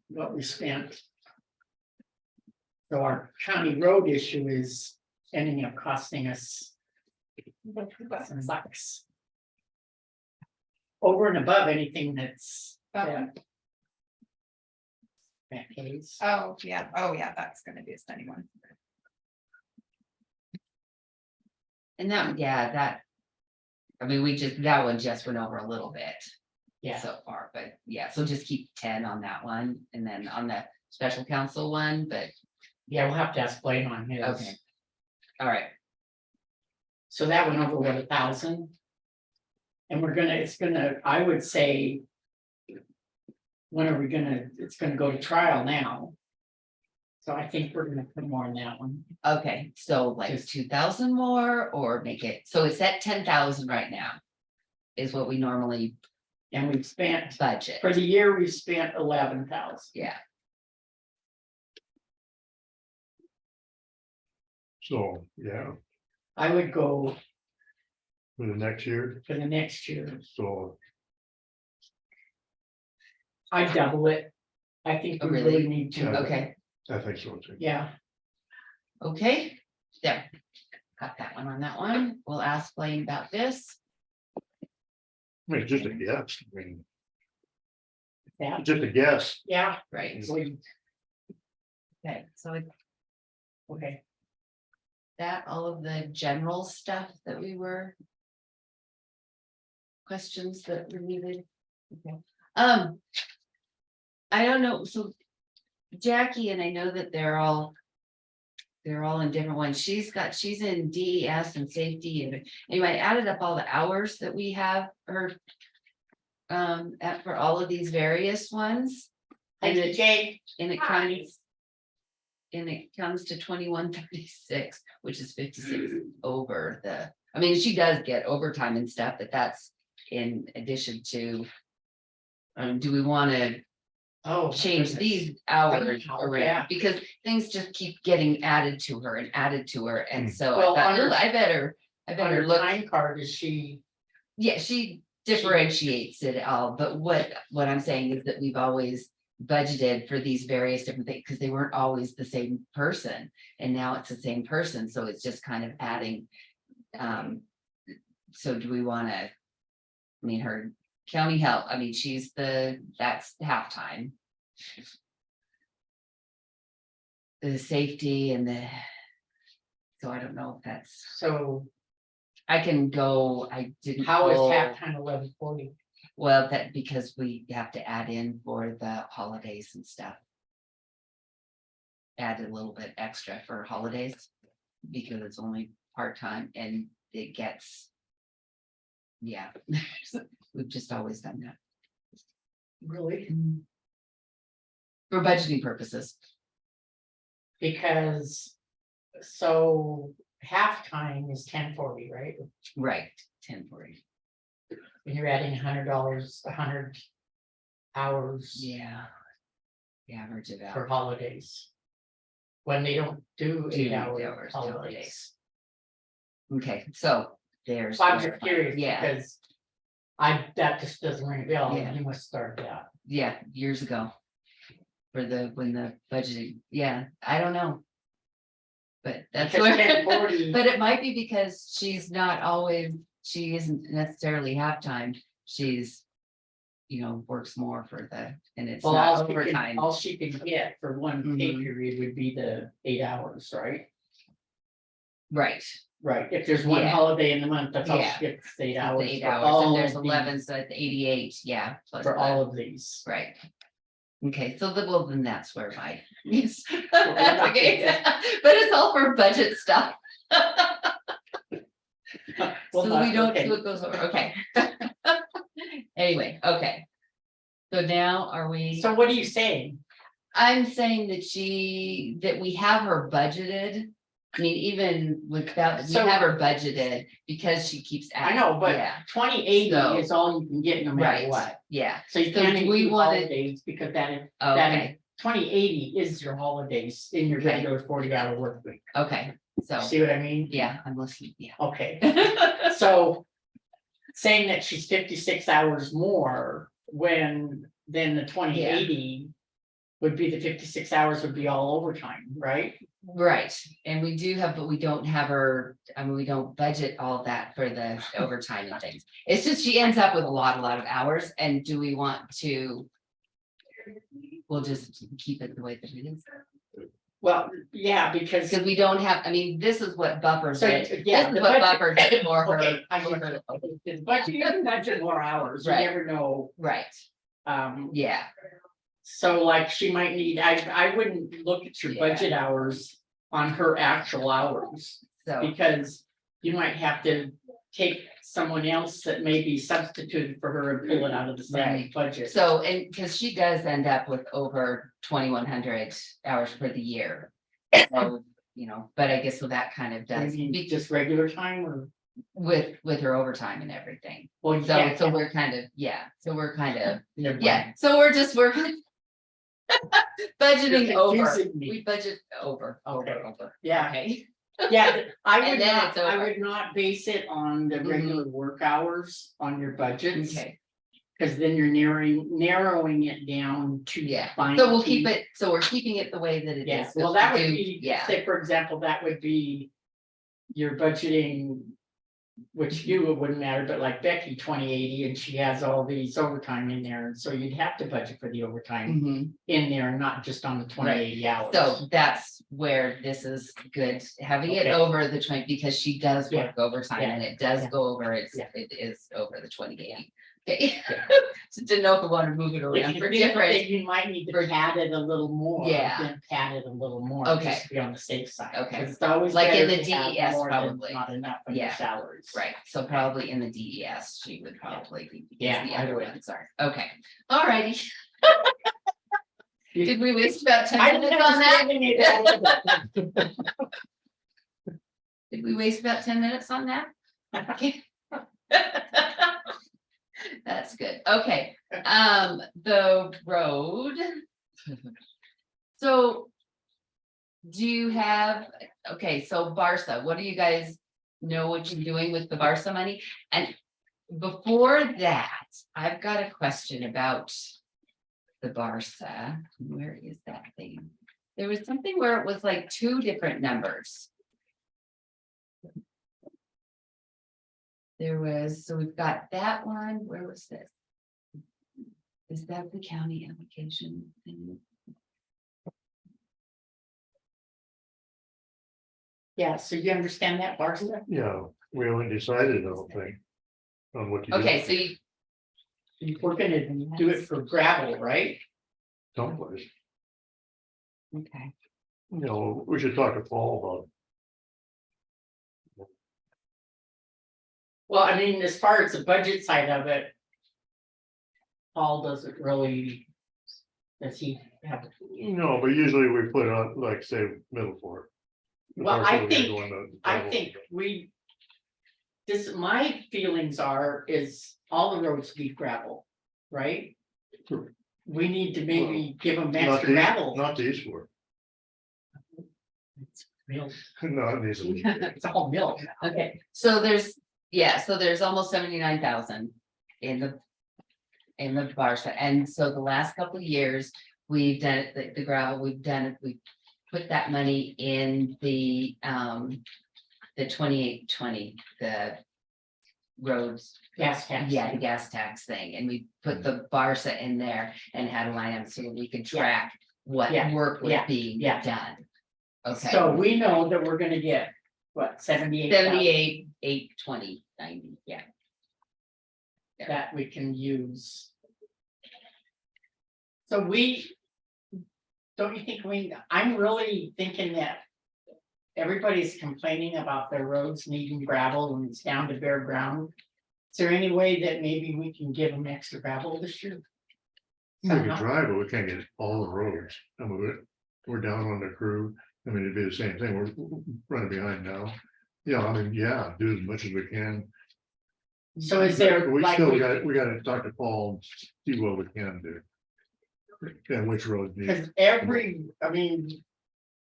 what we spent. So our county road issue is ending up costing us. Some bucks. Over and above anything that's. That pays. Oh, yeah, that's gonna be a stunning one. and that, yeah, that. I mean, that one just went over a little bit. Yeah. So far, but yeah, so just keep 10 on that one, and then on the special counsel one, but Yeah, we'll have to ask Blaine on his. okay. All right, So that went over what, 1,000? And it's gonna, I would say. When are we gonna, it's gonna go to trial now. So I think we're gonna put more in that one. okay, so like Just- 2,000 more, or make it, so it's at 10,000 right now. Is what we normally And we've spent, budget, for the year, we've spent 11,000. yeah, So, yeah, I would go for the next year, for the next year, so I'd double it. I think Oh, we really? really need to, okay, I think so too. yeah, okay, there. Got that one on that one, we'll ask Blaine about this, I mean, just a guess, I mean, yeah, just a guess. yeah. right, we- okay, so it's Okay, that, all of the general stuff that we were. Questions that were needed. Okay. I don't know, so. Jackie, and I know that they're all. They're all in different ones. She's in DES and safety, and anyway, I added up all the hours that we have her. For all of these various ones. thank you, Jay. And it kind of. And it comes to 2136, which is 56 over I mean, she does get overtime and stuff, but that's in addition to. Do we want to Oh. change goodness. these hours Yeah. around? Because things just keep getting added to her, and so Well, I thought, on her- "Ugh, I better On her look." time card, is she, Yeah, she differentiates it all, but what I'm saying is that we've always budgeted for these various different things, because they weren't always the same person, and now it's the same person, so it's just kind of adding. So do we wanna? I mean, her county health, I mean, that's halftime. The safety and so I don't know if that's, so I can go, I didn't. how is pull- halftime 11:40? Well, that because we have to add in for the holidays and stuff. Add a little bit extra for holidays, because it's only part-time and it gets. Yeah, we've just always done that. Really? For budgeting purposes, Because, so halftime is 10:40, right? right, 1040, And you're adding $100, 100 hours yeah. The average it for out. holidays. When they don't do 8 Do the hour hours, holidays. holidays. Okay, so there's. So I'm just curious, Yeah, because that just doesn't ring a bell, Yeah. you must start that. yeah, years ago. For when the budgeting, yeah, I don't know. But that's Because where, 1040 but it might be because she's not always, she isn't necessarily half-time, she's. You know, works more for and it's Well, not all overtime, all she can get for one pay Mhm. period would be the 8 hours, right? right? Right, if there's one Yeah. holiday in the month, that's all Yeah. she gets, 8 The hours. 8 for hours, all and there's of 11, these- so it's 88, yeah. plus For the- all of these. Right. Okay, so well, then that's where my, yes. not Okay, thinking. but it's all for budget stuff. Well, So not- we don't, okay. so it goes over, okay. Anyway, okay. So now are we? So what are you saying? I'm saying that we have her budgeted. I mean, even without, we So- have her budgeted because she keeps. I know, but Yeah, 2080 So- is all you can get no matter right, what. yeah, So you So can't do we include wanna- holidays because that is, okay, 2080 is your holidays in your Okay. regular 40-hour work week. okay, so, See what I mean? yeah, I'm listening, yeah. Okay, so saying that she's 56 hours more when then the 2080 would be the 56 hours would be all overtime, right? Right, and we do have, but we don't have her, I mean, we don't budget all that for the overtime and things. It's just she ends up with a lot of hours, and do we want to? We'll just keep it the way that it is, Well, yeah, because. because we don't have, I mean, this is what buffers So, it. This yeah, is the what budget- buffers it for her. Okay, I for get her- it. But you can budget more hours, you Right. never know, Right, yeah, so like she might need, I wouldn't look at your Yeah. budget hours on her actual hours. so, Because you might have to take someone else that may be substituted for her and pull it out of the same Right. budget. so, and because she does end up with over 2,100 hours for the year. So, you know, but I guess so that kind of I does, mean, just regular time or, with her overtime and everything. well, So, yeah. so we're kind of, yeah, so we're kind of, never mind. yeah, so we're budgeting You're over, confusing me. we budget over, Okay. over. Yeah. Okay, Yeah, I would And then not, it's I over. would not base it on the Mhm. regular work hours on your budgets. okay, Cause then you're narrowing it down to. yeah, fine so we'll keep tune. it, so we're keeping it the way that it Yeah, is. well, but that we would do- be, Yeah, say, for example, that would be your budgeting, which you, it wouldn't matter, but like Becky, 2080, and she has all these overtime in there, and so you'd have to budget for the overtime mhm. in there, not just on the 2080 hours. So that's where this is good, having it Okay. over the 20, because she does Yeah. work overtime Yeah. and it does Yeah. go over, it Yeah. is over the 2080. Okay, just didn't know if we want to move it If around you for think that different, you might need to for- pad it a little more. Yeah. Then pad it a little more. Okay. Just to be on the safe side. Okay. 'Cause it's always Like in better the to have DES more than probably. Not enough on your Yeah. salaries. right, so probably in the DES, she would probably be. because Yeah, The I other would. ones are, okay, alrighty. Did we waste about I 10 didn't minutes on that? understand any of that. Did we waste about 10 minutes on that? Okay. That's good, okay, the road. So. Do you have, okay, so Barca, what do you guys know what you're doing with the Barca money? And before that, I've got a question about. The Barca, where is that thing? There was something where it was like 2 different numbers. There was, so we've got that one, where was this? Is that the county application thing? Yeah, so you understand that, Barca? Yeah, we haven't decided, I don't think. On what to do. Okay, so you, We're gonna do it for gravel, right? Someplace, okay, you know, we should talk to Paul Well, I mean, as far as the budget side of it. Paul doesn't really. Does he have? about, no, but usually we put on, like, say, middle for. Well, I think we. My feelings is all the roads need gravel, right? Sure. We need to maybe give them Not extra these, gravel. not these four. It's real- No, it needs to be. It's all milk. okay, so there's, yeah, so there's almost 79,000 in the. In the Barca, and so the last couple of years, we've done it, the gravel, we've done it, we put that money in the 2820, the roads. Gas tax. Yeah, the gas tax thing, and we put the Barca in there and had a line item so that we could track what Yeah, work was yeah, being yeah. done. Okay. So we know that we're gonna get, what, 78? 78, 820, 90, yeah. That we can use. So don't you think, I'm really thinking that everybody's complaining about their roads needing gravel and it's down to bare ground. Is there any way that maybe we can give them extra gravel this year? We can Somehow? try, but we can't get all the roads. Some of it, we're down on the crew. I mean, it'd be the same thing. We're running behind now. Yeah, I mean, yeah, do as much as we can. So is there We like, still we gotta talk to Paul, and see what we can do. And which roads need. because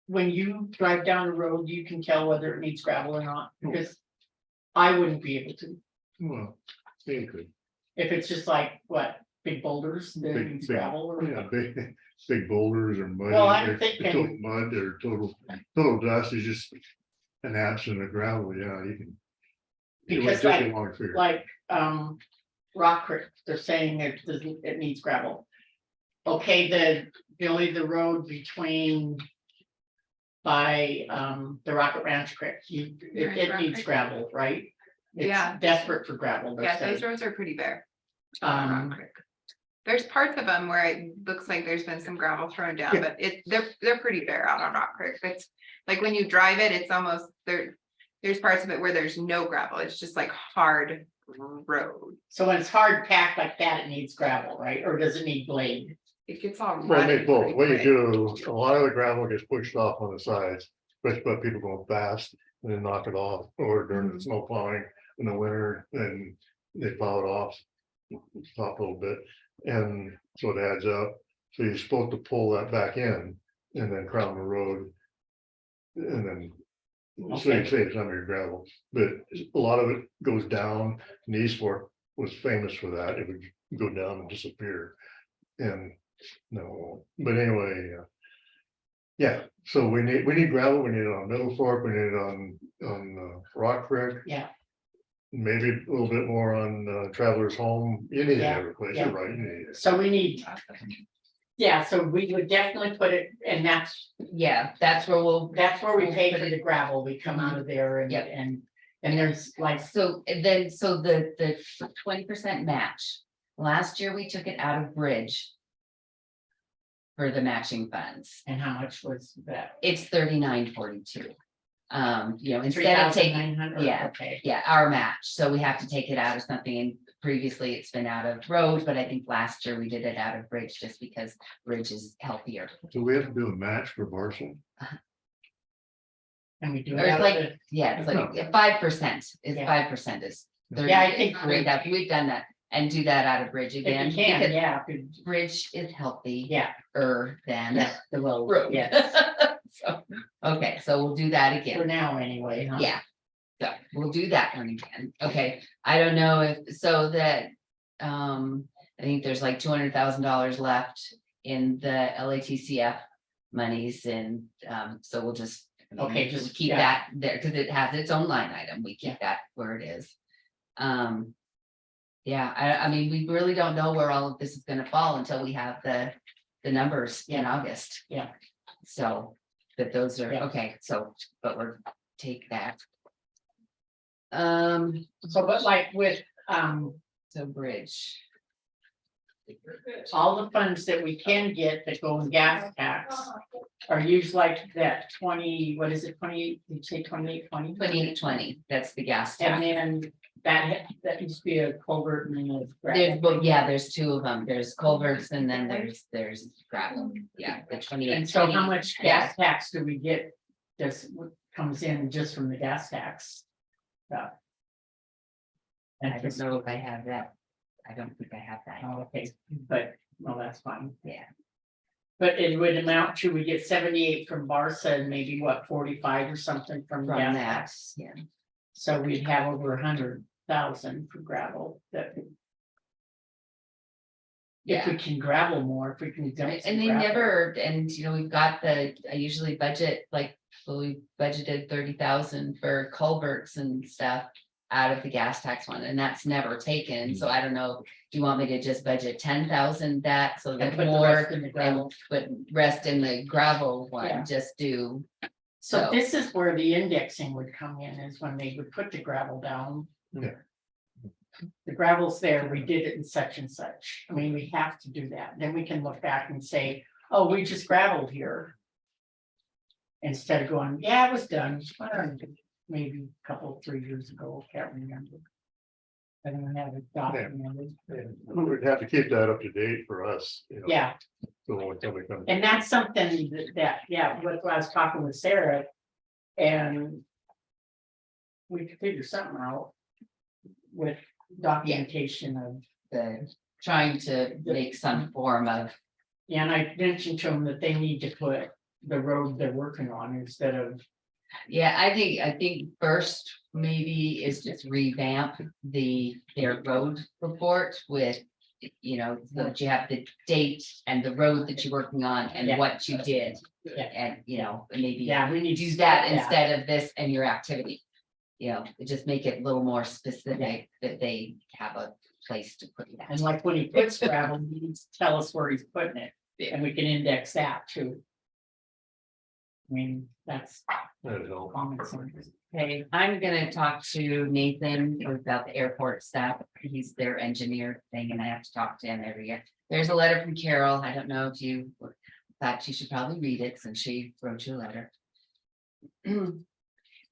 when you drive down the road, you can tell whether it needs gravel or not, because I wouldn't be able to. Well, they could. If it's just like, what, big boulders that Big- needs big- gravel or? Yeah, big boulders or mud. Well, I'm or thinking- total mud or total dust is just an absence of gravel, yeah, you can. It would Because take you long to figure. Like, Rock Creek, they're saying it needs gravel. Okay, Billy, the road between by, the Rocket Ranch Creek, Right, it Rock needs Creek. gravel, right? Yeah. It's desperate for gravel, they're Yeah, those saying. roads are pretty bare. Um, There's parts of them where it looks like there's been some gravel thrown down, Yeah. but they're pretty bare out on Rock Creek. It's like when you drive it, it's almost there's parts of it where there's no gravel. It's just like hard road. so when it's hard packed like that, it needs gravel, right? Or does it need blade? It gets all Well, rutty they both, pretty what you quick. do, a lot of the gravel gets pushed off on the sides, especially by people going fast and then knock it off, or during the snow plowing in the winter, then they plow it off. Top a little bit, and so it adds up, so you're supposed to pull that back in and then crown the road. And then, so you Okay. save some of your gravel, but a lot of it goes down, and East Fork was famous for that, it would go down and disappear. And no, but anyway, yeah, so we need gravel, we need it on Middle Fork, we need it on Rock Creek. Yeah. Maybe a little bit more on Travelers Home, you need it Yeah, every place, yeah. you're right, you need it. So we need, yeah, so we would definitely put it, and that's That's where we pay for the gravel, we come out of there and, Yep. and there's like, so the 20% match. Last year, we took it out of bridge. For the matching funds, and how much was that? it's 39.42. Instead of taking, 3,900? yeah. Okay, yeah, our match, so we have to take it out of something, and previously it's been out of road, but I think last year we did it out of bridge just because bridge is healthier. So we have to do a match for Barcelona. and we do Or it's have like- the, Yeah, it's like 5% is Yeah. 5% is. Yeah, I think Great, that we've done that and do that out of bridge if again. you can, because yeah, could- Bridge is healthy. yeah, Than yeah, the road, road. yes, So, okay, so we'll do that for again. now anyway, huh? Yeah. So we'll do that one again. Okay, I don't know if, so that, I think there's like $200,000 left in the LATCF monies and, so we'll just. Okay, we'll just- keep yeah. that there, because it has its own line item. We keep that where it is. Yeah, I mean, we really don't know where all of this is gonna fall until we have the numbers in August. Yeah. So, that those are, Yeah. okay, so, but we're, take that. So, but like with, So bridge. all the funds that we can get that go in gas tax are used like that 20, what is it, 28, did you say 2820? 2820, that's the gas And tax. then that used to be a culvert and then a There's, gravel. yeah, there's two of them. There's culverts and then there's gravel. Yeah, the 28. And so how much gas tax do we get? Just comes in just from the gas tax? stuff? I don't know if I have that. I don't think I have that. Oh, okay, but, well, that's fine. Yeah. But it would amount to, we get 78 from Barca and maybe what, 45 or something from From gas that, tax. yeah. So we'd have over 100,000 for gravel that. if we can gravel more, if we can. dump some And they gravel. never, and you know, we've got I usually budget, like, well, we budgeted 30,000 for culverts and stuff. Out of the gas tax one, and that's never taken, so I don't know, do you want me to just budget 10,000 that, so And that put the more, rest in the and gravel. put rest in the gravel Yeah. one, just do. So So, this is where the indexing would come in, is when they would put the gravel down. Yeah. The gravel's there, we did it in such and such, I mean, we have to do that, then we can look back and say, oh, we just gravelled here. Instead of going, yeah, it was done, maybe a couple, 3 years ago, can't remember. I don't have it documented, We'd have to keep that up to date for us, you know. yeah. So when somebody comes. And that's something yeah, what I was talking with Sarah. And we could figure something out with documentation of, trying to make some form of, yeah, and I mentioned to them that they need to put the road they're working on instead of, yeah, I think first maybe is just revamp their road report with. You know, so that you have the date and the road that you're working on and Yeah. what you did. Yeah. And, you know, maybe yeah, we need to do that yeah. instead of this and your activity. You know, just make it a little more specific that they have a place to put that. And like when he puts gravel, he needs to tell us where he's putting it, and we can index that too. I mean, that's That'd help. common sense. Okay, I'm gonna talk to Nathan about the airport staff. He's their engineer thing and I have to talk to him every year. There's a letter from Carol. I don't know if you thought you should probably read it since she wrote you a letter.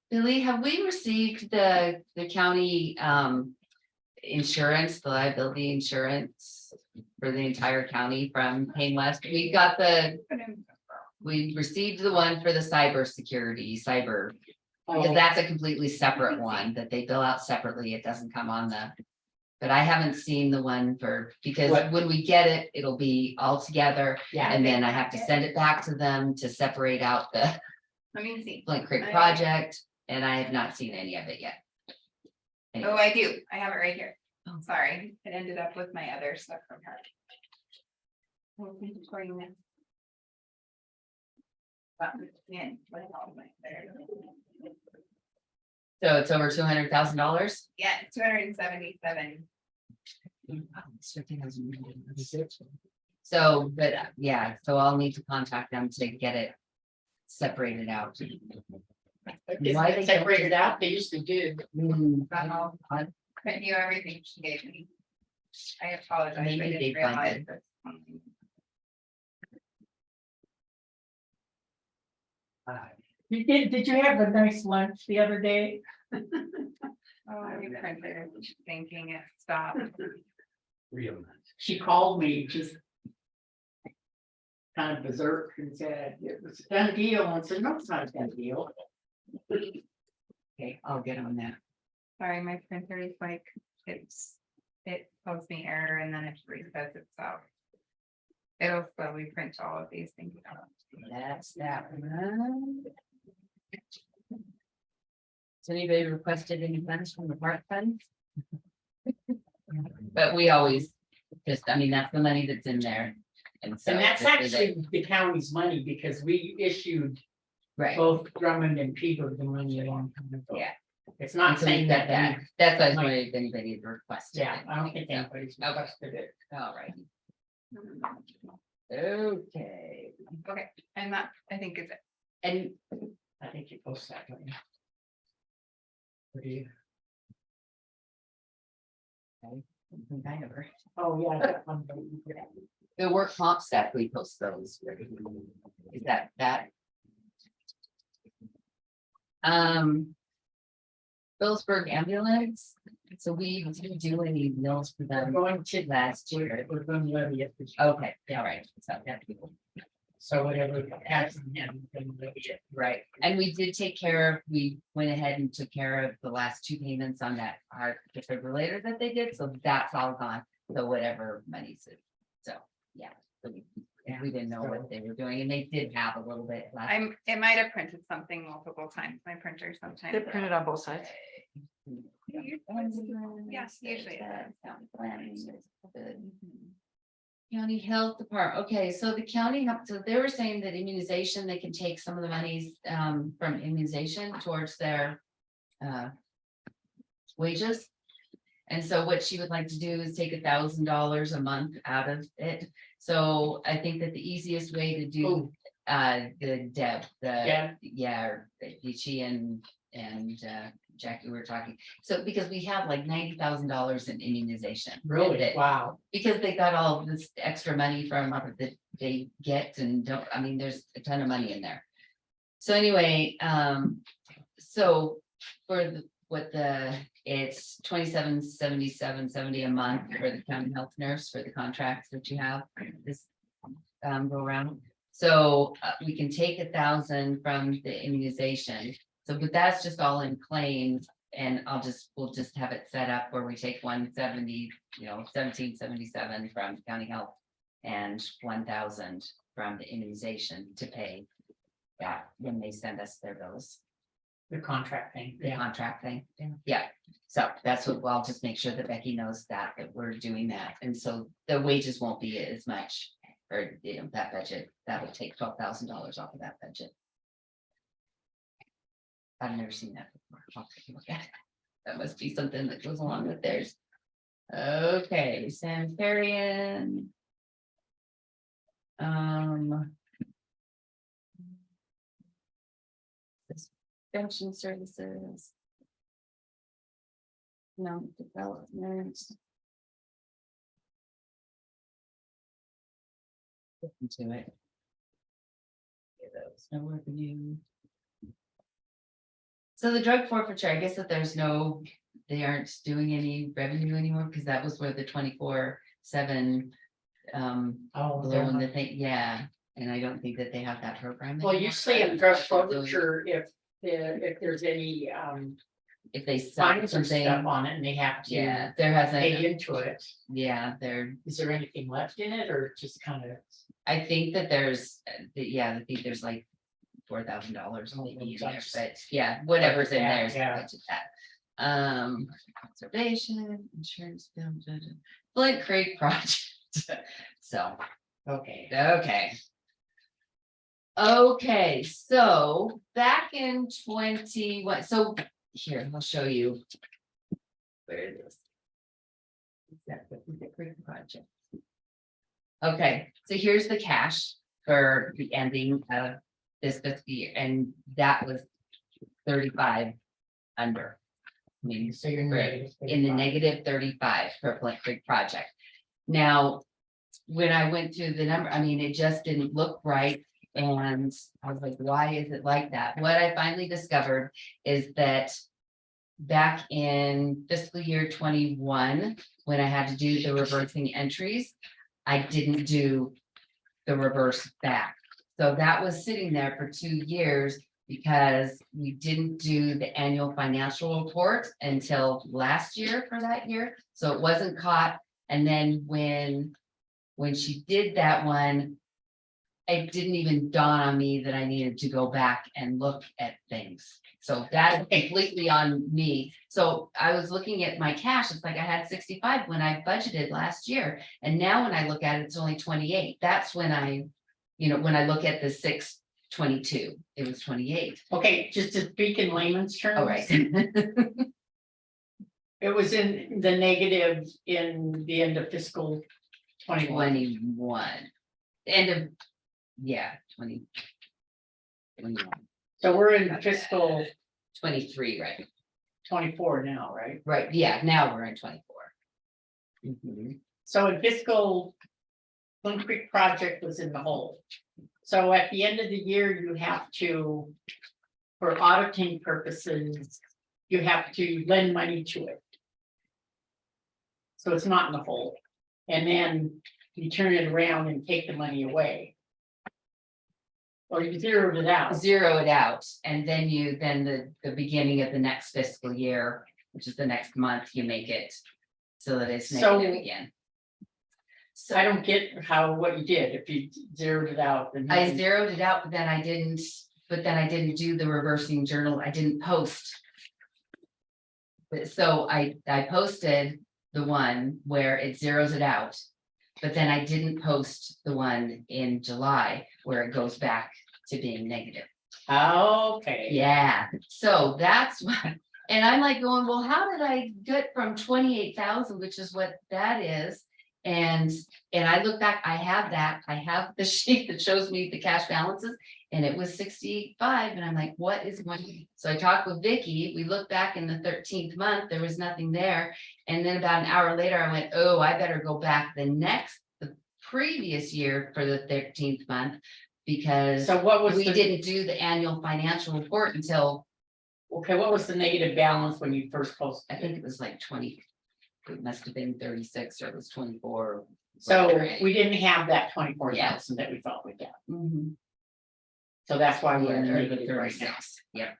Billy, have we received the county insurance, the liability insurance for the entire county from Payne West? We got we received the one for the cybersecurity, because that's a completely separate one that they bill out separately. It doesn't come on but I haven't seen the one because What? when we get it, it'll be all together. Yeah, And then I have to send it back to them to separate out the Let me see. Flint Creek project, and I have not seen any of it yet. Oh, I do. I have it right here. Oh, sorry. It ended up with my other stuff from her. Well, thank you for doing that. Yeah, what else am I there? So it's over $200,000. Yeah, 277. So, but yeah, so I'll need to contact them to get it separated out. Why they separated out, they used to do. Couldn't do everything she gave me. I apologize. I Maybe didn't they realize funded. this. Did you have a nice lunch the other day? Oh, my printer is thinking it stopped. She called me just. Kind of berserk and said, it was a done deal, and I said, no, it's not a done deal. Okay, I'll get on that. Sorry, my printer is like, it posts me error and then it resets itself. It'll slowly print all of these things out. That's that one. Has anybody requested any funds from the park fund? But we always just, I mean, that's the money that's in there. And so. And that's this is it. actually the county's money, because we issued Right. both Drummond and Peter the money a long time ago. Yeah. It's not So we saying got that, That's why I was wondering if anybody had requested. yeah, it. I don't think anybody's requested it. All right. Okay, Okay, and that, I think is it. and I think you post that. don't you? What do you? I never. Oh, yeah. I got one. The work comp stuff, we post those. Is that? Phillipsburg ambulance, so we didn't do any meals for We're them going to last year. We're going to levy it. this year. Okay, all right, so that people, So whatever happens, yeah, we're gonna levy it. right, and we did take care of, we went ahead and took care of the last 2 payments on that heart defibrillator that they did, so that's all gone, so whatever money's it, so, yeah. So we didn't know what they were doing, and they did have a little bit last. It might have printed something multiple times, my printer sometimes. They printed on both sides. Yes, usually it does. County Health Department, okay, so the county, so they were saying that immunization, they can take some of the monies from immunization towards their wages. And so what she would like to do is take $1,000 a month out of it. So I think that the easiest way to do the Deb, she and Jackie were talking. So because we have like $90,000 in immunization. Really? that- Wow. Because they got all this extra money from that they get and don't, I mean, there's a ton of money in there. So anyway, so for it's $27.77.70 a month for the county health nurse for the contracts that you have this go around. So we can take 1,000 from the immunization. So, but that's just all in claims, and we'll just have it set up where we take 170, 1777 from county health and 1,000 from the immunization to pay that when they send us their bills, The contract thing. the contract thing. Yeah, so that's what, I'll just make sure that Becky knows that we're doing that, and so the wages won't be as much. Or, that budget, that would take $12,000 off of that budget. I've never seen that before. I'll take a look at it. That must be something that goes along with theirs. Okay, sanitarian. Suspension services. No development. Listen to it. Okay, those, no revenue. So the drug forfeiture, I guess that they aren't doing any revenue anymore, because that was where the 24/7. Oh, Blowing the thing, yeah, and I don't think that they have that program. well, anymore. usually in drug forfeiture, if there's any If they sign fines or something, stuff on it and they have to yeah, there pay hasn't, into it, yeah, is there anything left in it or just kind of? I think that there's, I think there's like $4,000 Oh, maybe in there, that's- but yeah, whatever's in Yeah, there is yeah. budget that. Conservation, insurance, Flint Creek project, so, Okay. okay. Okay, so back in 21, so here, I'll show you. Where it is. Exactly, the Creek project. Okay, so here's the cash for the ending of this fiscal year, and that was 35 under. I mean, So you're negative. in the negative 35 for Flint Creek project. Now, when I went through the number, I mean, it just didn't look right. And I was like, why is it like that? What I finally discovered is that back in fiscal year 21, when I had to do the reversing entries, I didn't do the reverse back. So that was sitting there for 2 years because we didn't do the annual financial report until last year for that year. So it wasn't caught. And then when she did that one, it didn't even dawn on me that I needed to go back and look at things. So that is completely on me. So I was looking at my cash, it's like I had 65 when I budgeted last year. And now when I look at it, it's only 28. That's when when I look at the 622, it was 28. Okay, just to speak in layman's terms. All right. It was in the negative in the end of fiscal 21. 21. End of, 20. 21. So we're in fiscal 23, right? 24 now, right? Right, yeah, now we're in 24. Mhm. So in fiscal, Flint Creek project was in the hole. So at the end of the year, you have to, for auditing purposes, you have to lend money to it. So it's not in the hole. And then you turn it around and take the money away. Or you zeroed it out. Zero it out, and then the beginning of the next fiscal year, which is the next month, you make it so that it's So- negative again. So I don't get what you did, if you zeroed it out. Then I zeroed it out, but then I didn't do the reversing journal, I didn't post. But so I posted the one where it zeroes it out. But then I didn't post the one in July where it goes back to being negative. Okay. Yeah, so that's what, and I'm like going, well, how did I get from 28,000, which is what that is? And I look back, I have the sheet that shows me the cash balances, and it was 65, and I'm like, what is going? So I talked with Vicky, we looked back in the 13th month, there was nothing there. And then about an hour later, I went, oh, I better go back the previous year for the 13th month. Because So what was we the, didn't do the annual financial report until, okay, what was the negative balance when you first posted? I think it was like 20. It must have been 36 or it was 24. So we didn't have that 24,000 that we thought we got. Mhm. So that's why we're in the Yeah, negative right now. 36, yeah.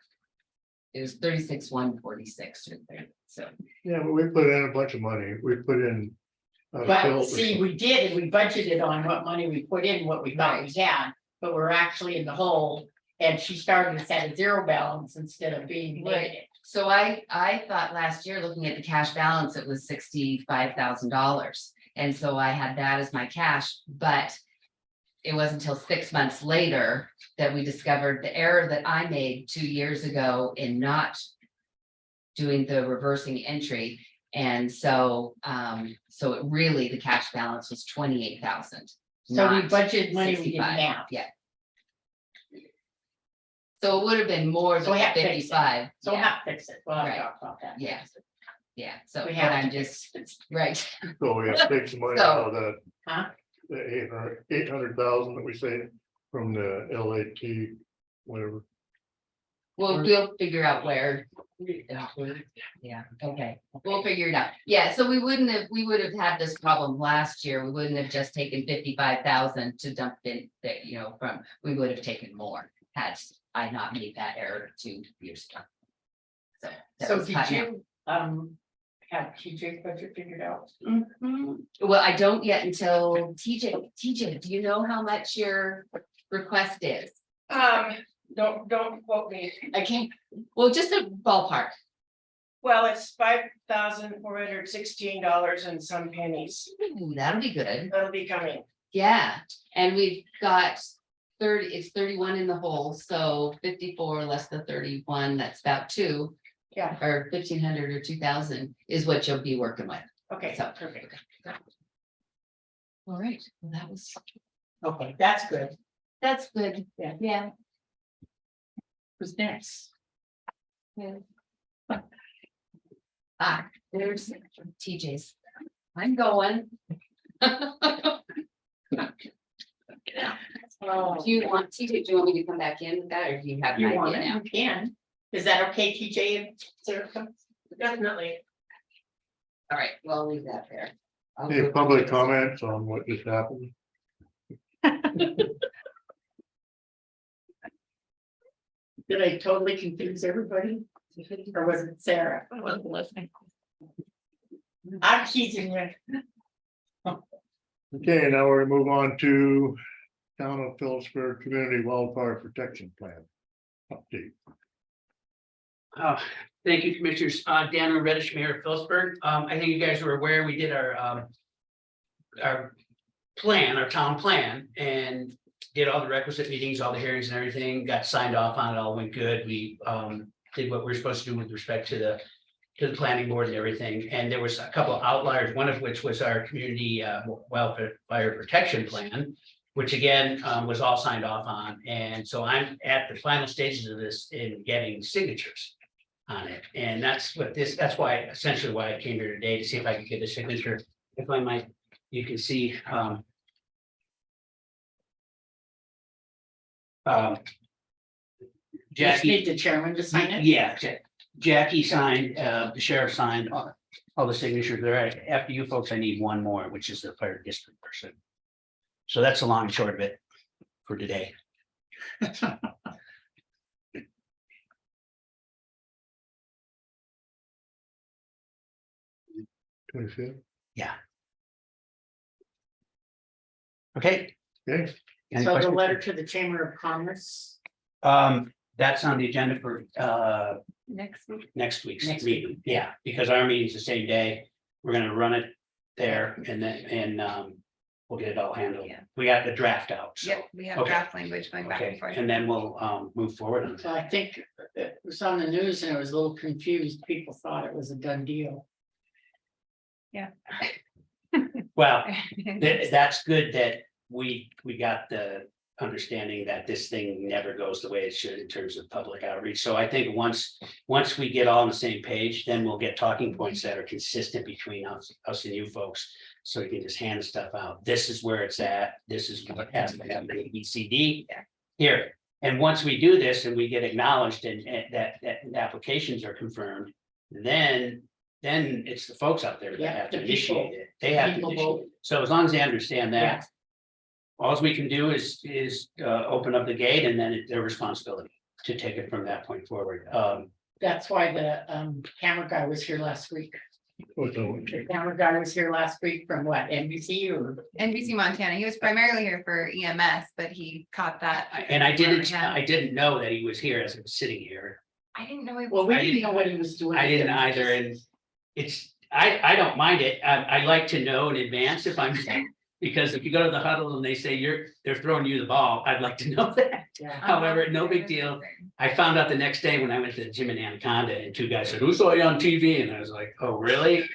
It was 36,146 right there, so. Yeah, but we put in a bunch of money. We put in. But filters. see, we did, we budgeted on what money we put in, what we thought we had, but we're actually in the hole. And she started us at a zero balance instead of being Right. negative. So I thought last year, looking at the cash balance, it was $65,000. And so I had that as my cash, but it wasn't until 6 months later that we discovered the error that I made 2 years ago in not doing the reversing entry. And so, so it really, the cash balance was 28,000. So we not budgeted money we didn't 65. have. Yeah. So it would have been more So than we have to fix it. 55. So we'll Yeah. have to fix it. We'll have to Right. talk about that. Yeah. Yeah, so We but have I'm to just, fix it. right, So we have to take some money So- out of that. Huh? The 800,000 that we saved from the LAT, whatever. well, we'll figure out where. Yeah, okay, we'll figure it out. Yeah, so we would have had this problem last year. We wouldn't have just taken 55,000 to dump in that, from, we would have taken more. Had I not made that error 2 years ago. So. that So was did cut now. you, have TJ's budget figured out? Mhm. Well, I don't yet until TJ, do you know how much your request is? Don't quote me. I can't, well, just a ballpark. Well, it's $5,416 and some pennies. Ooh, that'll be good. That'll be coming. Yeah, and we've got 30, it's 31 in the hole, so 54 less the 31, that's about 2. Yeah. Or 1,500 or 2,000 is what you'll be working with. Okay, So- perfect. All right, well, that was, Okay, that's good. that's good. Yeah. Yeah. Who's next? Ah, there's TJ's. I'm going. Oh, Do you want, TJ, do you want me to come back in with that, or do you have you an want idea it, now? you can. Is that okay, TJ? and Sarah? Definitely. All right, well, I'll leave that there. I'll Any go- public comments on what just happened? Did I totally confuse everybody? Or was it Sarah? I wasn't listening. I'm teasing you. Okay, now we're gonna move on to Town of Phillipsburg Community Wildfire Protection Plan. Update. Thank you, Commissioners. Dan Reddish, Mayor of Phillipsburg. I think you guys were aware, we did our plan, our town plan, and did all the requisite meetings, all the hearings and everything, got signed off on it, all went good. We did what we're supposed to do with respect to the planning board and everything. And there was a couple of outliers, one of which was our community wildfire protection plan, which again was all signed off on. And so I'm at the final stages of this in getting signatures on it. And that's why, essentially why I came here today, to see if I could get a signature. If I might, you can see. Just Jackie, need the chairman to sign it? yeah, Jackie signed, the sheriff signed all the signatures there. After you folks, I need one more, which is the fire district person. So that's the long and short of it for today. 25th. Yeah. Okay. Okay, Any So the questions? letter to the Chamber of Commerce. That's on the agenda for Next week. next week's Next meeting. Yeah, because our meeting's the same day. We're gonna run it there and then, we'll get it all handled. Yeah. We got the draft out, so. Yep, we have Okay. draft language going back and Okay, forth. and then we'll move forward on So that. I think it was on the news and it was a little confused. People thought it was a done deal. Well, that's good that we got the understanding that this thing never goes the way it should in terms of public outreach. So I think once we get all on the same page, then we'll get talking points that are consistent between us and you folks. So you can just hand stuff out. This is where it's at. This is what has to happen, A, B, C, D. Yeah. Here, and once we do this and we get acknowledged and that the applications are confirmed, then it's the folks out there that Yeah, have to the people. initiate it. They have to People initiate. vote. it. So as long as they understand Yeah. that. All we can do is open up the gate and then it's their responsibility to take it from that point forward. That's why the camera guy was here last week. What's the- The camera guy was here last week from what, NBC or? NBC Montana, he was primarily here for EMS, but he caught that. And I didn't Yeah. know that he was here as I was sitting here. I didn't know. He Well, was. we didn't know what he was doing. I didn't either, and I don't mind it. I like to know in advance if I'm, because if you go to the huddle and they say they're throwing you the ball, I'd like to know that. Yeah. However, no big deal. I found out the next day when I went to the gym in Anaconda and two guys said, "Who saw you on TV?" And I was like, "Oh, really?"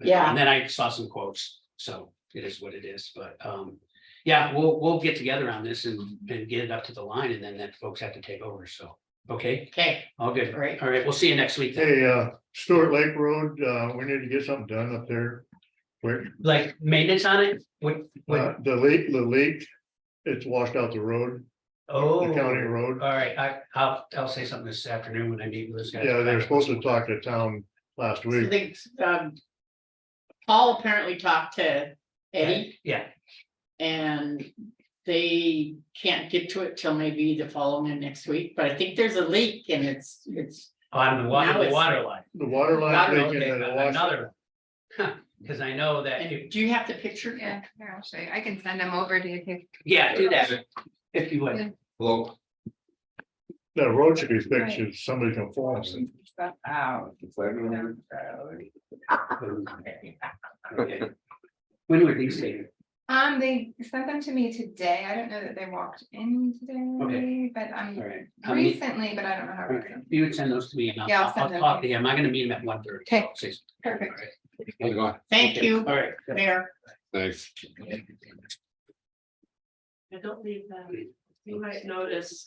Yeah. And then I saw some quotes, so it is what it is, but yeah, we'll get together on this and get it up to the line and then folks have to take over, so, okay, Okay, all good. Great. All right, we'll see you next week. then. Hey, Stewart Lake Road, we need to get something done up there. Quick, Like maintenance on it? What? the leak, it's washed out the road, Oh, the county all road. right, I'll say something this afternoon when I meet with those guys. Yeah, they're supposed to talk to town last I week. think Paul apparently talked to Eddie Yeah, and they can't get to it till maybe the following and next week, but I think there's a leak and it's. on the Now water it's- line. The water line Water, leaking okay, and it washed. another. Cause I know that, And do you have the picture? Yeah, here, I'll show you. I can send him over to you. too. yeah, do that, if you would. Hello. That road should be fixed if somebody can fall. Stuff out. Okay. When would these take? They sent them to me today. I don't know that they walked in Okay. today, but All right. recently, but I don't know how. Okay, You would send those to me and Yeah, I'll I'll send them talk to to him. I'm gonna meet him at 1:30. Okay. Perfect. How's it going? Thank you. All right. There. Thanks. I don't leave them. You might notice.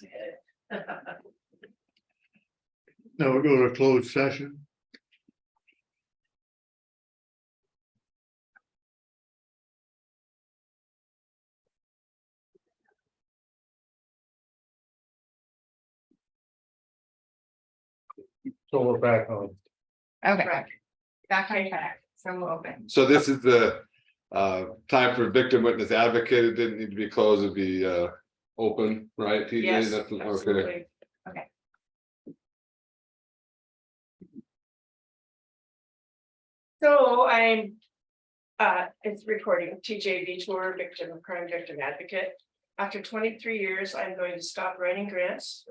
Now we go to closed session. So we're back on. Okay. Back on track. So we'll open. So this is the time for victim witness advocate. It didn't need to be closed, it'd be open, right? TJ? Yes, That's- Okay. absolutely. So I'm, it's recording, TJ Vitor, victim of crime victim advocate. After 23 years, I'm going to stop writing grants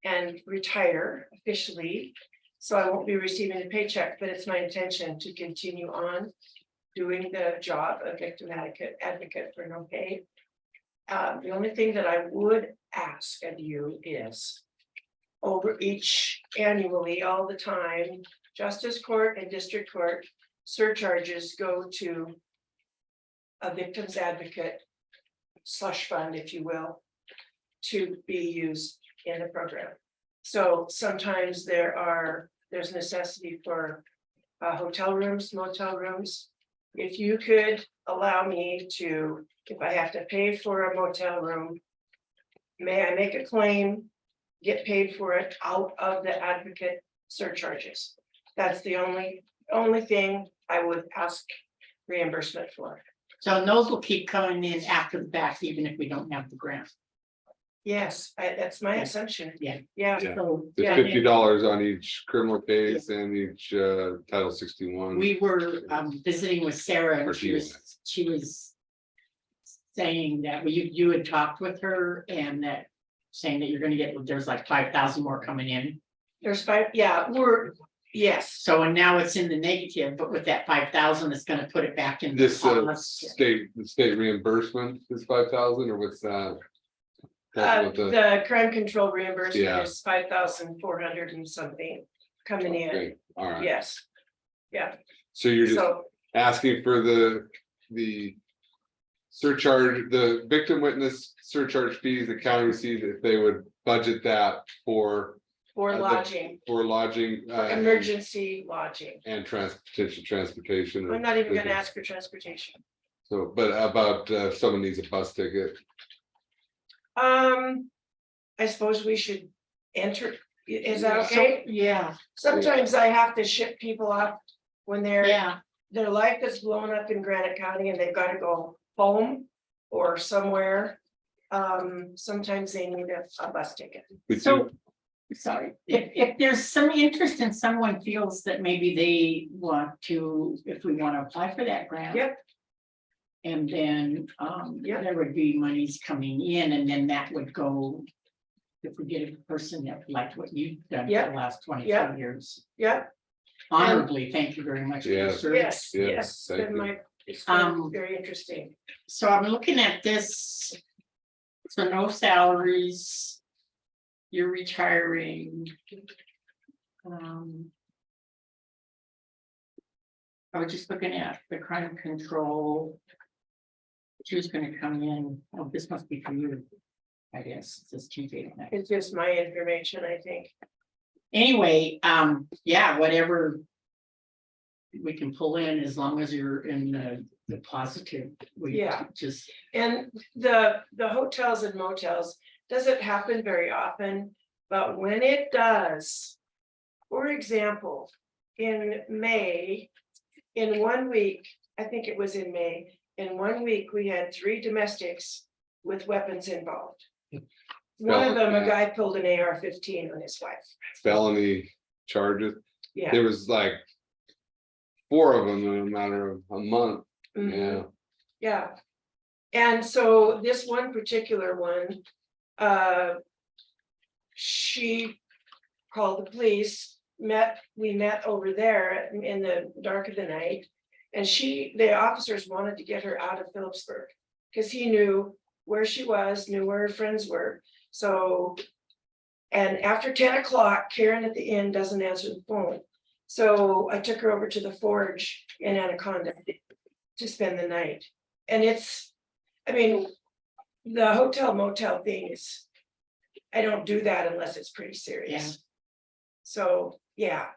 and retire officially. So I won't be receiving a paycheck, but it's my intention to continue on doing the job of victim advocate for no pay. The only thing that I would ask of you is over each annually, all the time, justice court and district court surcharges go to a victim's advocate slush fund, if you will, to be used in the program. So sometimes there's necessity for hotel rooms, motel rooms. If you could allow me to, if I have to pay for a motel room, may I make a claim, get paid for it out of the advocate surcharges? That's the only thing I would ask reimbursement for. So those will keep coming in after the fact, even if we don't have the grant. Yes, that's my assumption. Yeah. Yeah. Yeah. So It's Yeah. $50 on each criminal case and each Title 61. we were visiting with Sarah Or and she she was saying that you had talked with her and that saying that you're gonna get, there's like 5,000 more coming in. There's five, Yes, So and now it's in the negative, but with that 5,000, it's gonna put it back in. This the state reimbursement is 5,000 or what's that? Talking about the- the crime control reimbursement Yeah. is 5,400 and something coming in, Okay, all right, yes. Yeah, so you're just so, asking for the surcharge, the victim witness surcharge fees, the county receives, if they would budget that for for the- lodging, for lodging. emergency lodging, And transportation. I'm not even gonna ask for transportation. So, but about if someone needs a bus ticket, I suppose we should enter, is that So, okay? yeah, Sometimes I have to ship people off when yeah. their life is blown up in Granite County and they've gotta go home or somewhere. Sometimes they need a bus ticket. we do, So, sorry, if there's some interest and someone feels that maybe they want to, if we want to apply for that grant. Yep. And then, Yep. there would be monies coming in and then that would go. If we get a person that liked what you've done for Yep. the last 22 Yep. years, Yeah, honorably, thank you very much for your Yes. service. yes, Yes, yes, it's thank been you. it's been Um, very interesting. So I'm looking at this. So no salaries. You're retiring. I was just looking at the crime control. Who's gonna come in? Oh, this must be for you. I guess it's just Tuesday night. It's just my information, I think. Anyway, yeah, whatever. We can pull in as long as you're in the positive. We Yeah. just, And the hotels and motels, doesn't happen very often, but when it does. For example, in May, in 1 week, I think it was in May, in 1 week, we had 3 domestics with weapons involved. One of them, a guy pulled an AR-15 on his wife. felony charges, Yeah. there was like 4 of them in a matter of a month, Mhm. yeah. Yeah. And so this one particular one, she called the police, we met over there in the dark of the night. And the officers wanted to get her out of Phillipsburg, because he knew where she was, knew where her friends were, so. And after 10 o'clock, Karen at the inn doesn't answer the phone. So I took her over to the Forge in Anaconda to spend the night. And I mean, the hotel motel thing is, I don't do that unless it's pretty serious. Yeah. So, yeah,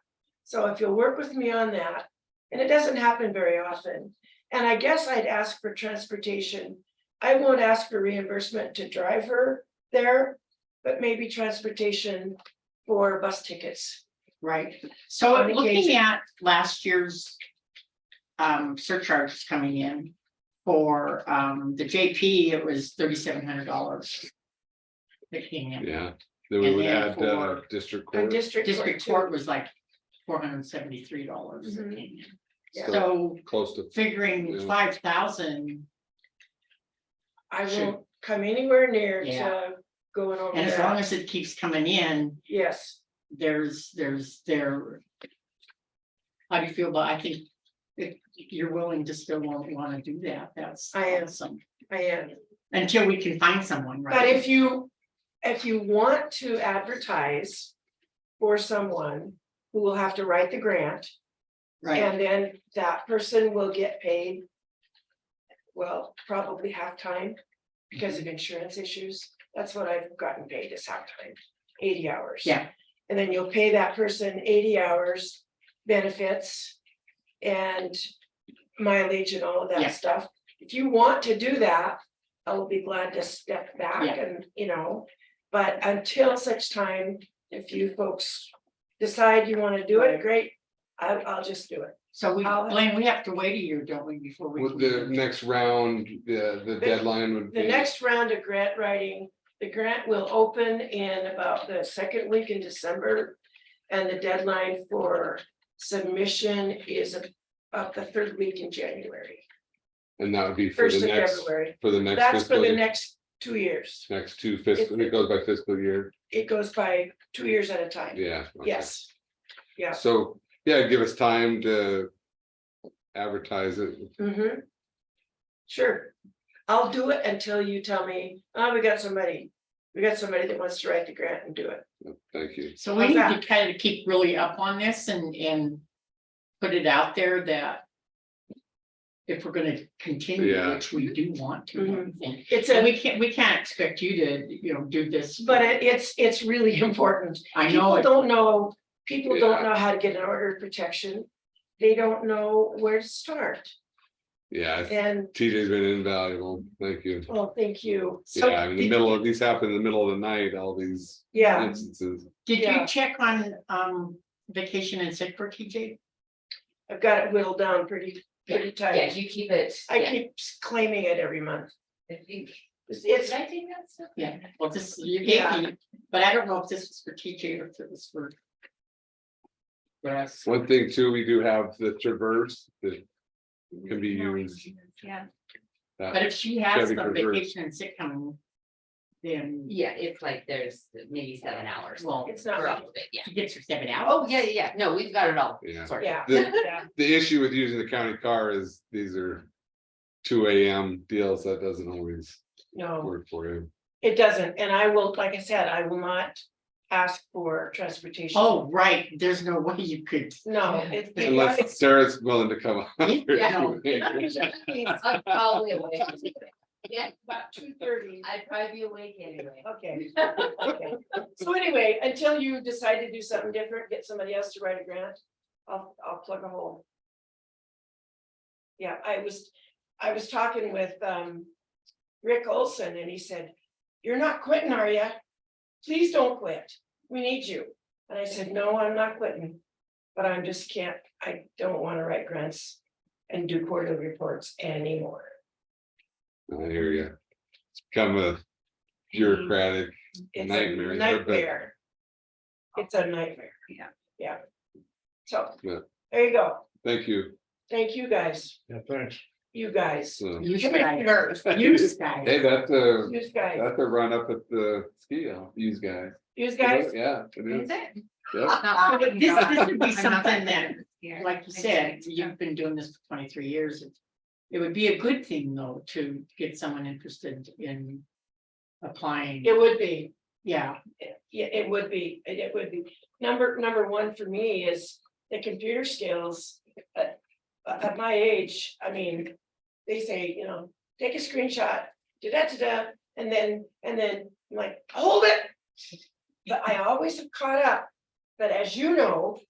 so if you'll work with me on that, and it doesn't happen very often. And I guess I'd ask for transportation. I won't ask for reimbursement to drive her there, but maybe transportation for bus tickets. right, so On looking occasion. at last year's. Surcharges coming in. For the JP, it was $3,700. That came in. Yeah, then we And would then add for- district And court, district District too. court was like $473 that Mhm. came in. Yeah. So close to, figuring Yeah. 5,000, I Should- won't come anywhere near Yeah. to going over and as long that. as it keeps coming in, Yes, there's there. How do you feel about, I think if you're willing to still want to do that, that's I am. awesome. I am. Until we can find someone, right? But if you want to advertise for someone who will have to write the grant, Right, and then that person will get paid. Well, probably half-time because of insurance issues. That's what I've gotten paid is half-time, 80 hours. yeah, And then you'll pay that person 80 hours benefits and mileage and all of Yeah. that stuff. If you want to do that, I will be glad to step back Yeah. and, but until such time, if you folks decide you want to do it, great. I'll just do it. so I'll- Blaine, we have to wait a year, don't we, before we. with the next round, the deadline would The be. next round of grant writing, the grant will open in about the second week in December. And the deadline for submission is about the third week in January, And that would be for first the of next, February. for the next That's for fiscal the year, next 2 years. next 2 fiscal, it goes by fiscal year, It goes by 2 years at a time. yeah. okay. Yes, Yeah. So, yeah, give us time to advertise it. Sure, I'll do it until you tell me, oh, we got somebody that wants to write the grant and do it. Thank you. So we How's need that? to kind of keep really up on this and put it out there that if we're gonna continue, Yeah. which we do want to, I think. It's And a, we can't expect you to, do this. but it's really important. I People know, don't know, people Yeah. don't know how to get an order of protection. They don't know where to start. Yeah, And, TJ's been invaluable. Thank you. well, thank you. Yeah, in the middle of, these happen in the middle of the night, all these Yeah, instances. did yeah. you check on vacation and sick for TJ? I've got it whittled down pretty Yeah, tight. you keep it. I yeah, keep claiming it every month. I think- It's, Did I take that stuff? Yeah, well, this, you Yeah. gave me, but I don't know if this was for TJ or if it was for. Yes. One thing too, we do have the Traverse that can be used. Yeah. But if she has Chevy some Traverse. vacation and sick coming, then Yeah, it's like there's maybe 7 hours. well, It's not, For all of it, yeah. she gets her 7 hours. Oh, yeah, no, we've got it all. Yeah. sorted. yeah, The, yeah, the issue with using the county car is these are 2 AM deals. That doesn't always no, work for you. it doesn't. And I will, like I said, I will not ask for transportation. Oh, right, there's no way you could. No, it's. Unless Sarah's willing to come on. Yeah. I'm probably awake. Yeah, About 2:30. I'd probably be awake anyway. Okay. Okay. So anyway, until you decide to do something different, get somebody else to write a grant, I'll plug a hole. Yeah, I was talking with Rick Olson and he said, "You're not quitting, are you? Please don't quit. We need you." And I said, "No, I'm not quitting, but I don't want to write grants and do quarterly reports anymore." I hear you. It's become a bureaucratic It's a nightmare. nightmare. It's a nightmare. Yeah. Yeah. So, Yeah. there you go. Thank you. Thank you, guys. Yeah, thanks. You guys. So, You Commissioners. You hey, guys. You guys. that's a run up at the ski, use guys. You guys. Yeah. it is. Is it? Yep. This would be something that, Yeah. like you said, you've been doing this for 23 years. It would be a good thing though, to get someone interested in applying. It would be, Yeah, yeah, it would be, it would be. Number one for me is the computer skills. At my age, I mean, they say, take a screenshot, da, and then I'm like, hold it. But I always have caught up, but as you know,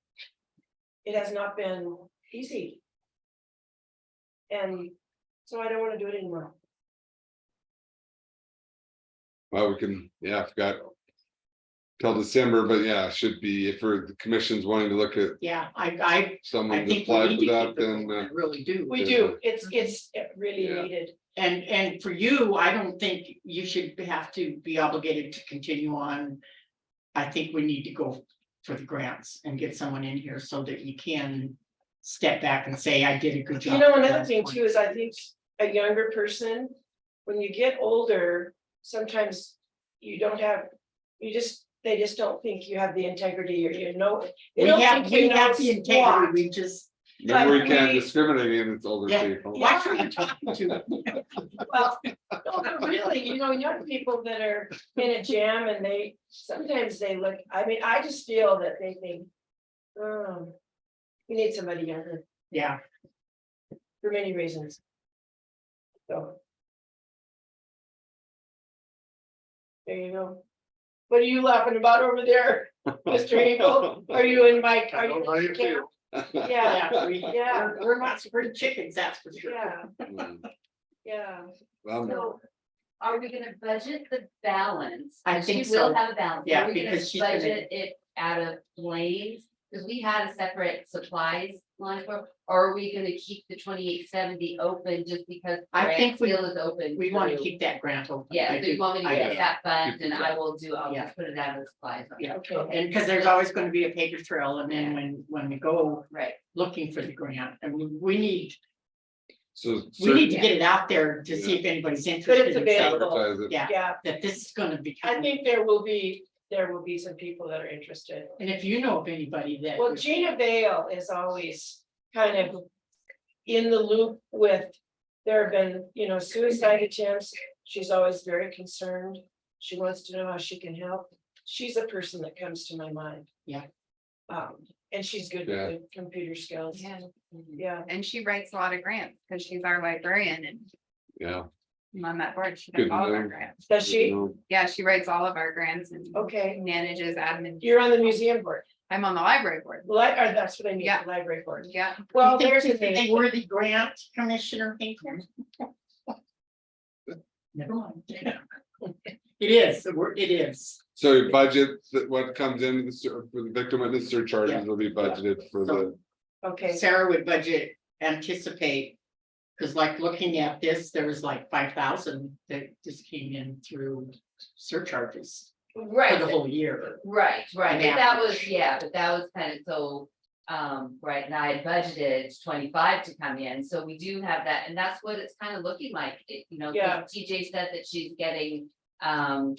it has not been easy. And so I don't want to do it anymore. Well, we can, yeah, I've got till December, but yeah, should be, if the commission's wanting to look at yeah, I someone to think we apply need for to that, keep it then going, I really do. We do, it's really Yeah. needed. And for you, I don't think you should have to be obligated to continue on. I think we need to go for the grants and get someone in here so that you can step back and say, I did a good job. Another thing too is I think a younger person, when you get older, sometimes you don't have, they just don't think you have the integrity or they We don't have, think you know the integrity, squat. we just. maybe we can't we- discriminate against older Yeah. people. Watch who you're talking to. Well, no, really, young people that are in a jam and sometimes they look, I mean, I just feel that they think, oh, we need somebody younger Yeah, for many reasons. So. There you go. What are you laughing about over there, Mr. Hinkle? Are you in my, I are don't you know how in you the feel. camp? Yeah, yeah, we're not spreading chickens, that's for sure. yeah, Mm. yeah. Well, So, Are we gonna budget the balance? I And think She will so. have a balance. Yeah, Are we gonna because she's gonna- budget it out of Blaze? Because we had a separate supplies line for, or are we gonna keep the 2870 open just because? I grant think we- Still is open. We want to through- keep that grant open. Yeah, I so you do. want me to I get do. that fund Keep it and I will do, I'll Yeah. just put it out of supplies. Yeah, okay, and because there's always going to be a paper trail, and then when we go Right. looking for the grant, and we need So. to get it out there to see if anybody's interested. it's in saying, available. Advertise it. Yeah, yeah, that this is gonna be. I think there will be there will be some people that are interested. And if you know of anybody that. Well, would- Gina Vale is always kind of in the loop with, there have been, you know, suicide attempts. She's always very concerned. She wants to know how she can help. She's a person that comes to my mind. Yeah. And she's good Yeah. with the computer skills. Yeah, Yeah. and she writes a lot of grants because she's our librarian and Yeah. I'm on that board. She Good does to all of our know. grants. Does she? Yeah, she writes all of our grants and Okay, manages admin. you're on the museum board. I'm on the library board. Or that's what I mean, Yeah. the library board. Yeah. Well, You think there's she's a a thing. worthy grant commissioner, Hinkle? Never mind. It is, it is. So your budget, that what comes in for the victim witness surcharges Yeah. will be budgeted for the, Okay, Sarah would budget, anticipate. Cause like looking at this, there was like 5,000 that just came in through surcharges for Right, the whole year. right, right, An but that was, average. yeah, but that was kind of so. Right, and I had budgeted 25 to come in, so we do have that, and that's what it's kind of looking like, you know, 'cause Yeah. TJ said that she's getting.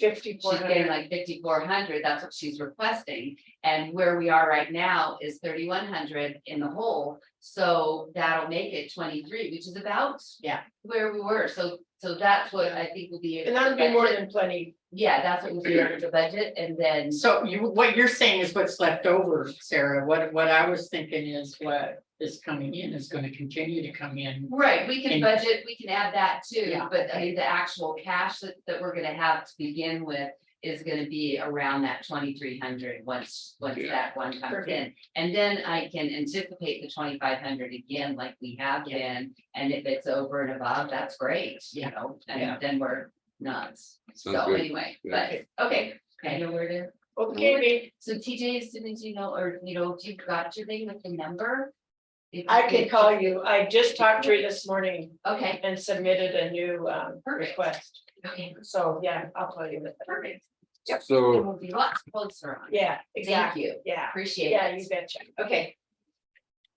She's 5,400. getting like 5,400, that's what she's requesting, and where we are right now is 3,100 in the hole. So that'll make it 23, which is about. Yeah. Where we were, so that's what I think will be. and that'll be more than plenty. Yeah, that's what we'll be able to budget, and then. So what you're saying is what's left over, Sarah. What I was thinking is what is coming in is gonna continue to come in. Right, we can And- budget, we can add that too, Yeah. but I mean, the actual cash that we're gonna have to begin with. Is gonna be around that 2,300 once that one comes in. And then I can anticipate the 2,500 again, like we have been, and if it's over and above, that's great, you know, Yeah. and then we're nuts. So Sounds good. anyway, Yeah. but, okay, I know where to. Okay, So TJ, as soon as you know, or you know, if you've got your thing with the number. if I you can could- call you. I just talked to her this morning Okay, and submitted a new Perfect. request. okay, So, yeah, I'll call you. perfect. Yep. It so will be lots closer on. Yeah, Thank exactly. you, Yeah, appreciate yeah, it. you betcha. Okay,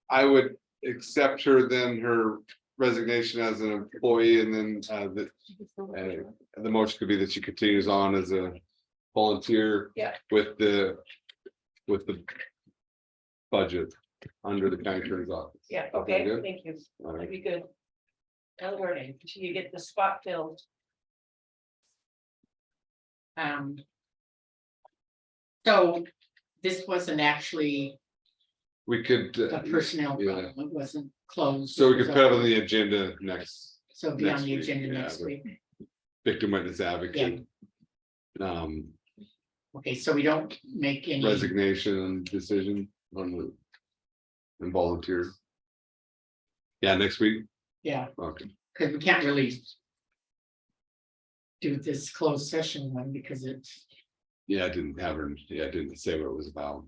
I would accept her then her resignation as an employee and then the motion could be that she continues on as a volunteer. Yeah. With the budget under the county attorney's office. Yeah, Okay, okay, good. thank you. All That'd right. be good. That'll work until you get the spot filled. So this wasn't actually We could, a personnel yeah. problem. It wasn't closed. So we It was could put it on open. the agenda next, So it'll be on next the week, agenda yeah, next but- week. victim witness advocate. Okay, so we don't make any. Resignation and decision on the. And volunteer. Yeah, next week, Yeah, okay, because we can't really. Do this closed session one because it's, yeah, I didn't have her, yeah, I didn't say what it was about.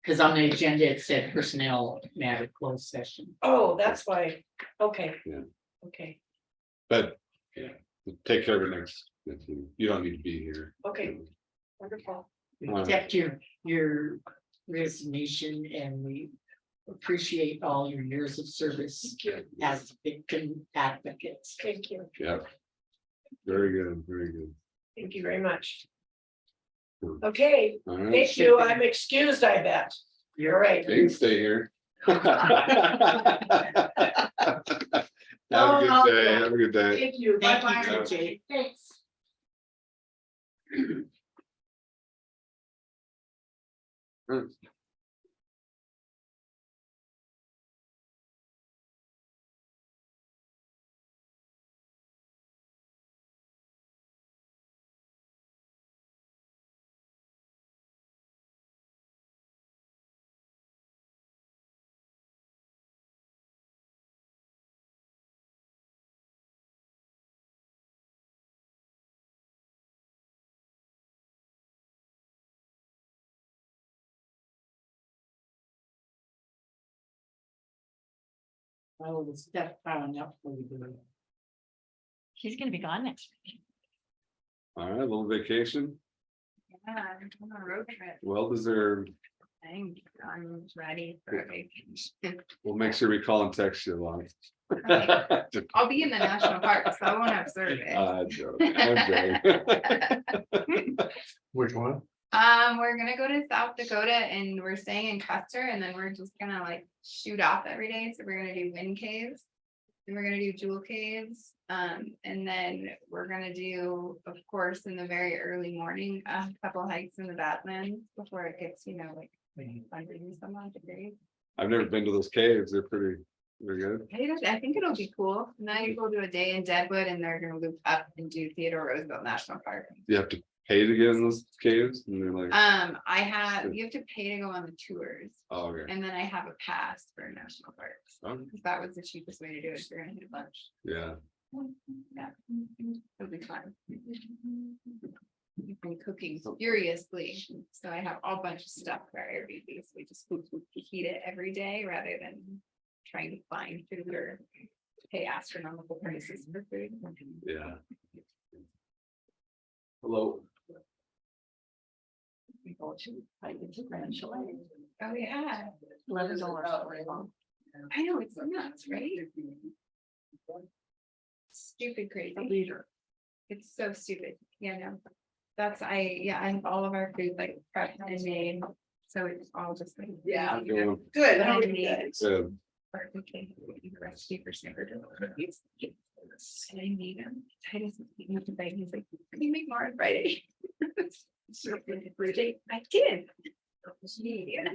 because on the agenda it said personnel matter closed session. Oh, that's why. Okay. Yeah. Okay, But, yeah, take care of it next, you don't need to be here. okay, wonderful. We Wow. accept your resignation and we appreciate all your years of service as victim advocates. Thank you. Yeah. Very good, very good. Thank you very much. Cool. Okay, All right, thank you. I'm excused, I bet. You're right. you can stay here. Have a good day, have a good day. Thank you. Thank Bye-bye. you, TJ. Thanks. Oh, the stuff piling up for you. He's gonna be gone next week. All right, a little vacation, Yeah, I'm on a road trip. well deserved. I'm ready for a vacation. We'll make sure we call and text you along. I'll be in the national park, so I won't observe it. I'm joking. Which one? We're gonna go to South Dakota and we're staying in Custer and then we're just gonna like shoot off every day. So we're gonna do wind caves. And we're gonna do jewel caves. And then we're gonna do, of course, in the very early morning, a couple hikes in the Badlands before it gets, like 100 and some odd degrees. I've never been to those caves. They're pretty good. I think it'll be cool. Now you go do a day in Deadwood and they're gonna loop up and do Theodore Roosevelt National Park. You have to pay to get in those caves and they're like, You have to pay to go on the tours. oh, okay. And then I have a pass for national parks. Oh. 'Cause that was the cheapest way to do it. If you're gonna hit a bunch. Yeah. Yeah. It'll be fun. I've been cooking furiously, so I have all bunch of stuff for Airbnb. So we just heat it every day rather than trying to find food or pay astronomical prices for food. Yeah. Hello. We go to, I get to Grand Chalet. Oh, yeah. $11 for a month. I know, it's nuts, right? Stupid crazy. Leader. It's so stupid. Yeah, no. I have all of our food like prepped and made. So it's all just like. Yeah. Good. Good. I I don't need need Good. recipe for snickerdoodle cookies. And I made them. Titus was eating up the bag. He's like, can you make more on Friday? I did. Yeah.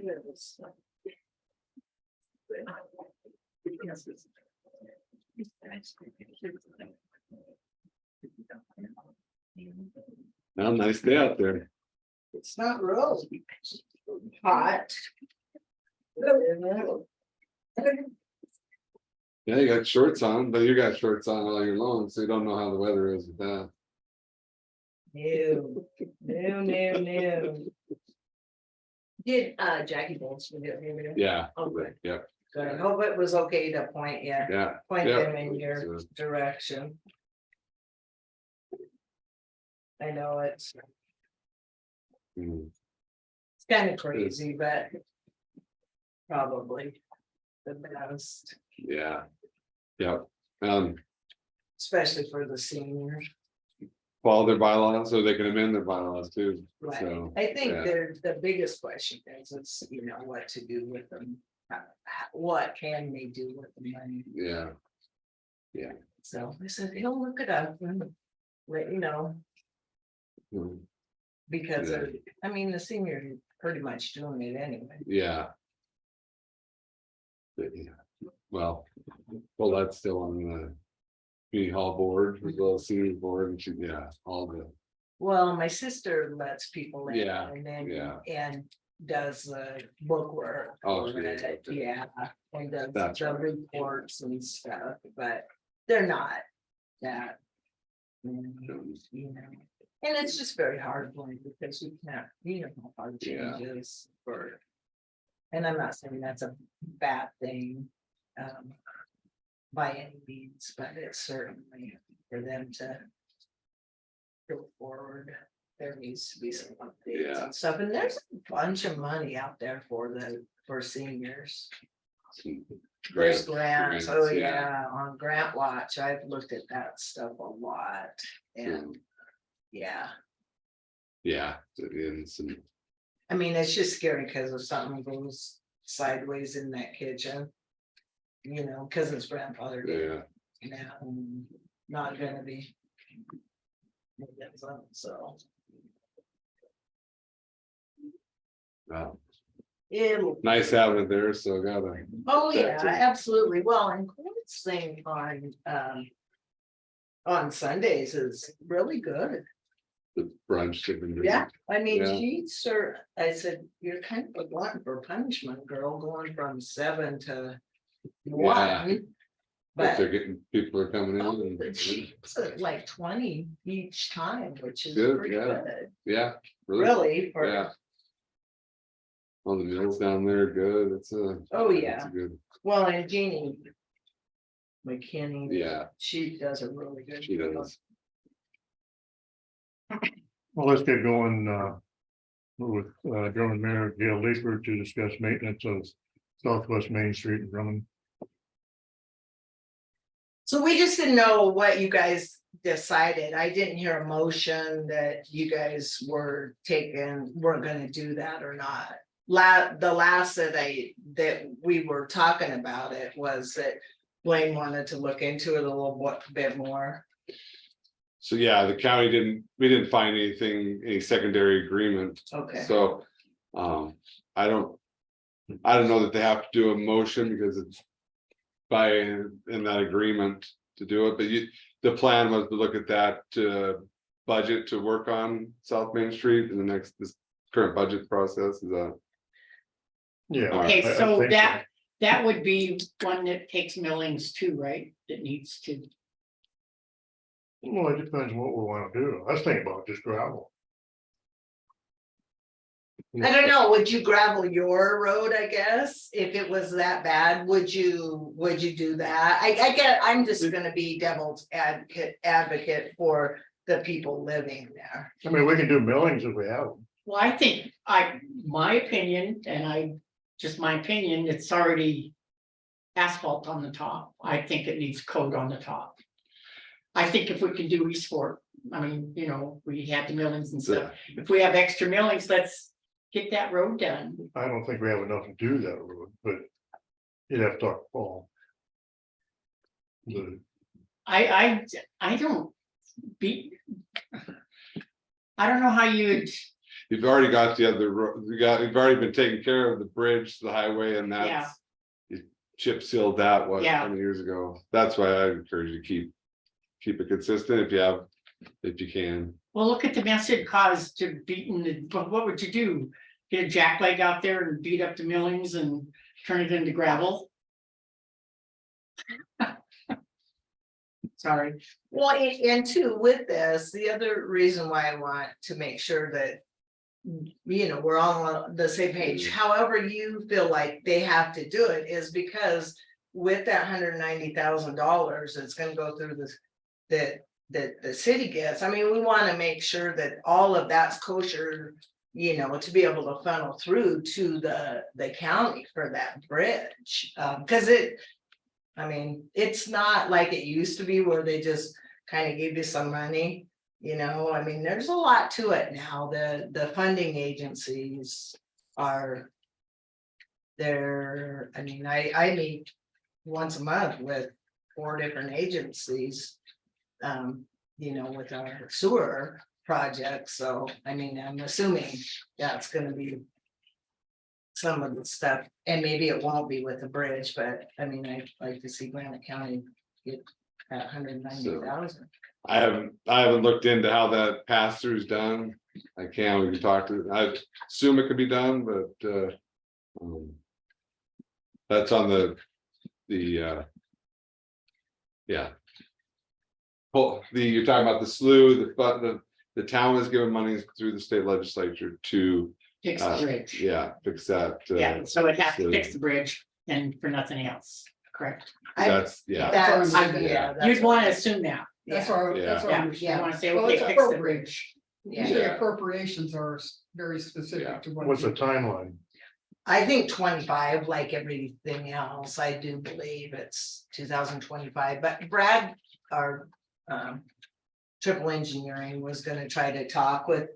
Now, nice day out there. It's not real hot. Yeah, you got shorts on, but you got shorts on all year long, so you don't know how the weather is with that. No. Did Jackie Bolton get me? Yeah. Oh, good. Yeah. Good. I hope it was okay to point you, Yeah. point Yeah. them in your direction. I know it's Mm, kind of crazy, but probably the best, yeah. Yeah. especially for the seniors. Follow their bylaws so they can amend their bylaws too. Right. So, I think yeah. the biggest question is, what to do with them. What can they do with the money? Yeah. So I said, he'll look it up and let you know, Mm, because Yeah. the seniors are pretty much doing it anyway. Yeah. But, yeah. Well, that's still on the community hall board as well as senior board and all the, Well, my sister lets people in. Yeah, And then, yeah. and does the bookwork. Oh, for she does, it, okay. yeah, and does That's the right. reports and stuff, but they're not that. And it's just very hard for me because you can't, how hard Yeah. change is for. And I'm not saying that's a bad thing. By any means, but it's certainly for them to. Go forward, there needs to be some updates Yeah. and stuff, and there's a bunch of money out there for seniors. There's grants, oh yeah, on Grant Watch, I've looked at that stuff a lot, and yeah. Yeah. And some, It's just scary because if something goes sideways in that kitchen. Cause it's grandfather day, yeah. not gonna be. So. Wow. It'll. Nice having it there, so gotta. Oh, that yeah, too. absolutely. Well, and Clint's thing on Sundays is really good. The brunch. should be good. Yeah, Yeah. I said, you're kind of a glutton for punishment, girl, going from 7 to 1. But they're But getting, people are coming oh, in. but she's at like 20 each time, which is Good, pretty yeah. good, Yeah. really, for. Yeah. All the meals down there are good. It's a. Oh, it's yeah. a Good, Well, and Jeannie McKinney. Yeah. She does a really good. she job. does. Well, let's get going, with, Drummond Mayor Gail Leeper to discuss maintenance of Southwest Main Street in Drummond. So we just didn't know what you guys decided. I didn't hear a motion that you guys were gonna do that or not. The last that we were talking about it was that Blaine wanted to look into it a little bit more. So yeah, the county we didn't find any secondary agreement. Okay. So, I don't know that they have to do a motion because it's in that agreement to do it, but the plan was to look at that budget to work on South Main Street in this current budget process, is that? Yeah. Okay, I so think that would be one that takes millings too, right? That needs to, Well, it depends what we want to do. I was thinking about just gravel. I don't know, would you gravel your road, I guess, if it was that bad, would you do that? I'm just gonna be devil's advocate for the people living there. I mean, we can do millings if we have them. well, I think my opinion, and my opinion, it's already asphalt on the top. I think it needs coat on the top. I think if we can do East Fork, I mean, we had the millings and stuff. If we have extra millings, let's get that road done. I don't think we have enough to do that road, but you'd have to talk to Paul. I don't I don't know how you'd, You've already got the other, you've already been taking care of the bridge, the highway, and Yeah. that's. You chip sealed that, what, Yeah. 20 years ago? That's why I encourage you to keep it consistent if you can. well, look at the mess it caused to beating but what would you do? Get a jackleg out there and beat up the millings and turn it into gravel? Sorry. Well, and two, with this, the other reason why I want to make sure that. We're all on the same page, however you feel like they have to do it is because. With that $190,000, it's gonna go through this, that the city gets, I mean, we wanna make sure that all of that's kosher. To be able to funnel through to the county for that bridge, cause I mean, it's not like it used to be where they just kind of give you some money. I mean, there's a lot to it now. The funding agencies are. I mean, I meet once a month with 4 different agencies. With our sewer project, so I mean, I'm assuming that's gonna be. Some of the stuff, and maybe it won't be with the bridge, but I mean, I'd like to see Granite County get that 190,000. I haven't looked into how that pass through is done. We can talk to, I assume it could be done, but that's on the yeah. Well, you're talking about the SLU, the town has given money through the state legislature to Fix the bridge. yeah, fix that. Yeah, so it has to so fix the bridge and for nothing else, correct? That's, yeah, You'd want to assume that. That's our, Yeah. our. Yeah, you want to say, Well, okay, it's fix the appropriate. bridge. Usually appropriations are very Yeah. specific to what. What's the timeline? I think 25, like everything else, I do believe it's 2025, but Brad, our Triple Engineering was gonna try to talk with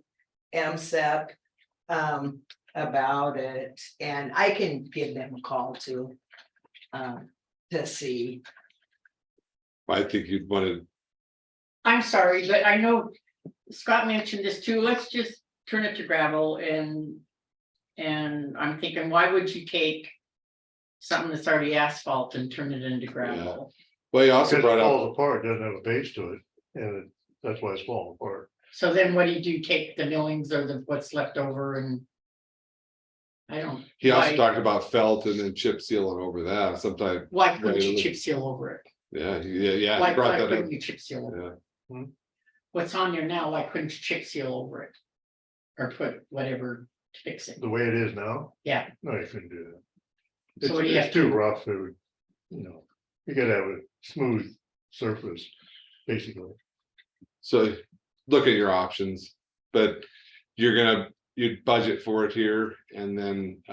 MSEP about it, and I can give them a call to see. I think you'd want to, I'm sorry, but I know Scott mentioned this too. Let's just turn it to gravel and I'm thinking, why would you take something that's already asphalt and turn it into gravel? well, you also Because it brought up, falls apart, doesn't have a base to it, and that's why it's falling apart. So then what do? Take the millings or what's left over and I don't. he also why- talked about felt and then chip sealing over that sometime. Why couldn't you Right. chip seal over it? Yeah, yeah, Why he brought that couldn't up. you chip seal over it? Yeah, What's on there now, why couldn't you chip seal over it? Or put whatever to fix it? The way it is now, Yeah, no, you couldn't do that. So what do you It's have too to- rough, it would, you gotta have a smooth surface, basically. so look at your options, but you'd budget for it here and then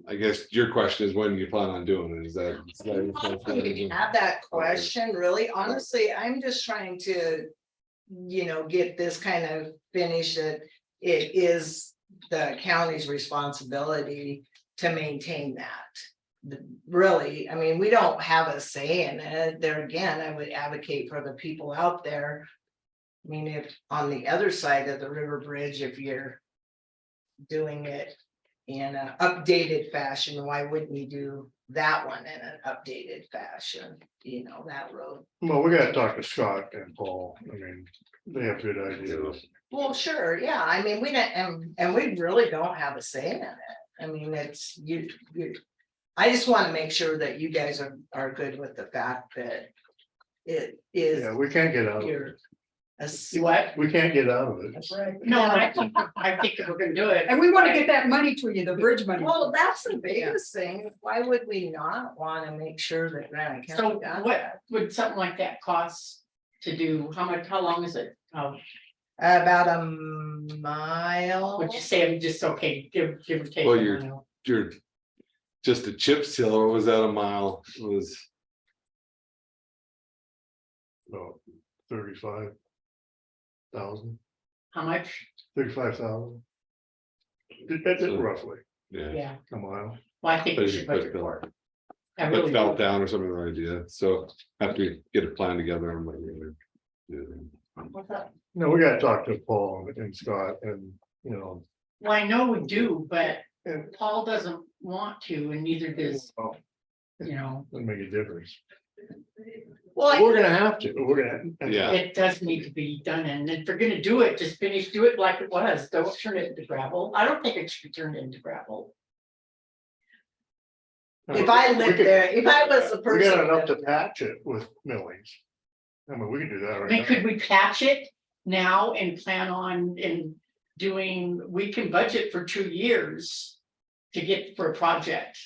I guess your question is when you plan on doing it, is that? I don't even have that question, really. Honestly, I'm just trying to, get this kind of finished, that it is the county's responsibility to maintain that. Really, I mean, we don't have a say in it. There again, I would advocate for the people out there. I mean, if on the other side of the river bridge, if you're doing it in an updated fashion, why wouldn't you do that one in an updated fashion, that road? Well, we gotta talk to Scott and Paul. I mean, they have good ideas. Well, sure, yeah, I mean, we don't, and we really don't have a say in it. I mean, it's you. I just want to make sure that you guys are good with the fact that it is. Yeah, we can't get out of it. your- You what? We can't get out of it. That's right. No, I think if we're gonna do it. And we want to get that money to you, the bridge money. Well, that's the biggest thing. Why would we not want to make sure that Granite County? So does what that? would something like that cost to do? How long is it? About a mile. Would you say I'm just okay, give or take? Well, I you're- don't know. You're just a chip seal, or was that a mile? It was, About 35,000, How much? 35,000. That's it roughly, yeah. Yeah, a mile. well, I think we But should you budget put for it. I Put really felt do. down or something, no idea, so have to get a plan together on what we're gonna do. What's up? No, we gotta talk to Paul and Scott and, Well, I know we do, but and Paul doesn't want to, and neither does, oh, it'll make a difference. Well, We're gonna have to, we're gonna. Yeah. it does need to be done, and if we're gonna do it, just do it like it was, don't turn it into gravel. I don't think it should be turned into gravel. if I lived there, if I was the We person. got enough to patch it with millings. I mean, we can do that I right mean, now. could we patch it now and plan on doing, we can budget for 2 years to get for a project.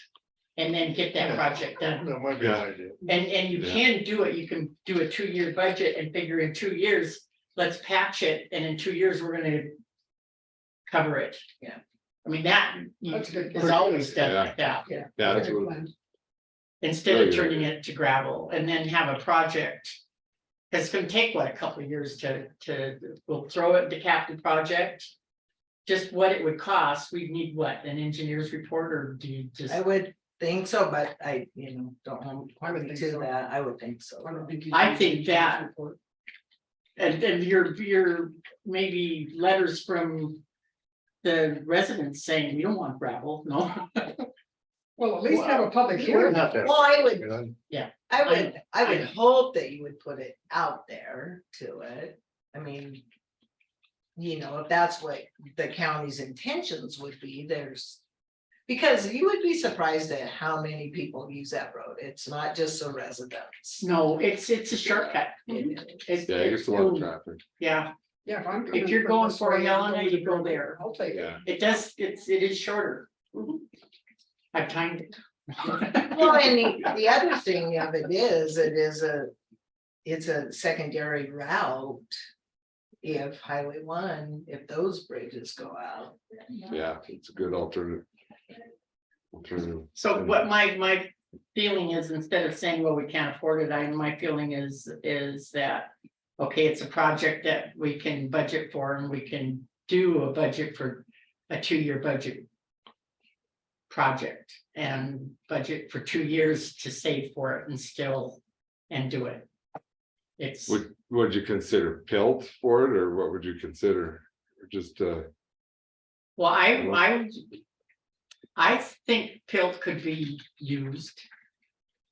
And then get that project done. That might be an idea. And you Yeah. can do it, you can do a 2-year budget and figure in 2 years, let's patch it, and in 2 years, we're gonna cover it. Yeah. I mean, that That's good. is always done like that, Yeah, that's what, instead of Very good. turning it to gravel and then have a project. It's gonna take, what, a couple of years we'll throw it into capital project. Just what it would cost, we'd need what, an engineer's report, or do you just? I would think so, but I, don't hold I would me think to so. that. I would think so. I don't think you I can- think that- And your maybe letters from the residents saying, we don't want gravel, no. Well, at least have a public We're hearing. gonna have to have- Well, I would, Yeah. I would hope that you would put it out there to it. I mean. If that's what the county's intentions would be, because you would be surprised at how many people use that road. It's not just the residents. No, it's a shortcut. It's- yeah, I guess a lot of traffic, Yeah, Yeah, if I'm. if you're coming from going this for way, I'm Helena, going you to go Brooklyn. there. I'll take it. yeah. it is shorter. I've timed it. Well, and the other thing of it is it's a secondary route. If Highway 1, if those bridges go out. Yeah, it's a good alternative. So what my feeling is, instead of saying, well, we can't afford it, my feeling is that. Okay, it's a project that we can budget for, and we can do a budget for a 2-year budget. Project and budget for 2 years to save for it and do it. It's, Would you consider pilt for it, or what would you consider? Or just, well, I think PILT could be used.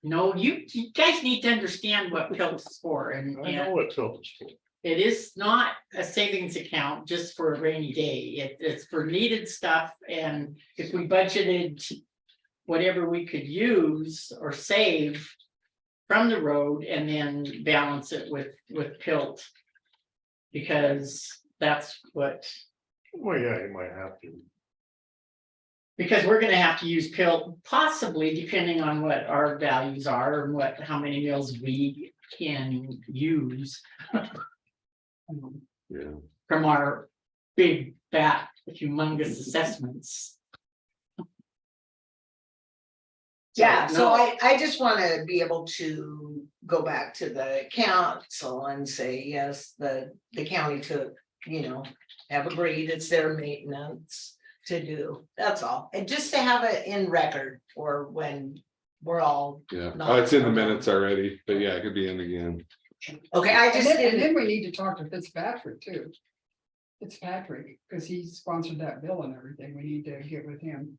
No, you guys need to understand what PILT is for, and I know what Phil is for. it is not a savings account just for a rainy day. It's for needed stuff, and if we budgeted whatever we could use or save from the road and then balance it with PILT. Because that's what, Well, yeah, you might have to. because we're gonna have to use PILT possibly depending on what our values are and how many meals we can use. yeah, From our big, fat, humongous assessments. Yeah, so no. I just wanna be able to go back to the council and say, yes, the county took, have agreed, it's their maintenance to do, that's all. And just to have it in record for when we're all, Yeah, Not- oh, it's in the minutes already, but yeah, it could be in again. okay, I And just then, and didn't, then we need to talk to Fitzpatrick too. Fitzpatrick, because he sponsored that bill and everything, we need to get with him.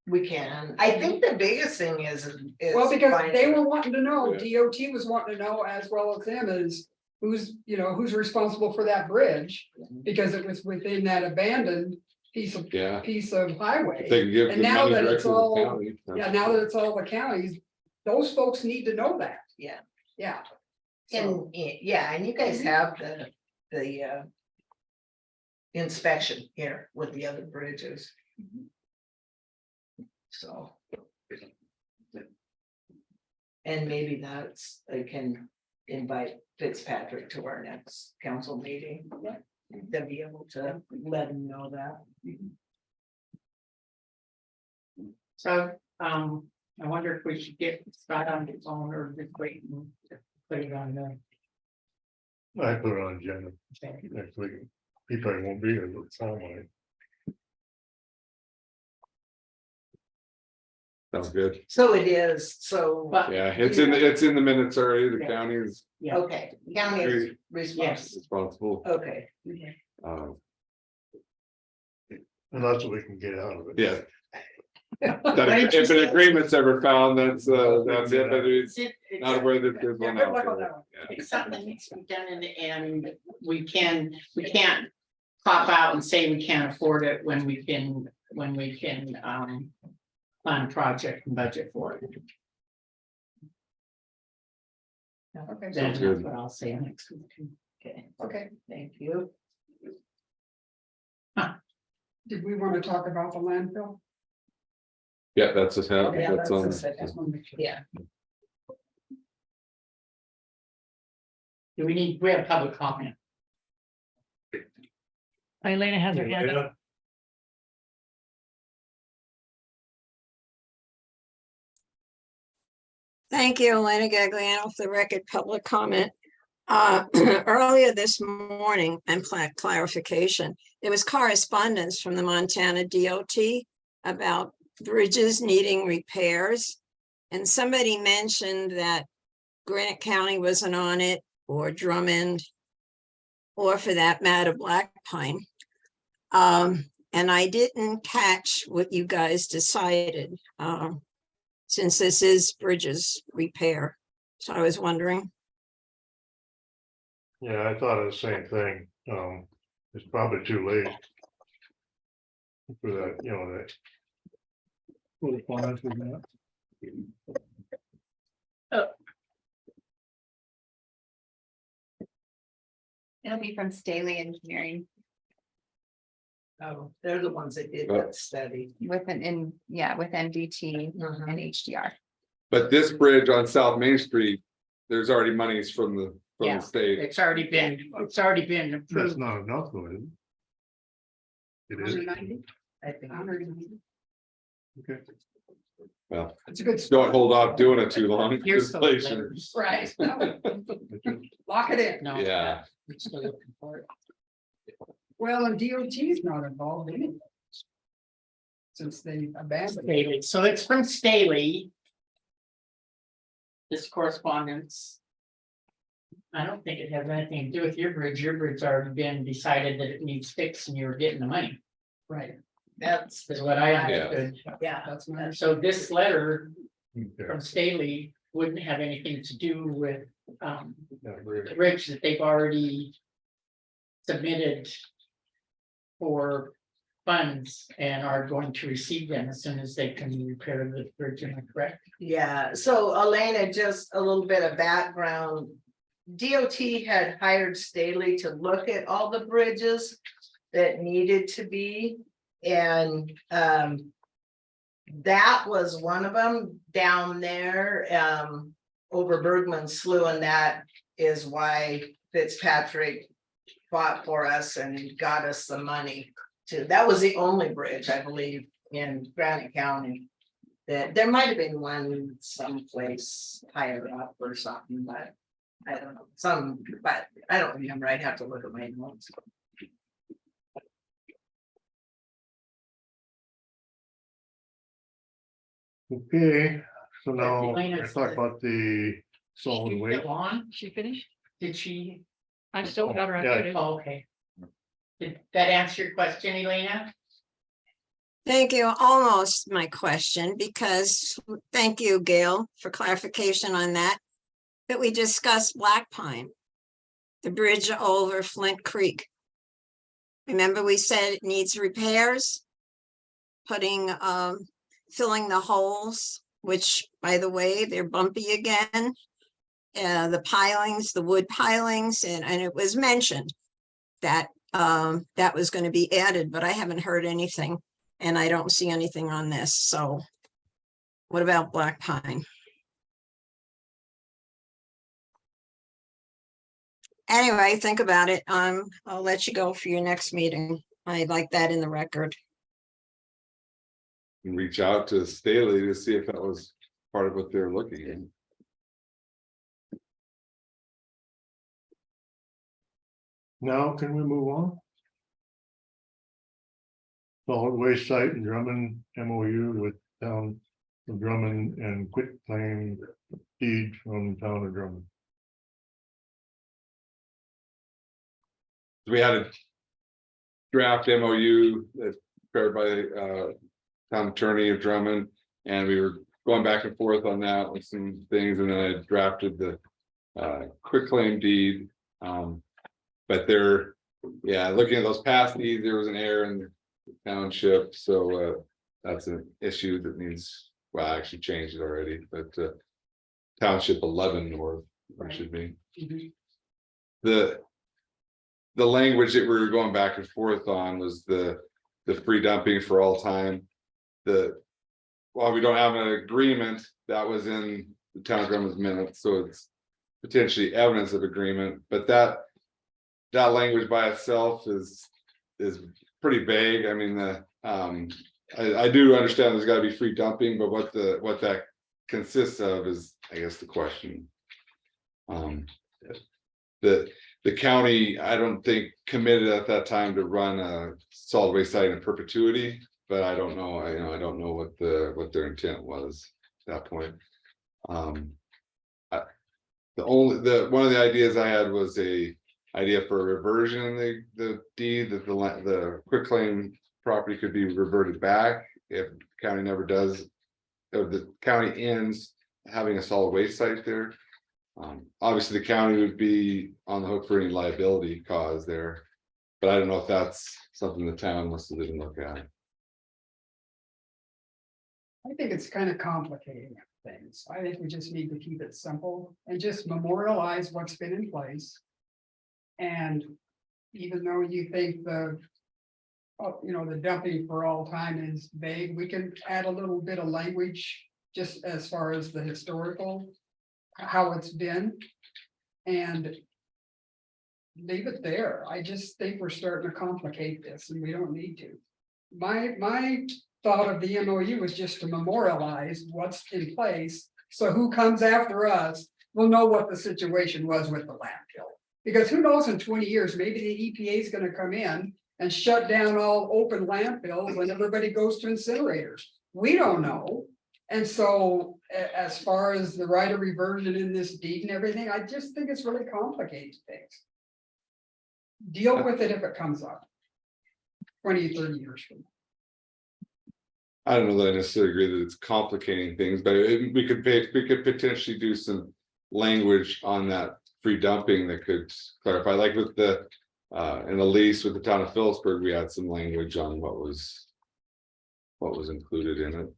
we can, I think the biggest thing is. Well, because they finding- were wanting to know, Yeah. DOT was wanting to know as well as them is who's, who's responsible for that bridge? Because it was within that abandoned piece of Yeah, highway. if they can give And the now money that directly it's to the all- county. Yeah, now that it's all the counties, those folks need to know that. Yeah. Yeah. And, yeah, and you guys have the inspection here with the other bridges. So. And maybe I can invite Fitzpatrick to our next council meeting. They'll be able to let him know that. So, I wonder if we should get Scott on his own or just wait and put it on the. I put it on agenda next week. He probably won't be here, but it sounds like. Sounds good. So it is, so, But, Yeah, it's in the minutes already. The county is yeah, okay, county is responsible, responsible. okay. Um, And that's what we can get out of it. yeah. If an agreement's ever found, that's it, but it's not aware that there's one out there. Yeah. it's something that needs to be done and we can't pop out and say we can't afford it when we can, plan a project and budget for it. Okay, Then Sounds that's good. what I'll say next week. Okay, okay. thank you. Did we want to talk about the landfill? Yeah, that's just how, Yeah, that's that's on. the second. Just want to make sure. Yeah, Do we have public comment? Elena has her hand up. Thank you, Elena Gagliano, for the record public comment. Earlier this morning, and clarification, there was correspondence from the Montana DOT about bridges needing repairs. And somebody mentioned that Granite County wasn't on it, or Drummond, or for that matter, Black Pine. And I didn't catch what you guys decided, since this is bridges repair. So I was wondering. Yeah, I thought of the same thing. It's probably too late. For that, that. Correspondence with that. It'll be from Staley Engineering oh, they're the ones that did that study. with with MDT Mhm. and HDR. But this bridge on South Main Street, there's already monies from the Yeah. state. It's already been That's approved. not enough, though, is it? It is. 190? I think. 190. Okay. Well, It's a good. don't start. hold off doing it too long. Here's the Inflation. letters. Right. Lock it in. No. Yeah. we're still looking for it. Well, and DOT is not involved in it. Since they abandoned it. Staley. So it's from Staley. This correspondence. I don't think it has anything to do with your bridge. Your bridge's already been decided that it needs fixed and you're getting the money, Right, That's, is what I understood. yeah, that's my. So this letter Okay. from Staley wouldn't have anything to do with Yeah, really. the bridge that they've already submitted for funds and are going to receive them as soon as they can repair the bridge, am I correct? yeah, so Elena, just a little bit of background. DOT had hired Staley to look at all the bridges that needed to be, and that was one of them down there, over Bergman Slough, and that is why Fitzpatrick fought for us and got us the money to, that was the only bridge, I believe, in Granite County that there might have been one someplace higher up or something, but I don't know, but I don't remember. I'd have to look at my notes. Okay, so now Elena let's talk said- about the solid She's waste. still on? She finished? Did she? I still got her. Yeah. Oh, okay. Did that answer your question, Elena? Thank you. Almost my question, because thank you, Gail, for clarification on that. But we discussed Black Pine, the bridge over Flint Creek. Remember, we said it needs repairs, putting, filling the holes, which, by the way, they're bumpy again. The pilings, the wood pilings, and it was mentioned that that was going to be added, but I haven't heard anything. And I don't see anything on this, so what about Black Pine? Anyway, think about it. I'll let you go for your next meeting. I'd like that in the record. And reach out to Staley to see if that was part of what they're looking at. Now, can we move on? Solid waste site in Drummond MOU with town of Drummond and quit claim deed from town of Drummond. We had a draft MOU that's prepared by town attorney of Drummond, and we were going back and forth on that with some things, and then I drafted the quitclaim deed. But there, yeah, looking at those past deeds, there was an error in the township, so that's an issue that needs, well, I actually changed it already, but township 11 north, or should be. The language that we were going back and forth on was the free dumping for all time. While we don't have an agreement, that was in the town of Drummond's minutes, so it's potentially evidence of agreement, but that language by itself is pretty vague. I mean, I do understand there's got to be free dumping, but what that consists of is, I guess, the question. The county, I don't think, committed at that time to run a solid waste site in perpetuity, but I don't know. I don't know what their intent was at that point. One of the ideas I had was a idea for a reversion in the deed, that the quitclaim property could be reverted back if the county never does, or the county ends having a solid waste site there. Obviously, the county would be on the hook for any liability caused there, but I don't know if that's something the town wants to even look at. I think it's kind of complicating things. I think we just need to keep it simple and just memorialize what's been in place. And even though you think the dumping for all time is vague, we can add a little bit of language just as far as the historical, how it's been, and leave it there. I just think we're starting to complicate this and we don't need to. My thought of the MOU was just to memorialize what's in place, so who comes after us will know what the situation was with the landfill. Because who knows, in 20 years, maybe the EPA is gonna come in and shut down all open landfills when everybody goes to incinerators. We don't know. And so as far as the right of reversion in this deed and everything, I just think it's really complicated things. Deal with it if it comes up 20, 30 years from now. I don't know that I necessarily agree that it's complicating things, but we could potentially do some language on that free dumping that could clarify, like with the in the lease with the town of Phillipsburg, we had some language on what was included in it.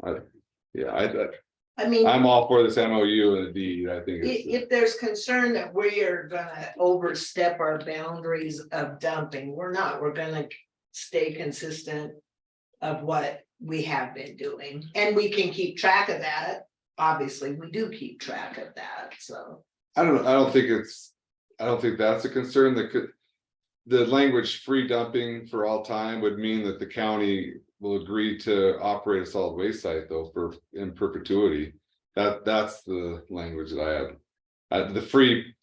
I mean, I'm all for this MOU and the deed. I think if there's concern that we are gonna overstep our boundaries of dumping, we're not, we're gonna stay consistent of what we have been doing, and we can keep track of that. Obviously, we do keep track of that, so. I don't think that's a concern. The language free dumping for all time would mean that the county will agree to operate a solid waste site though for in perpetuity. That's the language that I had. The free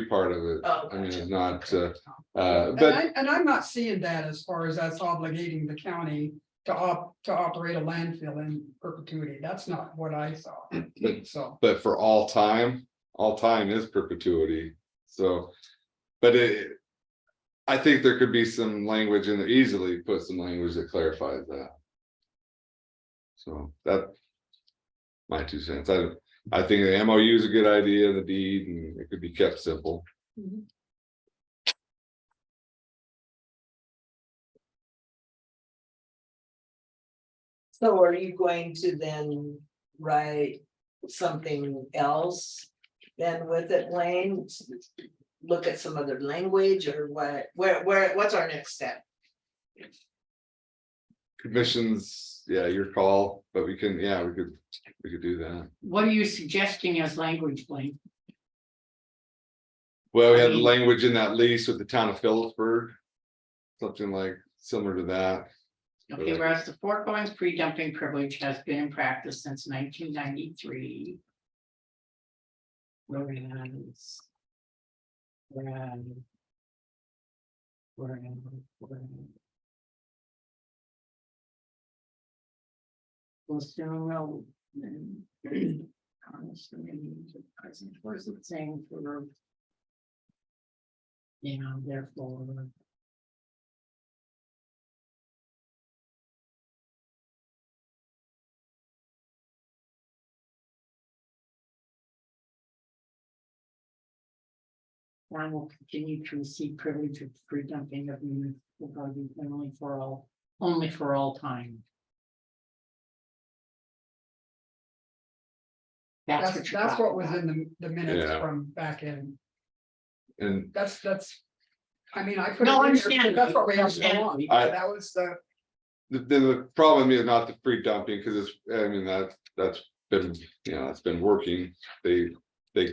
part of it, Oh, I mean, gotcha. is not, And but I'm not seeing that as far as that's obligating the county to operate a landfill in perpetuity. That's not what I saw. So, but for all time is perpetuity, so. But I think there could be some language in there, easily put some language that clarifies that. So that. My 2 cents, I think the MOU is a good idea, the deed, and it could be kept simple. So are you going to then write something else then with it, Wayne? Look at some other language or what, what's our next step? Commissions, yeah, your call, but we can, yeah, we could do that. What are you suggesting as language, Blaine? Well, we I had the mean- language in that lease with the town of Phillipsburg. Something like similar to that. Okay, whereas the foregoing pre-dumping privilege has been in practice since 1993. Where's it saying for? Yeah, therefore. I will continue to receive privilege of free dumping of municipal garbage only for all time. That's what you're that's talking what was about. in the minutes Yeah. from back in. And That's, I mean, I put. No, it in there because understand. That's what we have to go on. Understand. That was the. the problem is not the free dumping, because it's, I mean, that's been, you know, it's been working. They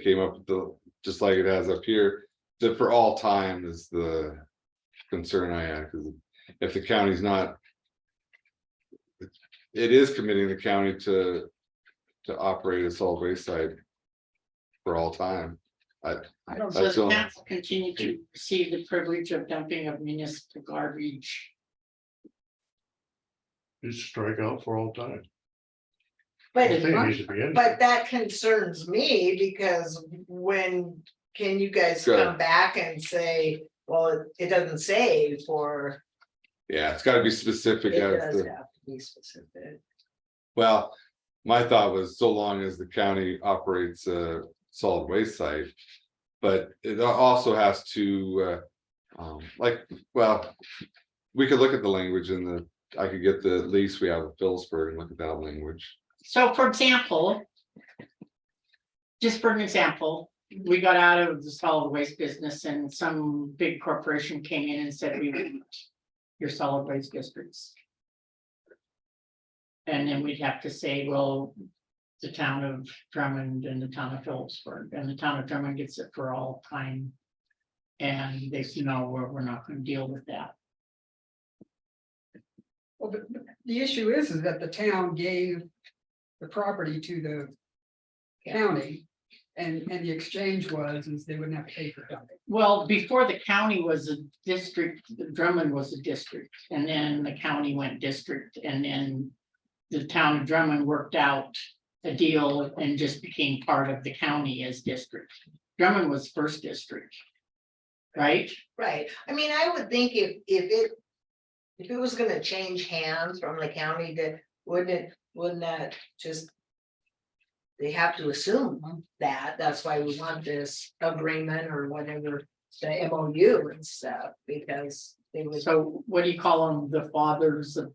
came up with the, just like it has up here, that for all time is the concern I had, because if the county's not. It is committing the county to operate a solid waste site for all time. I don't. So That's the all. town will continue to receive the privilege of dumping of municipal garbage. Just strike out for all time. But I think it needs to be in. But that concerns me because when can you guys Good. come back and say, well, it doesn't say for, Yeah, it's gotta be specific it as does the, have to be specific. well, my thought was so long as the county operates a solid waste site. But it also has to, like, well, we could look at the language in the, I could get the lease we have at Phillipsburg and look at that language. So for example. Just for an example, we got out of the solid waste business and some big corporation came in and said, we want your solid waste districts. And then we'd have to say, well, the town of Drummond and the town of Phillipsburg, and the town of Drummond gets it for all time. And they say, no, we're not gonna deal with that. Well, the issue is that the town gave the property to the county. And the exchange is they wouldn't have to pay for dumping. Well, before the county was a district, Drummond was a district, and then the county went district, and then. The town of Drummond worked out a deal and just became part of the county as district. Drummond was first district. Right? Right, I mean, I would think if it was gonna change hands from the county to, wouldn't that just. They have to assume that's why we want this agreement or whatever, the MOU and stuff, because they would. So what do you call them? The fathers of.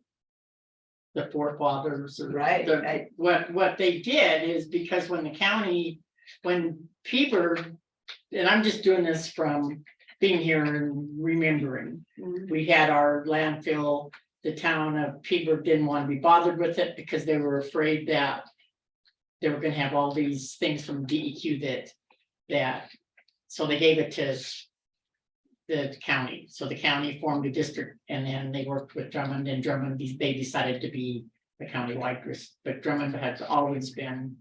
The forefathers. or Right, the- right. What they did is because when the county, when Peeper, and I'm just doing this from being here and remembering. We had our landfill, the town of Peeper didn't want to be bothered with it because they were afraid that. They were gonna have all these things from DEQ that, so they gave it to. the county. So the county formed a district and then they worked with Drummond and Drummond, they decided to be the countywide district, but Drummond has always been.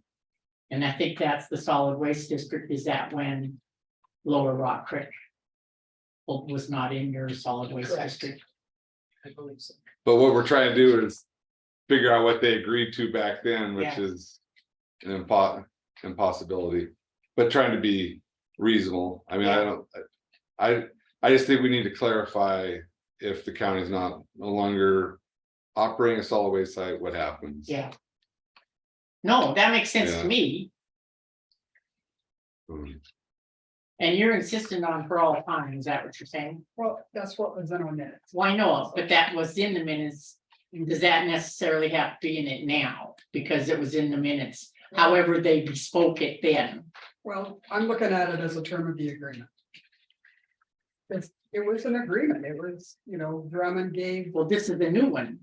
And I think that's the solid waste district, is that when Lower Rock Creek was not in your solid waste Correct. district. I believe so. But what we're trying to do is figure out what they agreed to back then, which Yeah. is an impossibility. But trying to be reasonable. I mean, I don't, I just think we need to clarify if the county's no longer operating a solid waste site, what happens? Yeah. No, that makes sense Yeah. to me. Mm. And you're insisting on for all time, is that what you're saying? Well, that's what was in our minutes. Why not? But that was in the minutes. Does that necessarily have to be in it now? Because it was in the minutes, however they bespoke it then. Well, I'm looking at it as a term of the agreement. It was an agreement. It was, Drummond gave, Well, this is the new one.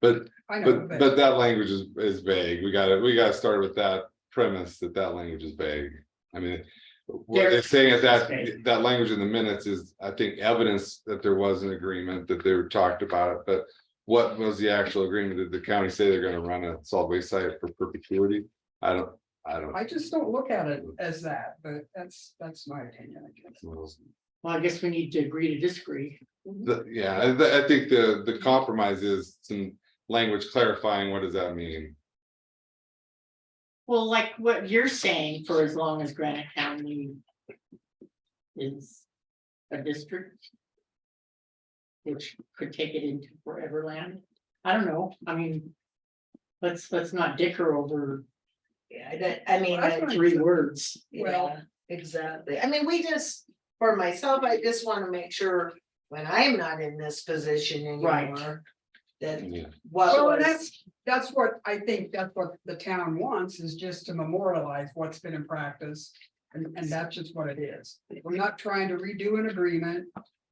But, I know, but that language is vague. We gotta start with that premise that language is vague. I mean, what they're saying is that language in the minutes is, I think, evidence that there was an agreement, that they were talked about it, but what was the actual agreement? Did the county say they're gonna run a solid waste site for perpetuity? I don't. I just don't look at it as that, but that's my opinion, I guess. Well, I guess we need to agree to disagree. Yeah, I think the compromise is some language clarifying what does that mean? Well, like what you're saying, for as long as Granite County is a district, which could take it into forever land. I don't know. I mean, let's not dicker over Yeah, I mean. That's what 3 words. Well, exactly. I mean, for myself, I just want to make sure when I'm not in this position Right. anymore. That Yeah. what Well, was, that's what I think, that's what the town wants, is just to memorialize what's been in practice. And that's just what it is. We're not trying to redo an agreement.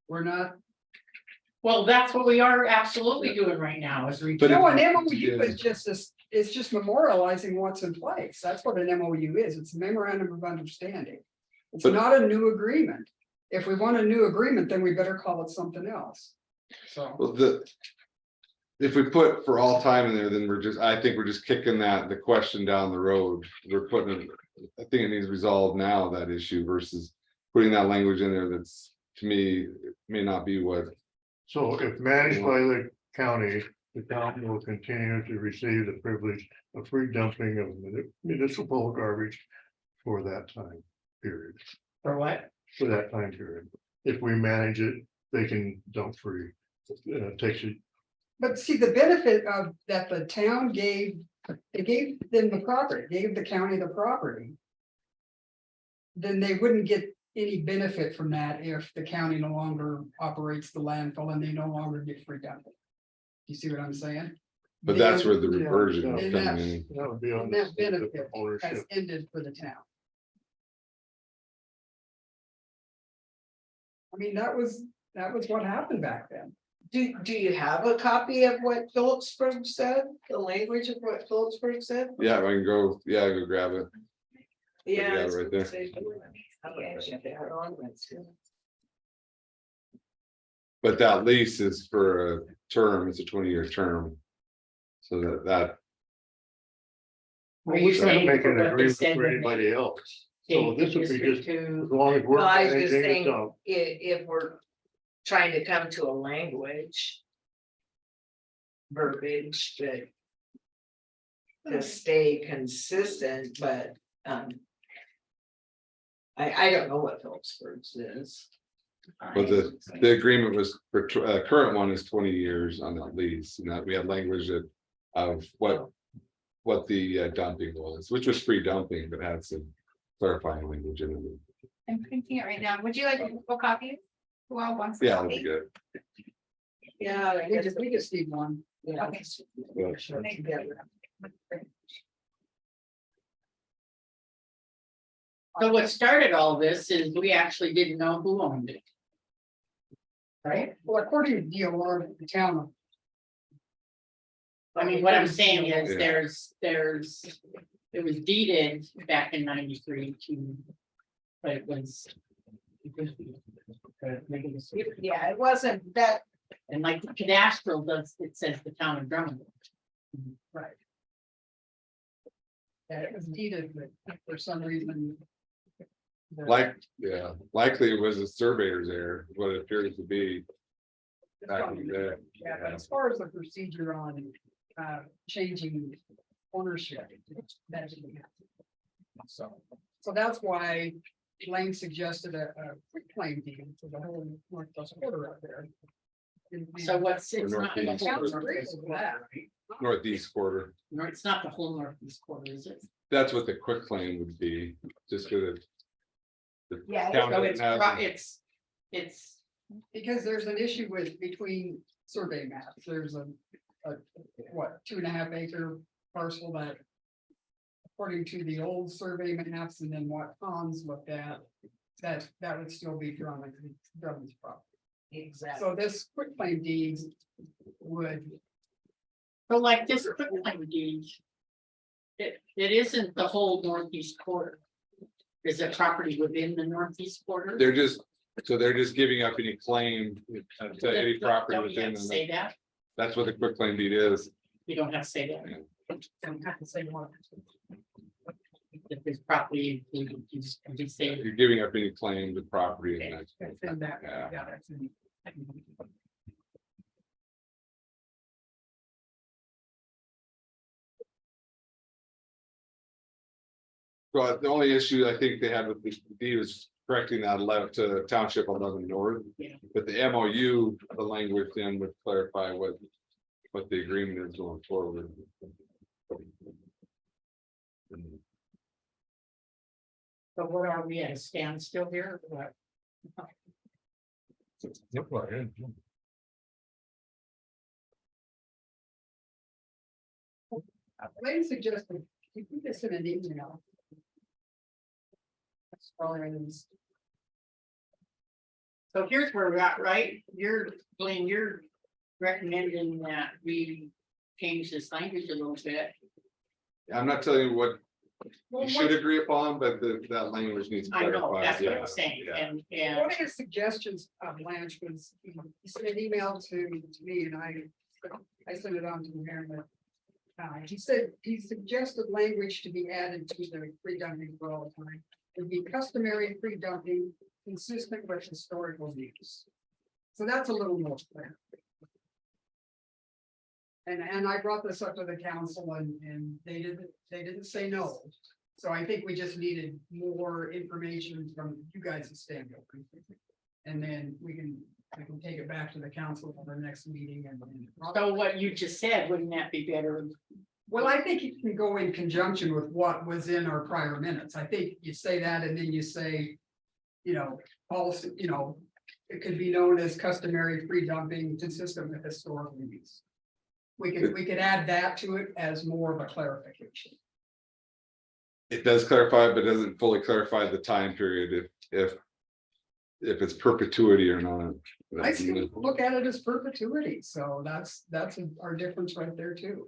We're not. Well, that's what we are absolutely doing right now is But No, if- an MOU is just this, it's just memorializing what's in place. That's what an MOU is. It's a memorandum of understanding. It's But- not a new agreement. If we want a new agreement, then we better call it something else. So, Well, if we put for all time in there, then I think we're just kicking the question down the road. We're putting it, I think it needs resolved now, that issue, versus putting that language in there that's, to me, it may not be what. So if managed by the county will continue to receive the privilege of free dumping of municipal garbage for that time period, for what? for that time period. If we manage it, they can dump free. Takes it, but see, the benefit of that the town gave, it gave them the property, gave the county the property. Then they wouldn't get any benefit from that if the county no longer operates the landfill and they no longer get free dumping. You see what I'm saying? But that's where the Yeah, reversion yeah. is And coming that's- in. that would be on And that benefit the has ownership. ended for the town. I mean, that was what happened back then. do you have a copy of what Phillipsburg said, the language of what Phillipsburg said? Yeah, I can go grab it. Yeah. Yeah, it's right what there. they do. Yeah, shut that on, let's do. But that lease is for a term, it's a 20-year term. So that Are you We're trying to saying make for an what they agreement said for when anybody they else. So gave the this would be district just, to- as long as we're Well, I was just managing it, saying, so if we're trying to come to a language. Verbiage that. To stay consistent, but, I don't know what Phillipsburg's is. But the agreement was for current one is 20 years on that lease, and that we had language of what the dumping was, which was free dumping, but had some clarifying language in it. I'm printing it right now. Would you like a full copy? Who all wants a Yeah, that'd be copy? good. Yeah. I guess We just need one. Yeah. Okay. Yeah. Sure, together. So what started all this is we actually didn't know who owned it. Right? Well, according to DOR, the town. I mean, what I'm saying is Yeah. it was deeded back in 93 to. But it was Yeah, it wasn't that, And like the cadastral does, it says the town of Drummond. Right. Yeah, it was deeded, but for some reason. Yeah, likely it was a surveyor's error, what it appears to be. Back in the day. Yeah, but as far as the procedure on changing ownership. that didn't happen. So that's why Lane suggested a quitclaim deed for the whole northwest quarter up there. So what's, it's not the Northeast. whole Sounds northeast great with quarter, that. right? Northeast quarter, No, it's not the whole northeast quarter, is it? that's what the quick claim would be, just because. Yeah, So it's Because there's an issue with between survey maps, there's a what, 2.5 acre parcel that. According to the old survey maps and then what Hans looked at, that would still be Drummond's property. exactly. So this quitclaim deeds would, so like this quitclaim deed. It isn't the whole northeast quarter. Is it property within the northeast quarter? They're just giving up any claim to any property Don't you have within. to say that? That's what the quick claim deed is. You don't have to say that. don't have to say what. If there's property included, you just say. You're giving up any claim to property. and that's- That's in that, Yeah. yeah, that's in. Well, the only issue I think they had with the deed was correcting that left to township 11 north. Yeah. But the MOU, the language then would clarify what the agreement is going forward. So what are we at a standstill here? or What? Lane suggested, you put this in an email. As far as, So here's where we're at, right? Blaine, you're recommending that we change this language a little bit. I'm not telling you what Well, you should agree upon, but that language needs I know, clarified. that's what Yeah, I'm saying, yeah. and one of his suggestions of Blanche was, he sent an email to me and I sent it on to him. But, he said, he suggested language to be added to the free dumping for all time. It'd be customary free dumping consistent with historical use. So that's a little more clear. And I brought this up to the council and they didn't say no. So I think we just needed more information from you guys to stand up. And then I can take it back to the council for the next meeting and. so what you just said, wouldn't that be better? Well, I think it can go in conjunction with what was in our prior minutes. I think you say that and then you say. Also, it could be known as customary free dumping consistent with historical use. We could add that to it as more of a clarification. It does clarify, but doesn't fully clarify the time period if it's perpetuity or not. I still look at it as perpetuity, so that's our difference right there too.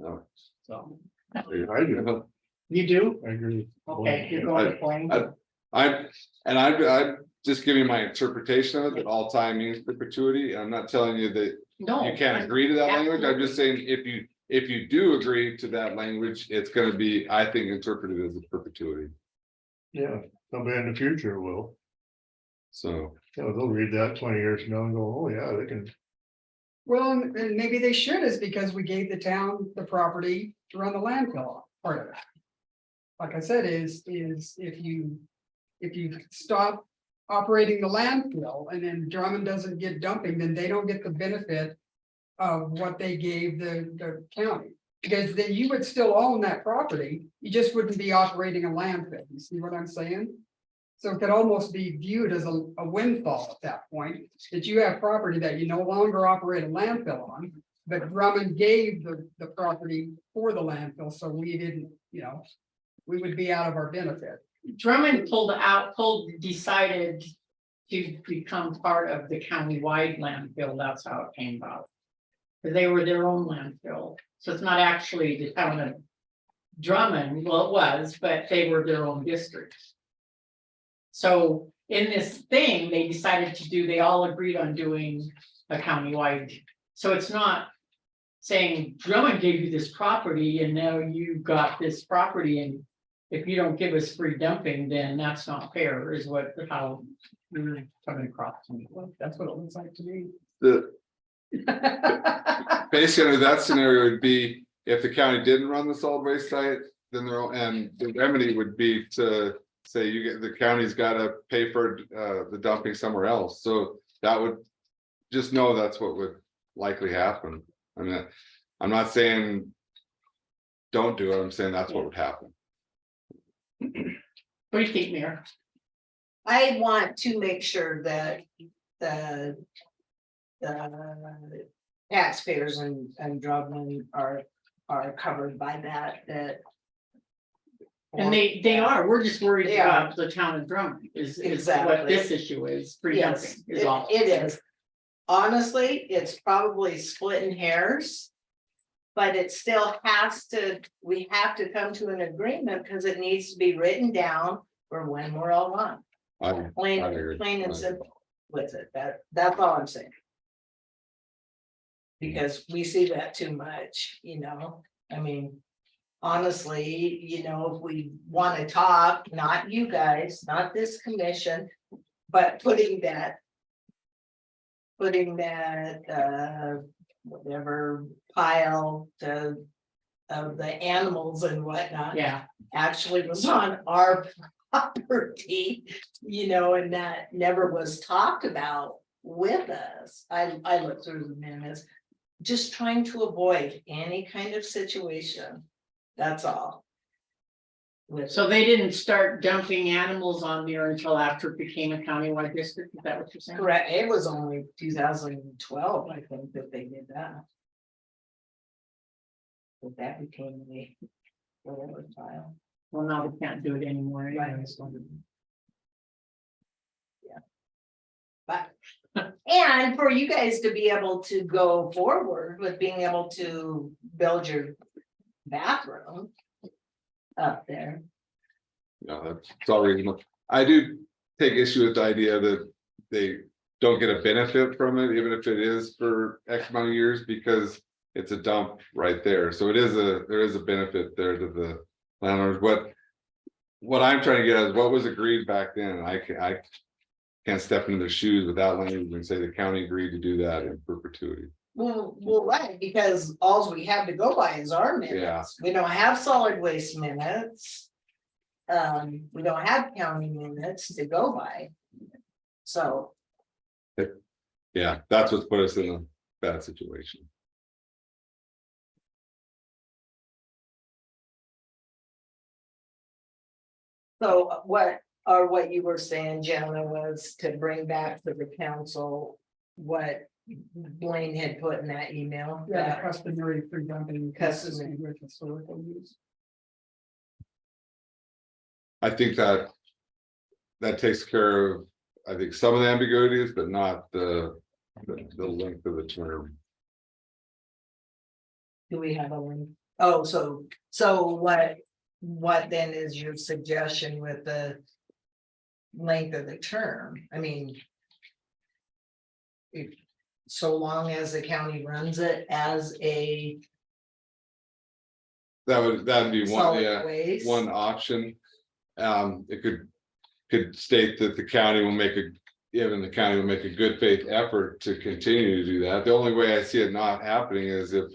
Oh. So. I do, You do? I agree. Okay, you're going to Blaine. I'm just giving my interpretation of it, that all time means perpetuity. I'm not telling you that No. you can't agree to that language. I'm just saying if you do agree to that language, it's gonna be, I think, interpreted as a perpetuity. Yeah, somebody in the future will, So, they'll read that 20 years from now and go, oh yeah, they can. Well, and maybe they should, is because we gave the town the property to run the landfill part of it. Like I said, is if you stop operating the landfill and then Drummond doesn't get dumping, then they don't get the benefit of what they gave the county. Because then you would still own that property, you just wouldn't be operating a landfill, you see what I'm saying? So it could almost be viewed as a windfall at that point, that you have property that you no longer operate a landfill on. But Drummond gave the property for the landfill, so we didn't, we would be out of our benefit. Drummond decided to become part of the county-wide landfill, that's how it came about. Because they were their own landfill, so it's not actually the town of Drummond, well, it was, but they were their own district. So in this thing, they decided to do, they all agreed on doing a countywide. So it's not saying Drummond gave you this property and now you got this property and if you don't give us free dumping, then that's not fair, is what, how you're coming across to me. Well, that's what it looks like to me. The, basically, that scenario would be if the county didn't run the solid waste site, then and the remedy would be to say the county's gotta pay for the dumping somewhere else. So that would, just know that's what would likely happen. I mean, I'm not saying don't do it, I'm saying that's what would happen. What do you think, Mayor? I want to make sure that the taxpayers and Drummond are covered by that. And they are, we're just worried They are. about the town of Drummond is what Exactly. this issue is, free Yes, dumping is all. it is. Honestly, it's probably splitting hairs. But it still has to, we have to come to an agreement because it needs to be written down for when we're all on. Plain and simple with it. That's all I'm saying. Because we see that too much, I mean, honestly, if we want to talk, not you guys, not this commission, but putting that whatever pile of the animals and whatnot. Yeah. Actually was on our property, and that never was talked about with us. I looked through the minutes, just trying to avoid any kind of situation. That's all. So they didn't start dumping animals on there until after it became a countywide district, is that what you're saying? Correct, it was only 2012, I think, that they did that. But that became the whatever file. Well, now we can't do it anymore. anyways. But, and for you guys to be able to go forward with being able to build your bathroom up there. That's all reasonable. I do take issue with the idea that they don't get a benefit from it, even if it is for X amount of years, because it's a dump right there. So there is a benefit there to the landlords. What I'm trying to get at is what was agreed back then. I can't step into their shoes without language and say the county agreed to do that in perpetuity. Well, right, because all we have to go by is our minutes. Yeah. We don't have solid waste minutes. We don't have county minutes to go by. So, Yeah, that's what's put us in a bad situation. what you were saying, Jenna, was to bring back to the council what Blaine had put in that email. Yeah, the customary free dumping Customary. consistent with historical use. I think that takes care of, I think, some of the ambiguities, but not the length of the term. Do we have a link? Oh, so what then is your suggestion with the length of the term? I mean, if, so long as the county runs it as a That'd be one, solid yeah, waste. one option. It could state that the county will make a good faith effort to continue to do that. The only way I see it not happening is if,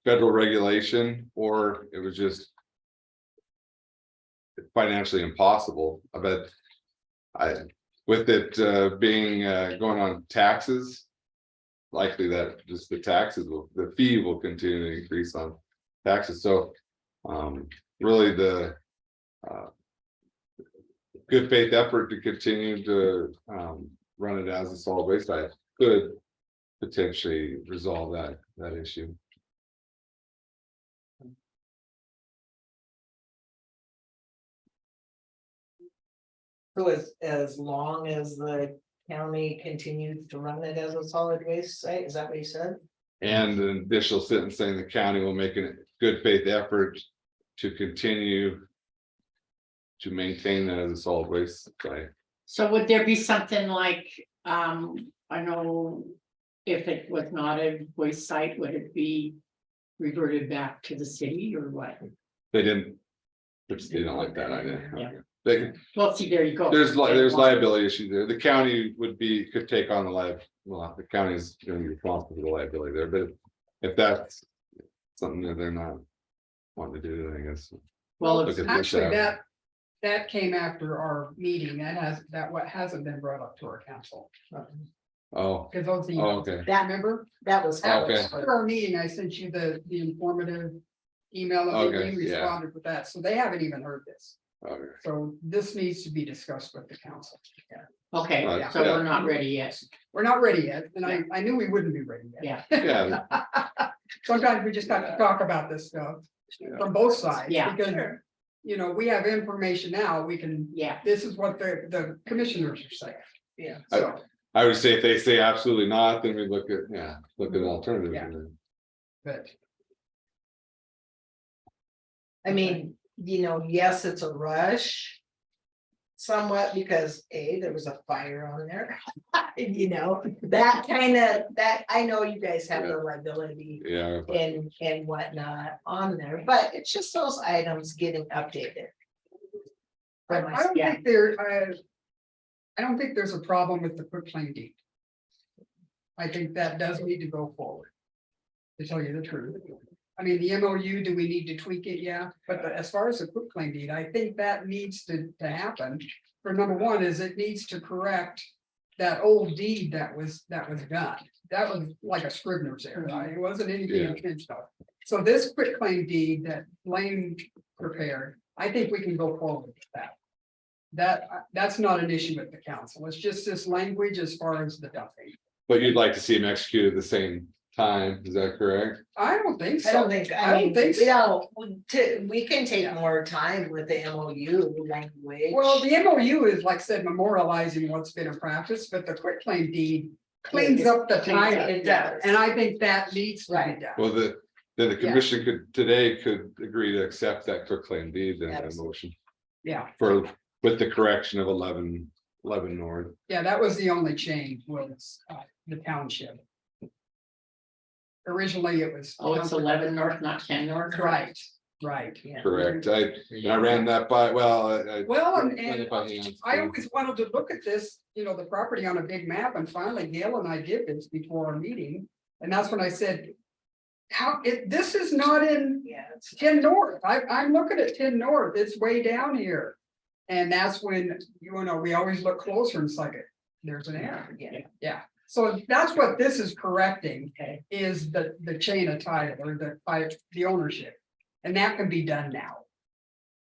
federal regulation, or it was just financially impossible. But with it being going on taxes, likely that just the fee will continue to increase on taxes. So really the good faith effort to continue to run it as a solid waste site could potentially resolve that issue. So as long as the county continues to run it as a solid waste site, is that what you said? And an additional sentence saying the county will make a good faith effort to continue to maintain that as a solid waste site. So would there be something like, I know if it was not a waste site, would it be reverted back to the city or what? They didn't. They don't like that idea. Yeah. Okay. They, Well, see, there you go. there's liability issues there. The county could take on the well, the county's gonna be responsible for the liability there, but if that's something that they're not wanting to do, then I guess. Well, look it's at this Actually, avenue. that came after our meeting. What hasn't been brought up to our council. Oh, Because those, okay. that, remember? That was. Okay. After our meeting, I sent you the informative email, and Okay, you yeah. responded with that, so they haven't even heard this. Okay. So this needs to be discussed with the council. okay, Yeah. so we're not ready yet. We're not ready yet, and I knew we wouldn't be ready yet. Yeah, Yeah, Sometimes we just have to talk about this stuff from both sides. Yeah. Because, you know, we have information now, we can, yeah. this is what the commissioners are saying. Yeah. So, I would say if they say absolutely not, then we look at alternatives. Yeah. and then- but I mean, you know, yes, it's a rush. Somewhat because there was a fire on there, you know, that kind of, that, I know you guys have the liability Yeah, and whatnot on there, but it's just those items getting updated. I don't Yeah. think I don't think there's a problem with the quitclaim deed. I think that does need to go forward. To tell you the truth. I mean, the MOU, do we need to tweak it? Yeah, but as far as the quitclaim deed, I think that needs to happen. For number one, is it needs to correct that old deed that was done. That was like a Scrivener's error. It wasn't anything Yeah. intentional. So this quitclaim deed that Blaine prepared, I think we can go forward with that. That's not an issue with the council. It's just this language as far as the dumping. but you'd like to see them executed at the same time, is that correct? I don't think so. I don't think, I don't think so. you know, we can take more time with the MOU language. Well, the MOU is, like I said, memorializing what's been in practice, but the quitclaim deed cleans up the title. It does. And I think that needs to be Right. done. Well, then the commission could agree to accept that quitclaim deed, then a Absolutely. motion Yeah, with the correction of 11 north. yeah, that was the only change was the township. Originally, it was. Oh, it's 11 north, not 10 north. Right, right. Correct, I ran that by, well, Well, ran and it by hand. I always wanted to look at this, you know, the property on a big map, and finally Gail and I did this before our meeting, and that's when I said. This is not in Yeah, it's 10 north, I'm looking at 10 north, it's way down here. And that's when, you know, we always look closer and it's like, there's an error. Yeah, so that's what this is correcting, is the chain of title or the ownership. And that can be done now.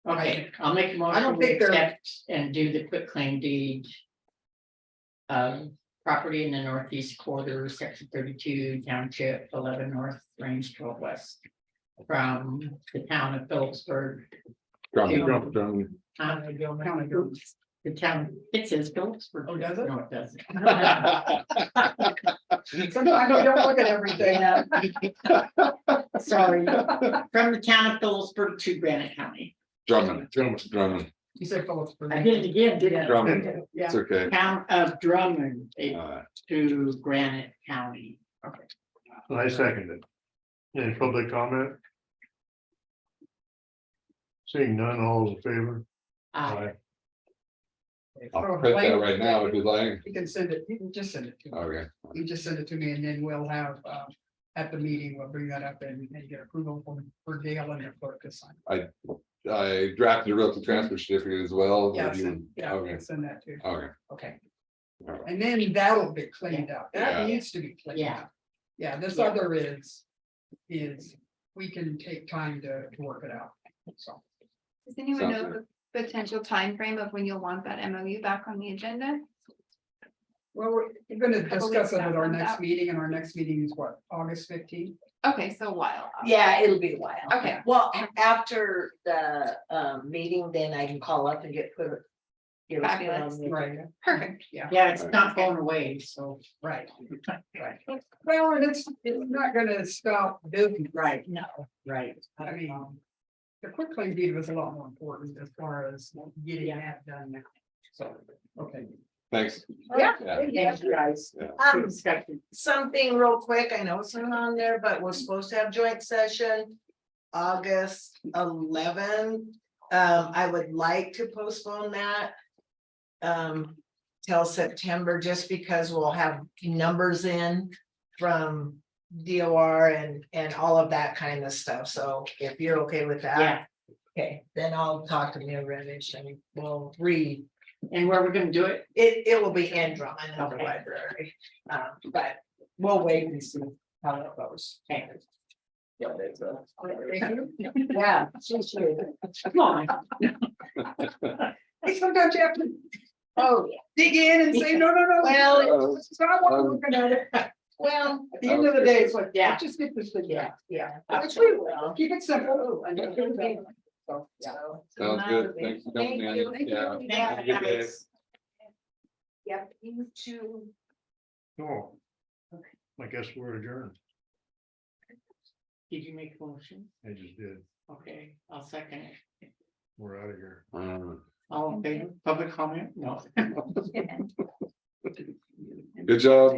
Okay, I'll make a I don't motion to think they're- accept and do the quitclaim deed. Property in the northeast quarter, section 32, township 11 north, range 12 west. From the town of Phillipsburg. Drum. County goes. The town, it says Phillipsburg. Oh, does it? No, it doesn't. Sometimes we don't look at everything. Sorry, from the town of Phillipsburg to Granite County. Drummond. You said Phillipsburg. I did it again, didn't I? Drummond. Yeah. It's okay. Town of Drummond Uh, to Granite County. Okay. I second it. Any public comment? Seeing none, all in favor? Aye. I'll print that right now if you'd like. You can send it, you can just send it to me. Okay, You just send it to me and then we'll have, at the meeting, we'll bring that up and get approval for Gail and the clerk to sign. I drafted a realty transfer certificate as well. Yeah, If you- yeah, Okay, send that too. okay. Okay. All right. And then that'll be cleaned up. Yeah. That needs to be cleaned Yeah. up. Yeah, this Yeah. other is we can take time to work it out. So, Does anyone Sounds know the potential time frame of when you'll want that MOU back on the agenda? well, we're gonna Couple discuss it weeks at our out from next that. meeting, and our next meeting is what, August 15th? Okay, so a while. Yeah, it'll be a while. Okay. Well, after the meeting, then I can call up and get put. Get us put on Fabulous. the Right. agenda. Perfect. Yeah, it's not going away, so. Right. Right. Well, and it's not gonna stop business. Right, no, right. I mean, the quitclaim deed was a lot more important as far as getting that done now. So, okay. Thanks. Yeah. Yeah. Thank you, guys. Good discussion. Something real quick, I know it's not on there, but we're supposed to have joint session. August 11. I would like to postpone that. Till September, just because we'll have numbers in from DOR and all of that kind of stuff. So if you're okay with that. Yeah, Okay, then I'll talk to Neil Reddish and we'll read. and where we're gonna do it? It will be in Drummond in the Okay. library, but we'll wait and see how it goes. Okay. Yeah. Yeah. Come on. Hey, sometimes you have to Oh, dig in and say, no, Well, it's not what I'm looking at it. well, At the end of the day, it's like, Yeah. let's just get this thing. yeah, yeah. Which we will, keep it simple. And then everything. So, yeah. Sounds good. Thanks for coming Thank you. in. Yeah. Yeah. Have a good day. Yep, you too. Oh. I guess we're adjourned. Did you make a motion? I just did. Okay, I'll second it. We're out of here. All in favor, public comment? No. Good job.